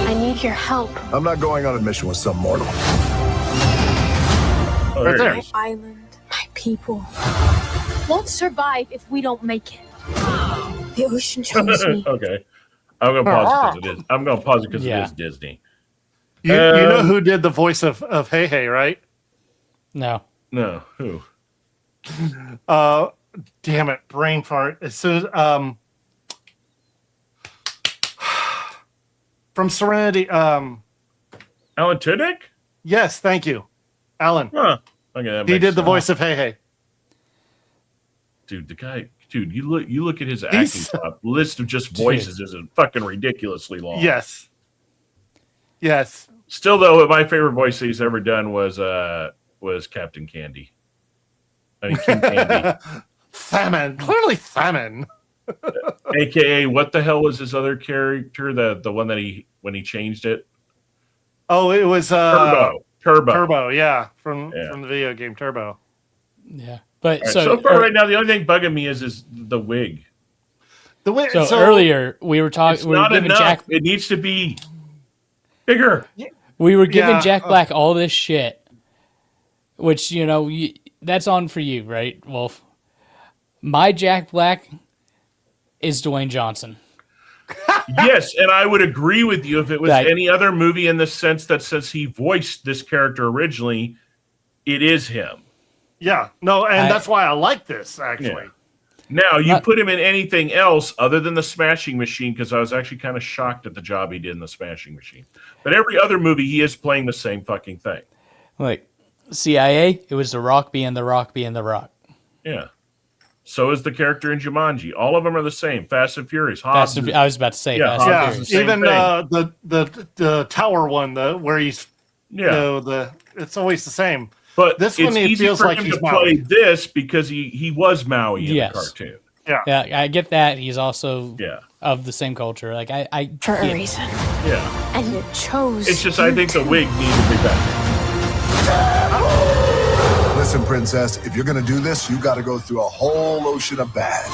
I need your help. I'm not going on a mission with some mortal. Oh, Right there. My island, my people won't survive if we don't make it. The ocean chose me. Okay. I'm gonna pause because it is. I'm gonna pause it because it is Disney. You know who did the voice of Hey Hey, right? No. No. Who? Damn it, brain fart. As soon as from Serenity, Alan Tudyk? Yes, thank you. Alan. Huh. Okay, that He makes did the sense. voice of Hey Hey. Dude, you look at his acting top list of just voices is fucking ridiculously long. Yes. Still though, my favorite voice he's ever done was Captain Candy. I mean King Candy. Famine. Clearly Famine. AKA what the hell was his other character? The one that when he changed it? Oh, it was Turbo, yeah. From the video game Turbo. Yeah. But right, so far right now the only thing bugging me is the wig. The wig. So earlier we were talking. We were Not giving enough. Jack. It needs to be bigger. We were giving Jack Black all this shit, which that's on for you, right, Wolf? My Jack Black is Dwayne Johnson. Yes, and I would agree with you if it was That- any other movie in the sense that since he voiced this character originally, it is him. Yeah. No, and that's why I like this actually. Yeah. Now you put him in anything else other than the Smashing Machine, because I was actually kind of shocked at the job he did in the Smashing Machine. But every other movie, he is playing the same fucking thing. Like CIA, it was The Rock being The Rock being The Rock. Yeah. So is the character in Jumanji. All of them are the same. Fast and Furious. Hobbs I was about to say Fast and Furious. is the same Even thing. the tower one, where he's it's always the same. But this it's one, it easy feels for like him he's to Maui. play this because he was Maui in the cartoon. Yeah, I get that. He's also of the same culture. Like I For a get it. reason. Yeah. And it chose. It's just I think the wig needs to be better. Listen, princess, if you're gonna do this, you gotta go through a whole ocean of bad.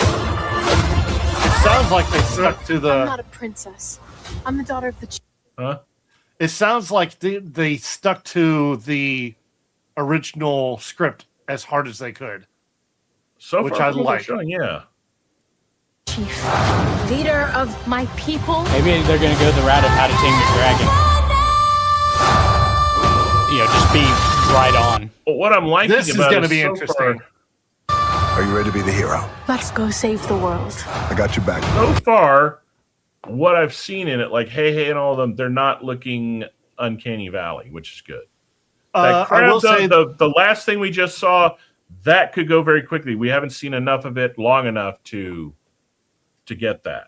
It sounds like they stuck to I'm the. not a princess. I'm the daughter of the. Huh? It sounds like they stuck to the original script as hard as they could. So which far, I from what they're like. showing, yeah. Chief, leader of my people. Maybe they're gonna go the route of How to Tame Your Dragon. Just be right on. Well, what I'm liking This is about gonna it be so interesting. Are you ready to be the hero? Let's go save the world. I got your back. So far, what I've seen in it, like Hey and all of them, they're not looking Uncanny Valley, which is good. That I will say the last thing we just saw, that could go very quickly. We haven't seen enough of it long enough to get that.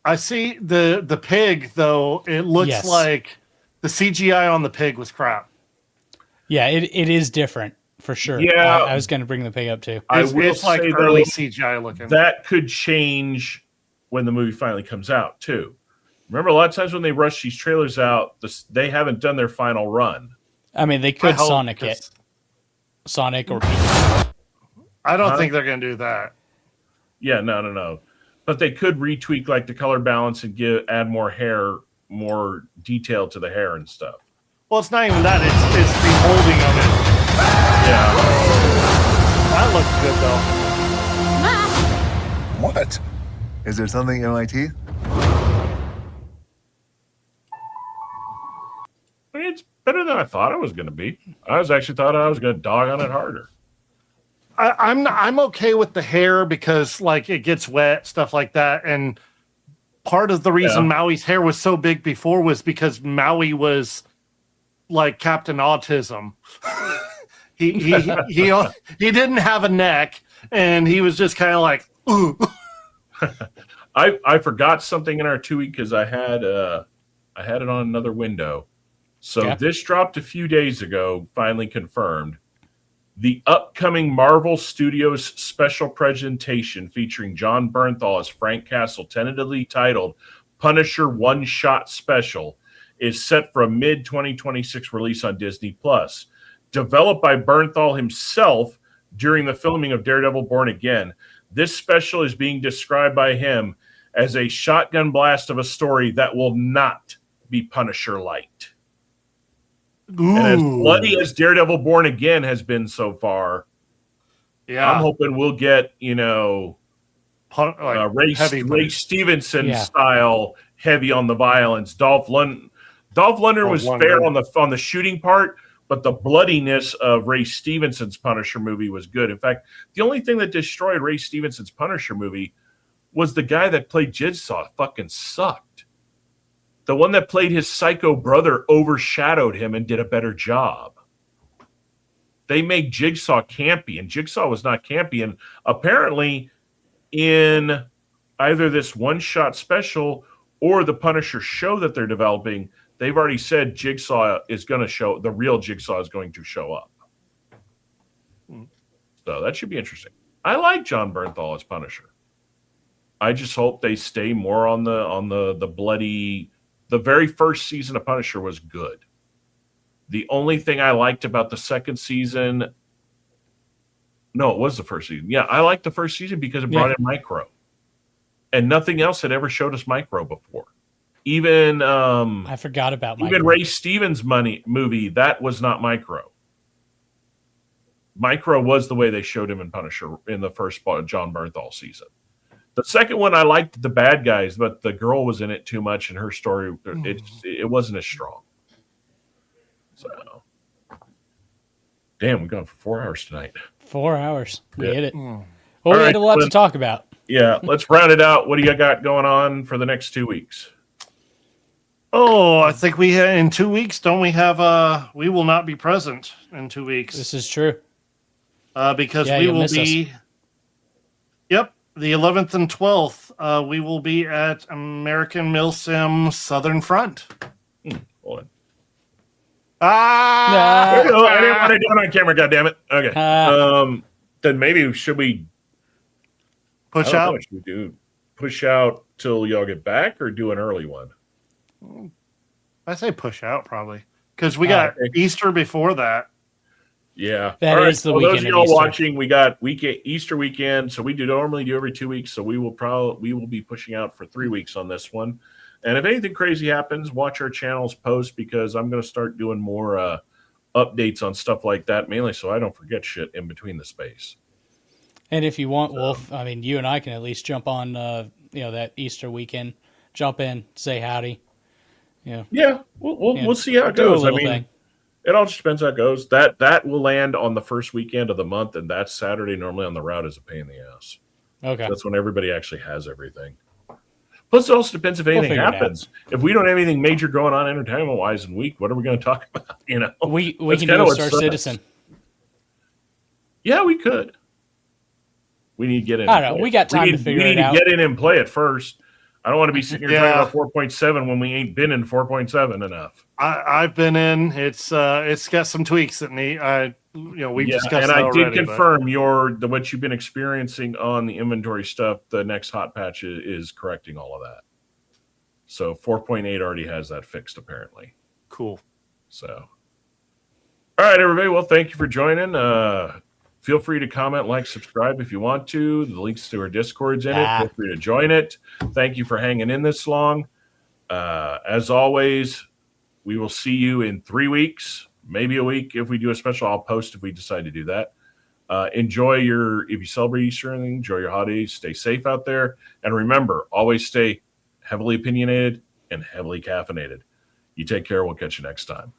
I see the pig though. It looks Yes. like the CGI on the pig was crap. Yeah, it is different for sure. Yeah. I was going to bring the pig up too. It's like say, early though, CGI looking. that could change when the movie finally comes out too. Remember, a lot of times when they rush these trailers out, they haven't done their final run. I mean, they could I hope Sonic this- it. Sonic or I don't Huh? think they're going to do that. Yeah, no. But they could retweak like the color balance and add more hair, more detail to the hair and stuff. Well, it's not even that. It's the holding of it. Yeah. That looks good though. What? Is there something in my teeth? I mean, it's better than I thought it was going to be. I was actually thought I was going to dog on it harder. I'm okay with the hair because like it gets wet, stuff like that. And part of the reason Maui's hair was so big before was because Maui was like Captain Autism. he didn't have a neck, and he was just kind of like, ooh. I forgot something in our 2 week because I had it on another window. So this dropped a few days ago, finally confirmed. The upcoming Marvel Studios special presentation featuring John Bernthal as Frank Castle, tentatively titled Punisher One Shot Special, is set for a mid-2026 release on Disney+. Developed by Bernthal himself during the filming of Daredevil Born Again, this special is being described by him as a shotgun blast of a story that will not be Punisher light. And as bloody as Daredevil Born Again has been so far, I'm hoping we'll get, Ray Stevenson style heavy on the violence. Dolph Lundgren was fair on the shooting part, but the bloodiness of Ray Stevenson's Punisher movie was good. In fact, the only thing that destroyed Ray Stevenson's Punisher movie was the guy that played Jigsaw fucking sucked. The one that played his psycho brother overshadowed him and did a better job. They made Jigsaw campy, and Jigsaw was not campy. And apparently, in either this one-shot special or the Punisher show that they're developing, they've already said Jigsaw is going to show, the real Jigsaw is going to show up. So that should be interesting. I like John Bernthal as Punisher. I just hope they stay more on the bloody. The very first season of Punisher was good. The only thing I liked about the second season, no, it was the first season. Yeah, I liked the first season because it brought in Micro, and nothing else had ever showed us Micro before. Even I forgot about even Ray Stevens' movie that was not Micro. Micro was the way they showed him in Punisher in the first John Bernthal season. The second one, I liked the bad guys, but the girl was in it too much, and her story, it wasn't as strong. So, damn, we've gone for 4 hours tonight. 4 hours. We hit it. Well, we had a lot to talk about. Yeah, let's round it out. What do you got going on for the next 2 weeks? Oh, I think in 2 weeks, don't we have we will not be present in 2 weeks. This is true. Because we will be... Yep. The 11th and 12th, we will be at American Milsim Southern Front. Hold on. I didn't want to do it on camera, goddammit. Okay. Then maybe should we push out? Should we do push out till y'all get back, or do an early one? I say push out probably because we got Easter before that. Yeah, that is the weekend. Those of y'all watching, we got Easter weekend, so we normally do every 2 weeks. So we will be pushing out for 3 weeks on this one. And if anything crazy happens, watch our channels post, because I'm going to start doing more updates on stuff like that, mainly so I don't forget shit in between the space. And if you want, Wolf, I mean, you and I can at least jump on, that Easter weekend, jump in, say howdy. Yeah, we'll see how it goes. I mean. It all just depends how it goes. That will land on the first weekend of the month, and that Saturday normally on the route is a pain in the ass. Okay. That's when everybody actually has everything. Plus, it also depends if anything happens. If we don't have anything major going on entertainment-wise in week, what are we going to talk about? We can do a Star Citizen. Yeah, we could. We need to get in. I don't know. We got time to figure it out. We need to get in and play it first. I don't want to be sitting here talking about 4.7 when we ain't been in 4.7 enough. I've been in. It's got some tweaks that need. We've discussed. And I did confirm what you've been experiencing on the inventory stuff. The next hot patch is correcting all of that. So 4.8 already has that fixed apparently. Cool. So, all right, everybody. Well, thank you for joining. Feel free to comment, like, subscribe if you want to. The links to our Discord's in it. Feel free to join it. Thank you for hanging in this long. As always, we will see you in 3 weeks, maybe a week. If we do a special, I'll post if we decide to do that. If you celebrate Easter, enjoy your holidays. Stay safe out there. And remember, always stay heavily opinionated and heavily caffeinated. You take care. We'll catch you next time.